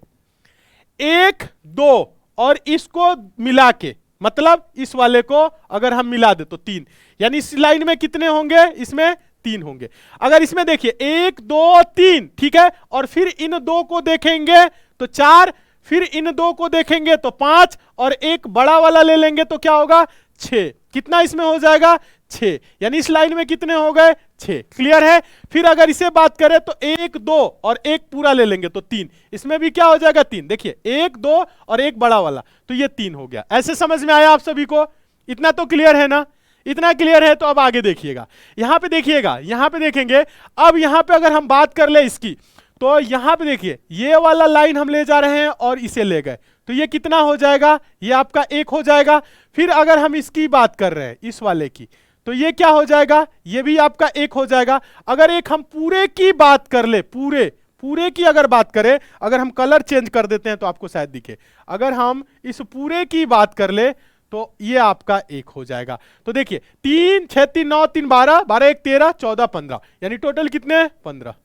1 2 और इसको मिला के, मतलब इस वाले को अगर हम मिला दे तो 3, यानी इस लाइन में कितने होंगे, इसमें 3 होंगे। अगर इसमें देखिए 1 2 3, ठीक है, और फिर इन दो को देखेंगे तो 4, फिर इन दो को देखेंगे तो 5, और एक बड़ा वाला ले लेंगे तो क्या होगा 6। कितना इसमें हो जाएगा 6, यानी इस लाइन में कितने हो गए 6। क्लियर है। फिर अगर इसे बात करें तो 1 2 और एक पूरा ले लेंगे तो 3, इसमें भी क्या हो जाएगा 3। देखिए 1 2 और एक बड़ा वाला, तो ये 3 हो गया। ऐसे समझ में आया आप सभी को? इतना तो क्लियर है ना? इतना क्लियर है तो अब आगे देखिएगा। यहां पे देखिएगा, यहां पे देखेंगे। अब यहां पे अगर हम बात कर ले इसकी, तो यहां पे देखिए ये वाला लाइन हम ले जा रहे हैं और इसे ले गए, तो ये कितना हो जाएगा, ये आपका 1 हो जाएगा। फिर अगर हम इसकी बात कर रहे हैं, इस वाले की, तो ये क्या हो जाएगा, ये भी आपका 1 हो जाएगा। अगर एक हम पूरे की बात कर ले, पूरे की अगर बात करें, अगर हम कलर चेंज कर देते हैं तो आपको शायद दिखे, अगर हम इस पूरे की बात कर ले तो ये आपका 1 हो जाएगा। तो देखिए 3 6 3 9 3 12 12 1 13 14 15, यानी टोटल कितने 15।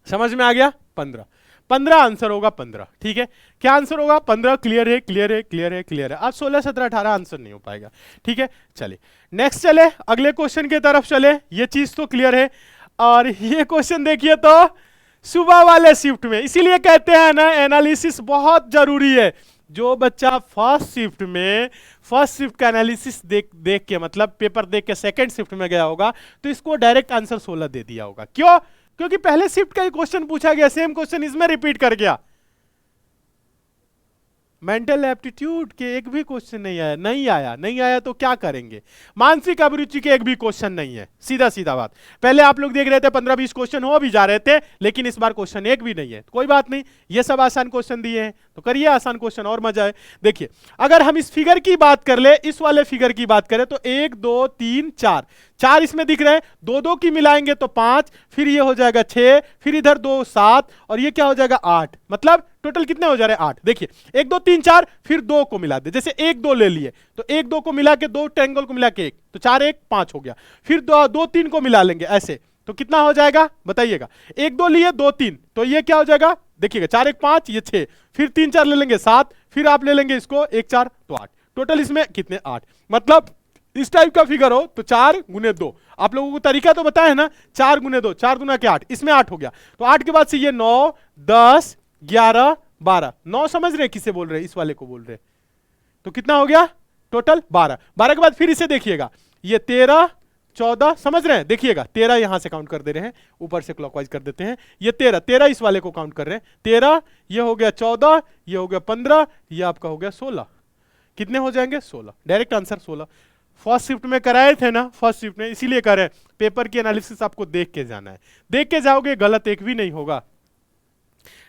समझ में आ गया 15 15 आंसर होगा 15। ठीक है, क्या आंसर होगा 15। क्लियर है, क्लियर है, क्लियर है, क्लियर है। अब 16 17 18 आंसर नहीं हो पाएगा। ठीक है, चलिए नेक्स्ट चले, अगले क्वेश्चन की तरफ चले। ये चीज तो क्लियर है। और ये क्वेश्चन देखिए तो सुबह वाले शिफ्ट में, इसीलिए कहते हैं ना एनालिसिस बहुत जरूरी है। जो बच्चा फर्स्ट शिफ्ट में फर्स्ट शिफ्ट का एनालिसिस देख के, मतलब पेपर देख के सेकंड शिफ्ट में गया होगा, तो इसको डायरेक्ट आंसर 16 दे दिया होगा। क्यों? क्योंकि पहले शिफ्ट का ही क्वेश्चन पूछा गया, सेम क्वेश्चन इसमें रिपीट कर गया। मेंटल एप्टीट्यूड के एक भी क्वेश्चन नहीं आया तो क्या करेंगे। मानसिक अभिरुचि के एक भी क्वेश्चन नहीं है, सीधा सीधा बात। पहले आप लोग देख रहे थे 15-20 क्वेश्चन हो भी जा रहे थे, लेकिन इस बार क्वेश्चन एक भी नहीं है। कोई बात नहीं, ये सब आसान क्वेश्चन दिए हैं तो करिए आसान क्वेश्चन और मजा है। देखिए अगर हम इस फिगर की बात कर ले, इस वाले फिगर की बात करें तो 1 2 3 4 4 इसमें दिख रहे हैं, 2 2 की मिलाएंगे तो 5, फिर ये हो जाएगा 6, फिर इधर 2 7, और ये क्या हो जाएगा 8। मतलब टोटल कितने हो जा रहे हैं 8। देखिए 1 2 3 4, फिर 2 को मिला दे, जैसे 1 2 ले लिए तो 1 2 को मिला के, 2 ट्रायंगल को मिला के 1, तो 4 1 5 हो गया। फिर 2 3 को मिला लेंगे ऐसे, तो कितना हो जाएगा बताइएगा। 1 2 लिए 2 3, तो ये क्या हो जाएगा देखिएगा 4 1 5, ये 6, फिर 3 4 ले लेंगे 7, फिर आप ले लेंगे इसको 1 4 तो 8। टोटल इसमें कितने 8। मतलब इस टाइप का फिगर हो तो 4 गुने 2, आप लोगों को तरीका तो बताया है ना, 4 गुने 2, 4 गुना के 8, इसमें 8 हो गया। तो 8 के बाद से ये 9 10 11 12, 9 समझ रहे किसे बोल रहे, इस वाले को बोल रहे, तो कितना हो गया टोटल 12, 12 के बाद फिर इसे देखिएगा, ये 13 14, समझ रहे हैं, देखिएगा 13 यहां से काउंट कर दे रहे हैं, ऊपर से क्लॉकवाइज कर देते हैं, ये 13 13 इस वाले को काउंट कर रहे हैं, 13 ये हो गया 14, ये हो गया 15, ये आपका हो गया 16, कितने हो जाएंगे 16, डायरेक्ट आंसर 16। फर्स्ट शिफ्ट में कराए थे ना, फर्स्ट शिफ्ट में, इसीलिए कर रहे हैं, पेपर की एनालिसिस आपको देख के जाना है, देख के जाओगे गलत एक भी नहीं होगा।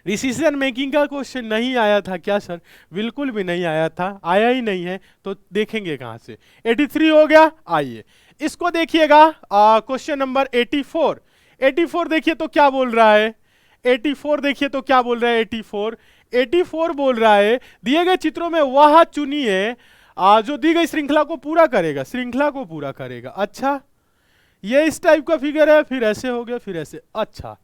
डिसीजन मेकिंग का क्वेश्चन नहीं आया था क्या सर? बिल्कुल भी नहीं आया था, आया ही नहीं है तो देखेंगे कहां से। 83 हो गया, आइए इसको देखिएगा, क्वेश्चन नंबर 84। 84 देखिए तो क्या बोल रहा है, 84 देखिए तो क्या बोल रहा है, 84 बोल रहा है दिए गए चित्रों में वह चुनिए जो दी गई श्रृंखला को पूरा करेगा, श्रृंखला को पूरा करेगा। अच्छा, ये इस टाइप का फिगर है, फिर ऐसे हो गया, फिर ऐसे, अच्छा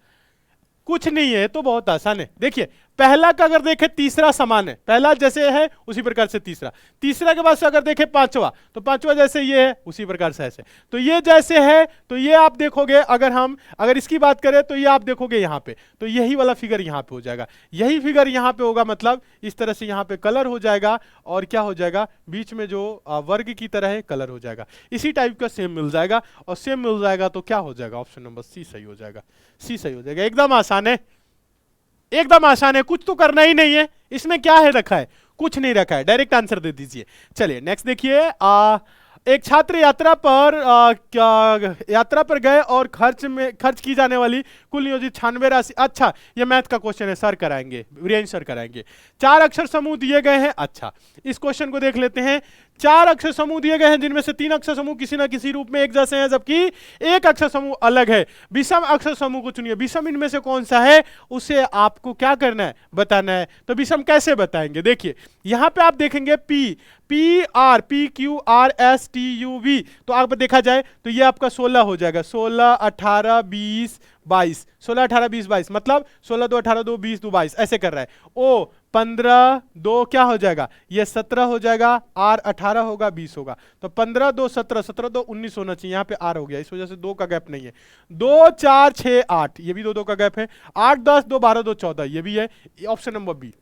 कुछ नहीं है तो बहुत आसान है। देखिए पहला का अगर देखें तीसरा समान है, पहला जैसे है उसी प्रकार से तीसरा, तीसरा के बाद से अगर देखें पांचवा तो पांचवा जैसे ये है उसी प्रकार से ऐसे, तो ये जैसे है तो ये आप देखोगे, अगर इसकी बात करें तो ये आप देखोगे यहाँ पे, तो यही वाला फिगर यहाँ पे हो जाएगा, यही फिगर यहाँ पे होगा, मतलब इस तरह से यहाँ पे कलर हो जाएगा और क्या हो जाएगा, बीच में जो वर्ग की तरह है कलर हो जाएगा, इसी टाइप का सेम मिल जाएगा, और सेम मिल जाएगा तो क्या हो जाएगा, ऑप्शन नंबर सी सही हो जाएगा, सी सही हो जाएगा। एकदम आसान है, एकदम आसान है, कुछ तो करना ही नहीं है, इसमें क्या है रखा है, कुछ नहीं रखा है, डायरेक्ट आंसर दे दीजिए। चलिए नेक्स्ट देखिए, एक छात्र यात्रा पर गए और खर्च की जाने वाली कुल नियोजित 96 राशि, अच्छा ये मैथ का क्वेश्चन है, सर कराएंगे, वीरेंद्र सर कराएंगे। 4 अक्षर समूह दिए गए हैं, अच्छा इस क्वेश्चन को देख लेते हैं। 4 अक्षर समूह दिए गए हैं जिनमें से 3 अक्षर समूह किसी ना किसी रूप में एक जैसे हैं, जबकि एक अक्षर समूह अलग है। विषम अक्षर समूह को चुनिए, विषम इनमें से कौन सा है उसे आपको क्या करना है, बताना है। तो विषम कैसे बताएंगे, देखिए यहां पे आप देखेंगे PQRSTUV, तो आप देखा जाए तो ये आपका 16 हो जाएगा, 16 18 20 22, 16 18 20 22, मतलब 16 2 18 2 20 2 22 ऐसे कर रहा है। O 15 2 क्या हो जाएगा, ये 17 हो जाएगा, R 18 होगा, 20 होगा, तो 15 2 17, 17 2 19 होना चाहिए, यहाँ पे R हो गया, इस वजह से 2 का गैप नहीं है। 2 4 6 8, ये भी 2 2 का गैप है। 8 10 2 12 2 14, ये भी है। Option number B,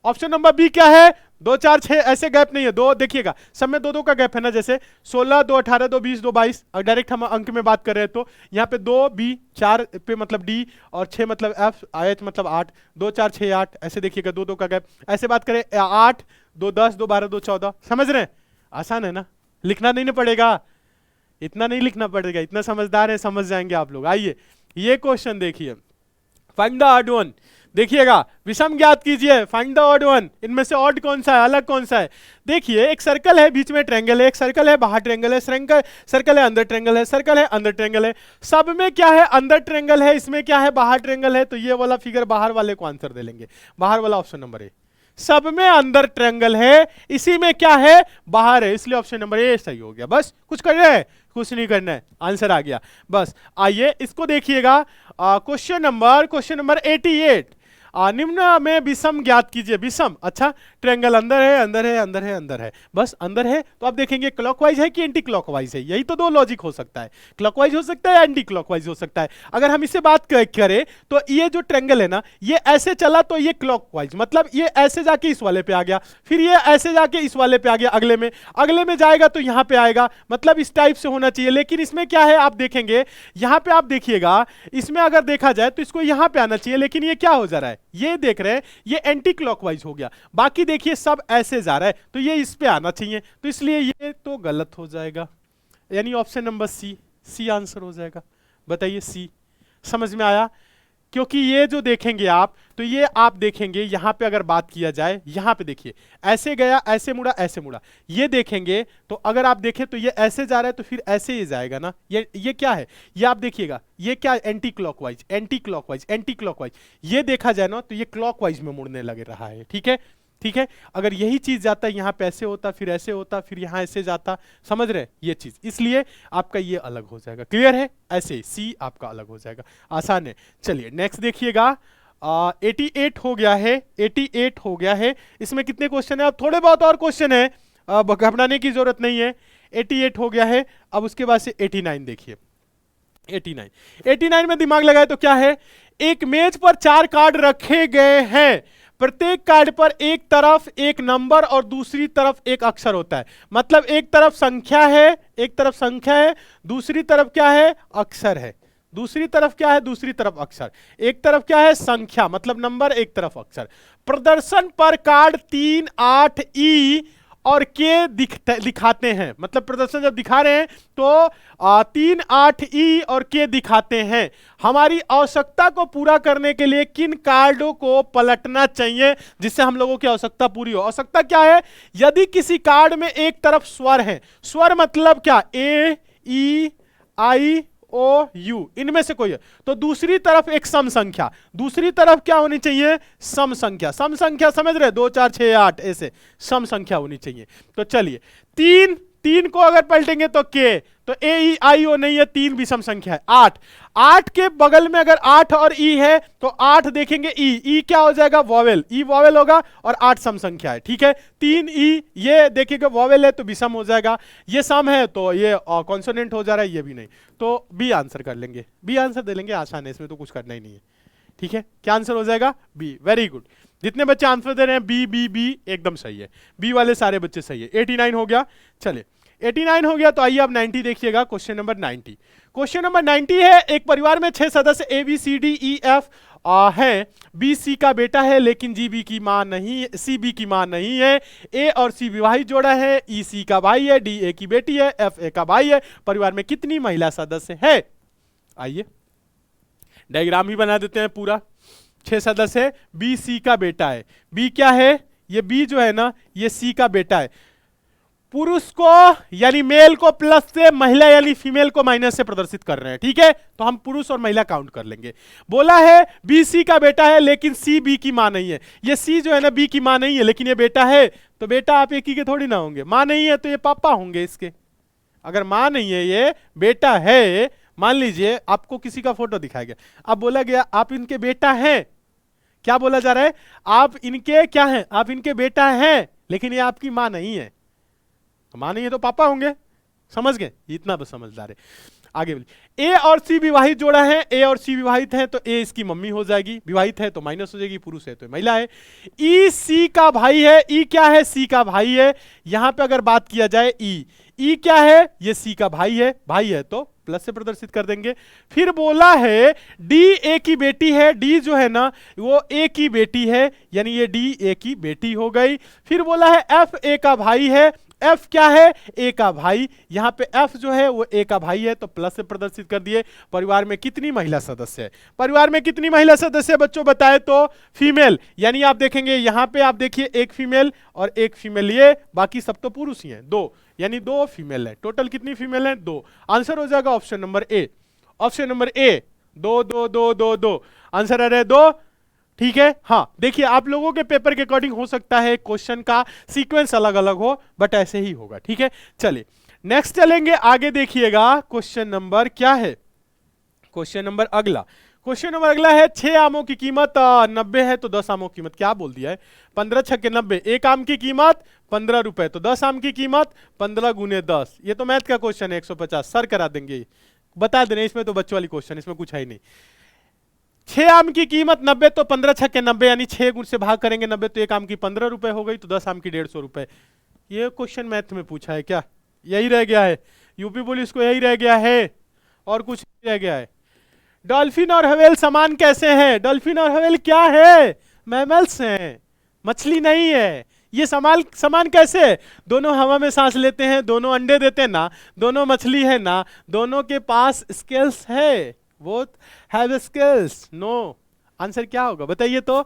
option number B क्या है, 2 4 6 ऐसे गैप नहीं है, 2 देखिएगा सब में 2 2 का गैप है ना, जैसे 16 2 18 2 20 2 22, और डायरेक्ट हम अंक में बात कर रहे हैं तो यहाँ पे 2 बी, 4 पे मतलब डी, और 6 मतलब एफ, एच मतलब 8, 2 4 6 8 ऐसे देखिएगा, 2 2 का गैप। ऐसे बात करें 8 2 10 2 12 2 14, समझ रहे हैं, आसान है ना, लिखना नहीं ना पड़ेगा, इतना नहीं लिखना पड़ेगा, इतना समझदार है, समझ जाएंगे आप लोग। आइए ये क्वेश्चन देखिए, फाइंड द ऑड वन, देखिएगा विषम ज्ञात कीजिए, फाइंड द ऑड वन, इनमें से ऑड कौन सा है, अलग कौन सा है। देखिए एक सर्कल है, बीच में ट्रायंगल है, एक सर्कल है बाहर ट्रायंगल है, सर्कल है अंदर ट्रायंगल है, सर्कल है अंदर ट्रायंगल है, सब में क्या है अंदर ट्रायंगल है, इसमें क्या है बाहर ट्रायंगल है, तो ये वाला फिगर बाहर वाले को आंसर दे लेंगे, बाहर वाला ऑप्शन नंबर ए, सब में अंदर ट्रायंगल है, इसी में क्या है बाहर है, इसलिए ऑप्शन नंबर ए सही हो गया। बस कुछ करना है, कुछ नहीं करना है, आंसर आ गया बस। आइए इसको देखिएगा, क्वेश्चन नंबर 88, निम्न में विषम ज्ञात कीजिए, विषम, अच्छा ट्रायंगल अंदर है अंदर है अंदर है अंदर है, बस अंदर है, तो आप देखेंगे क्लॉकवाइज है कि एंटी क्लॉकवाइज है, यही तो 2 लॉजिक हो सकता है, क्लॉकवाइज हो सकता है एंटी क्लॉकवाइज हो सकता है। अगर हम इससे बात करें तो ये जो ट्रायंगल है ना, ये ऐसे चला तो ये क्लॉकवाइज, मतलब ये ऐसे जाके इस वाले पे आ गया, फिर ये ऐसे जाके इस वाले पे आ गया, अगले में जाएगा तो यहां पे आएगा, मतलब इस टाइप से होना चाहिए। लेकिन इसमें क्या है आप देखेंगे, यहां पे आप देखिएगा, इसमें अगर देखा जाए तो इसको यहां पे आना चाहिए, लेकिन ये क्या हो जा रहा है, ये देख रहे हैं ये एंटी क्लॉकवाइज हो गया, बाकी देखिए सब ऐसे जा रहा है, तो ये इस पे आना चाहिए, तो इसलिए ये तो गलत हो जाएगा, यानी ऑप्शन नंबर सी आंसर हो जाएगा। बताइए सी, समझ में आया? क्योंकि ये जो देखेंगे आप, तो ये आप देखेंगे यहां पे अगर बात किया जाए, यहां पे देखिए ऐसे गया, ऐसे मुड़ा, ऐसे मुड़ा, ये देखेंगे तो अगर आप देखें तो ये ऐसे जा रहा है तो फिर ऐसे ही जाएगा ना, ये क्या है, ये आप देखिएगा, ये क्या anti clockwise anti clockwise anti clockwise, ये देखा जाए ना तो ये क्लॉकवाइज में मुड़ने लग रहा है, ठीक है ठीक है। अगर यही चीज जाता यहां पे ऐसे होता, फिर ऐसे होता, फिर यहां ऐसे जाता, समझ रहे ये चीज, इसलिए आपका ये अलग हो जाएगा, क्लियर है, ऐसे सी आपका अलग हो जाएगा, आसान है। चलिए नेक्स्ट देखिएगा, 88 हो गया है, 88 हो गया है, इसमें कितने क्वेश्चन है, अब थोड़े बहुत और क्वेश्चन है, घबराने की जरूरत नहीं है। 88 हो गया है, अब उसके बाद से 89 देखिए, 89 में दिमाग लगाए तो क्या है, एक मेज पर 4 कार्ड रखे गए हैं, प्रत्येक कार्ड पर एक तरफ एक नंबर और दूसरी तरफ एक अक्षर होता है। मतलब एक तरफ संख्या है, एक तरफ संख्या है, दूसरी तरफ क्या है, अक्षर है। दूसरी तरफ क्या है, दूसरी तरफ अक्षर। एक तरफ क्या है, संख्या मतलब नंबर, एक तरफ अक्षर। प्रदर्शन पर कार्ड 3, 8, ई और के दिखाते हैं। मतलब प्रदर्शन जब दिखा रहे हैं तो 3, 8, ई और के दिखाते हैं। हमारी आवश्यकता को पूरा करने के लिए किन कार्डों को पलटना चाहिए जिससे हम लोगों की आवश्यकता पूरी हो। आवश्यकता क्या है, यदि किसी कार्ड में एक तरफ स्वर है, स्वर मतलब क्या, ए, ई, आई, ओ, यू, इनमें से कोई है, तो दूसरी तरफ एक सम संख्या, दूसरी तरफ क्या होनी चाहिए, सम संख्या। सम संख्या समझ रहे, 2, 4, 6, 8 ऐसे सम संख्या होनी चाहिए। तो चलिए 3 को अगर पलटेंगे तो के, तो ए, ई, आई, ओ नहीं है, 3 भी सम संख्या है। 8 के बगल में अगर 8 और ई है तो 8 देखेंगे ई क्या हो जाएगा, वॉवेल, ई वॉवेल होगा और 8 सम संख्या है। ठीक है, 3 ई, ये देखिएगा वॉवेल है तो विषम हो जाएगा, ये सम है तो ये कॉन्सोनेंट हो जा रहा है, ये भी नहीं, तो बी आंसर कर लेंगे, बी आंसर दे लेंगे, आसान है, इसमें तो कुछ करना ही नहीं है। ठीक है, क्या आंसर हो जाएगा, बी। वेरी गुड, जितने बच्चे आंसर दे रहे हैं बी बी बी एकदम सही है, बी वाले सारे बच्चे सही है। 89 हो गया। चलिए 89 हो गया तो आइए अब 90 देखिएगा। क्वेश्चन नंबर 90, क्वेश्चन नंबर 90 है, एक परिवार में 6 सदस्य A B C D E F है। बी सी का बेटा है लेकिन जी बी की मां नहीं, सी बी की मां नहीं है। ए और सी विवाहित जोड़ा है, ई सी का भाई है, डी ए की बेटी है, एफ ए का भाई है। परिवार में कितनी महिला सदस्य है। आइए डायग्राम ही बना देते हैं पूरा। 6 सदस्य है, बी सी का बेटा है, बी क्या है, ये बी जो है ना ये सी का बेटा है। पुरुष को यानी मेल को प्लस से, महिला यानी फीमेल को माइनस से प्रदर्शित कर रहे हैं। ठीक है, तो हम पुरुष और महिला काउंट कर लेंगे। बोला है बी सी का बेटा है लेकिन सी बी की मां नहीं है। ये सी जो है ना बी की मां नहीं है लेकिन ये बेटा है, तो बेटा आप एक ही के थोड़ी ना होंगे, मां नहीं है तो ये पापा होंगे इसके। अगर मां नहीं है ये बेटा है, मान लीजिए आपको किसी का फोटो दिखाया गया, अब बोला गया आप इनके बेटा हैं, क्या बोला जा रहा है, आप इनके क्या हैं, आप इनके बेटा हैं लेकिन ये आपकी मां नहीं है। मां नहीं है तो पापा होंगे, समझ गए, इतना बस समझदार है। आगे बोलिए, ए और सी विवाहित जोड़ा है, ए और सी विवाहित है तो ए इसकी मम्मी हो जाएगी, विवाहित है तो माइनस हो जाएगी, पुरुष है तो महिला है। ई सी का भाई है, ई क्या है, सी का भाई है। यहां पे अगर बात किया जाए ई क्या है, ये सी का भाई है तो प्लस से प्रदर्शित कर देंगे। फिर बोला है डी ए की बेटी है, डी जो है ना वो ए की बेटी है यानी ये डी ए की बेटी हो गई। फिर बोला है एफ ए का भाई है, एफ क्या है, ए का भाई, यहां पे एफ जो है वो ए का भाई है तो प्लस से प्रदर्शित कर दिए। परिवार में कितनी महिला सदस्य है, परिवार में कितनी महिला सदस्य है बच्चों बताए तो फीमेल, यानी आप देखेंगे यहां पे आप देखिए एक फीमेल और एक फीमेल, ये बाकी सब तो पुरुष ही हैं, 2 यानी 2 फीमेल है। टोटल कितनी फीमेल है, 2। आंसर हो जाएगा option number A, option number A, 2 2 2 2 2 answer आ रहा है 2। ठीक है, हाँ देखिए आप लोगों के पेपर के अकॉर्डिंग हो सकता है क्वेश्चन का सीक्वेंस अलग अलग हो, बट ऐसे ही होगा। ठीक है, चलिए नेक्स्ट चलेंगे आगे, देखिएगा क्वेश्चन नंबर क्या है। क्वेश्चन नंबर अगला, क्वेश्चन नंबर अगला है 6 आमों की कीमत 90 है तो 10 आमों की कीमत, क्या बोल दिया है, 15 छक्के 90, एक आम की कीमत 15 रुपए तो 10 आम की कीमत 15 गुने 10। ये तो मैथ का क्वेश्चन है, 150 सर करा देंगे, बता दें, इसमें तो बच्चों वाली क्वेश्चन, इसमें कुछ है ही नहीं। 6 आम की कीमत 90 तो 15 छक्के 90 यानी 6 गुण से भाग करेंगे 90 तो एक आम की 15 रुपए हो गई तो 10 आम की 150 रुपए। ये क्वेश्चन मैथ में पूछा है क्या, यही रह गया है, यूपी पुलिस को यही रह गया है और कुछ नहीं रह गया है। डॉल्फिन और हवेल समान कैसे हैं, डॉल्फिन और हवेल क्या है, मैमल्स हैं, मछली नहीं है। ये समान कैसे है, दोनों हवा में सांस लेते हैं, दोनों अंडे देते हैं ना, दोनों मछली है ना, दोनों के पास स्केल्स है, both have scales. No, answer क्या होगा बताइए तो,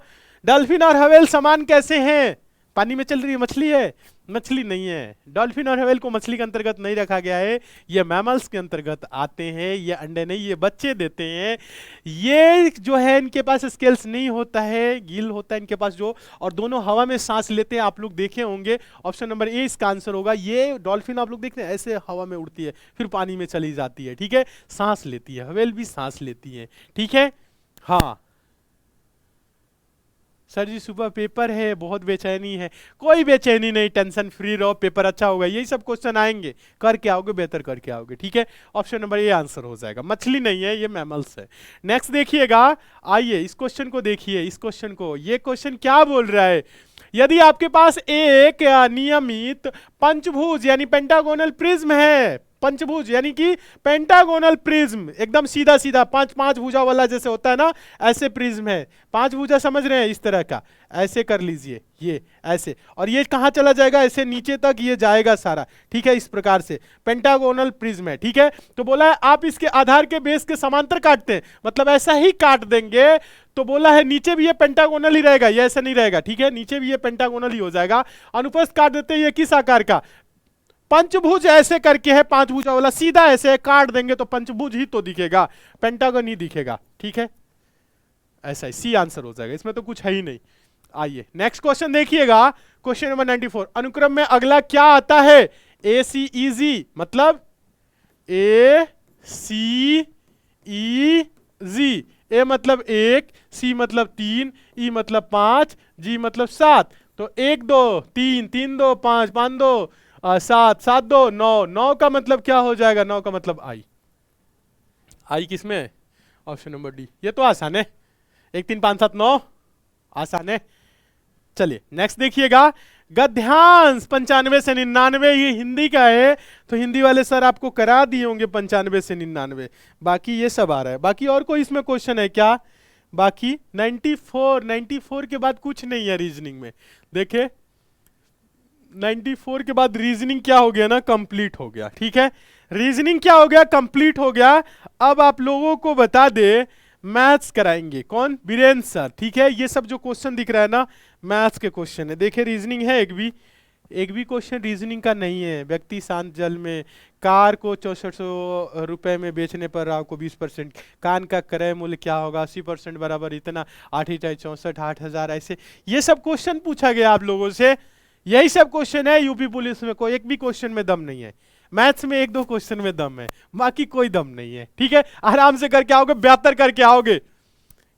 डॉल्फिन और हवेल समान कैसे हैं, पानी में चल रही है मछली है, मछली नहीं है। डॉल्फिन और हवेल को मछली के अंतर्गत नहीं रखा गया है, ये मैमल्स के अंतर्गत आते हैं, ये अंडे नहीं, ये बच्चे देते हैं। ये जो है इनके पास स्केल्स नहीं होता है, गिल होता है इनके पास जो, और दोनों हवा में सांस लेते हैं, आप लोग देखे होंगे। ऑप्शन नंबर ए इसका आंसर होगा। ये डॉल्फिन आप लोग देखते हैं ऐसे हवा में उड़ती है फिर पानी में चली जाती है, ठीक है, सांस लेती है, हवेल भी सांस लेती है, ठीक है। हाँ सर जी सुबह पेपर है, बहुत बेचैनी है। कोई बेचैनी नहीं, टेंशन फ्री रहो, पेपर अच्छा होगा। यही सब क्वेश्चन आएंगे, करके आओगे बेहतर करके आओगे, ठीक है। ऑप्शन नंबर ए आंसर हो जाएगा। मछली नहीं है, ये मैमल्स है। नेक्स्ट देखिएगा, आइए इस क्वेश्चन को देखिए, इस क्वेश्चन को। ये क्वेश्चन क्या बोल रहा है, यदि आपके पास एक नियमित पंचभुज यानी पेंटागोनल प्रिज्म है, पंचभुज यानी कि पेंटागोनल प्रिज्म, एकदम सीधा सीधा पांच पांच भुजा वाला जैसे होता है ना, ऐसे प्रिज्म है। पांच भुजा समझ रहे हैं, इस तरह का, ऐसे कर लीजिए, ये ऐसे, और ये कहां चला जाएगा, ऐसे नीचे तक ये जाएगा सारा, ठीक है। इस प्रकार से पेंटागोनल प्रिज्म है, ठीक है। तो बोला है आप इसके आधार के बेस के समांतर काटते हैं, मतलब ऐसा ही काट देंगे। तो बोला है नीचे भी ये पेंटागोनल ही रहेगा, ये ऐसा नहीं रहेगा, ठीक है। नीचे भी ये पेंटागोनल ही हो जाएगा। अनुप्रस्थ काट देते हैं, ये किस आकार का, पंचभुज ऐसे करके है, पांच भुजा वाला, सीधा ऐसे काट देंगे तो पंचभुज ही तो दिखेगा, पेंटागन ही दिखेगा, ठीक है। ऐसा ही सी आंसर हो जाएगा, इसमें तो कुछ है ही नहीं। आइए नेक्स्ट क्वेश्चन देखिएगा, क्वेश्चन नंबर 94। अनुक्रम में अगला क्या आता है, ए सी ई जी, मतलब ए सी ई जी। ए मतलब एक, सी मतलब तीन, ई मतलब पांच, जी मतलब सात। तो एक दो तीन, तीन दो पांच, पांच दो सात, सात दो नौ, नौ का मतलब क्या हो जाएगा, नौ का मतलब आई। आई किसमें है, ऑप्शन नंबर डी। ये तो आसान है, एक तीन पांच सात नौ, आसान है। चलिए नेक्स्ट देखिएगा, गद्यांश 95 से 99, ये हिंदी का है, तो हिंदी वाले सर आपको करा दिए होंगे 95 से 99। बाकी ये सब आ रहा है। बाकी और कोई इसमें क्वेश्चन है क्या, बाकी 94 के बाद कुछ नहीं है रीजनिंग में। देखे 94 के बाद रीजनिंग क्या हो गया ना, कंप्लीट हो गया, ठीक है। रीजनिंग क्या हो गया, कंप्लीट हो गया। अब आप लोगों को बता दे, मैथ्स कराएंगे कौन, बीरेंद्र सर, ठीक है। ये सब जो क्वेश्चन दिख रहा है ना, मैथ्स के क्वेश्चन है। देखिए रीजनिंग है, एक भी क्वेश्चन रीजनिंग का नहीं है। व्यक्ति शांत जल में कार को 6400 रुपए में बेचने पर आपको 20%, कान का क्रय मूल्य क्या होगा, 80% बराबर इतना, 8 8,000 ऐसे, ये सब क्वेश्चन पूछा गया आप लोगों से। यही सब क्वेश्चन है यूपी पुलिस में, कोई एक भी क्वेश्चन में दम नहीं है। मैथ्स में एक दो क्वेश्चन में दम है, बाकी कोई दम नहीं है, ठीक है। आराम से करके आओगे, बेहतर करके आओगे,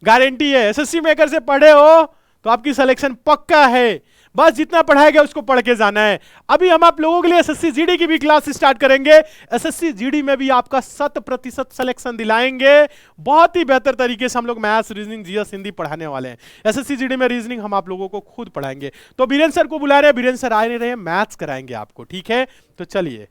गारंटी है। एसएससी मेकर से पढ़े हो तो आपकी सिलेक्शन पक्का है। बस जितना पढ़ाया गया उसको पढ़ के जाना है। अभी हम आप लोगों के लिए एसएससी जीडी की भी क्लास स्टार्ट करेंगे। एसएससी जीडी में भी आपका 100% सिलेक्शन दिलाएंगे। बहुत ही बेहतर तरीके से हम लोग मैथ्स, रीजनिंग, जीएस, हिंदी पढ़ाने वाले हैं। एसएससी जीडी में रीजनिंग हम आप लोगों को खुद पढ़ाएंगे। तो बीरेंद्र सर को बुला रहे हैं, बीरेंद्र सर आ नहीं रहे हैं, मैथ्स कराएंगे आपको, ठीक है। तो चलिए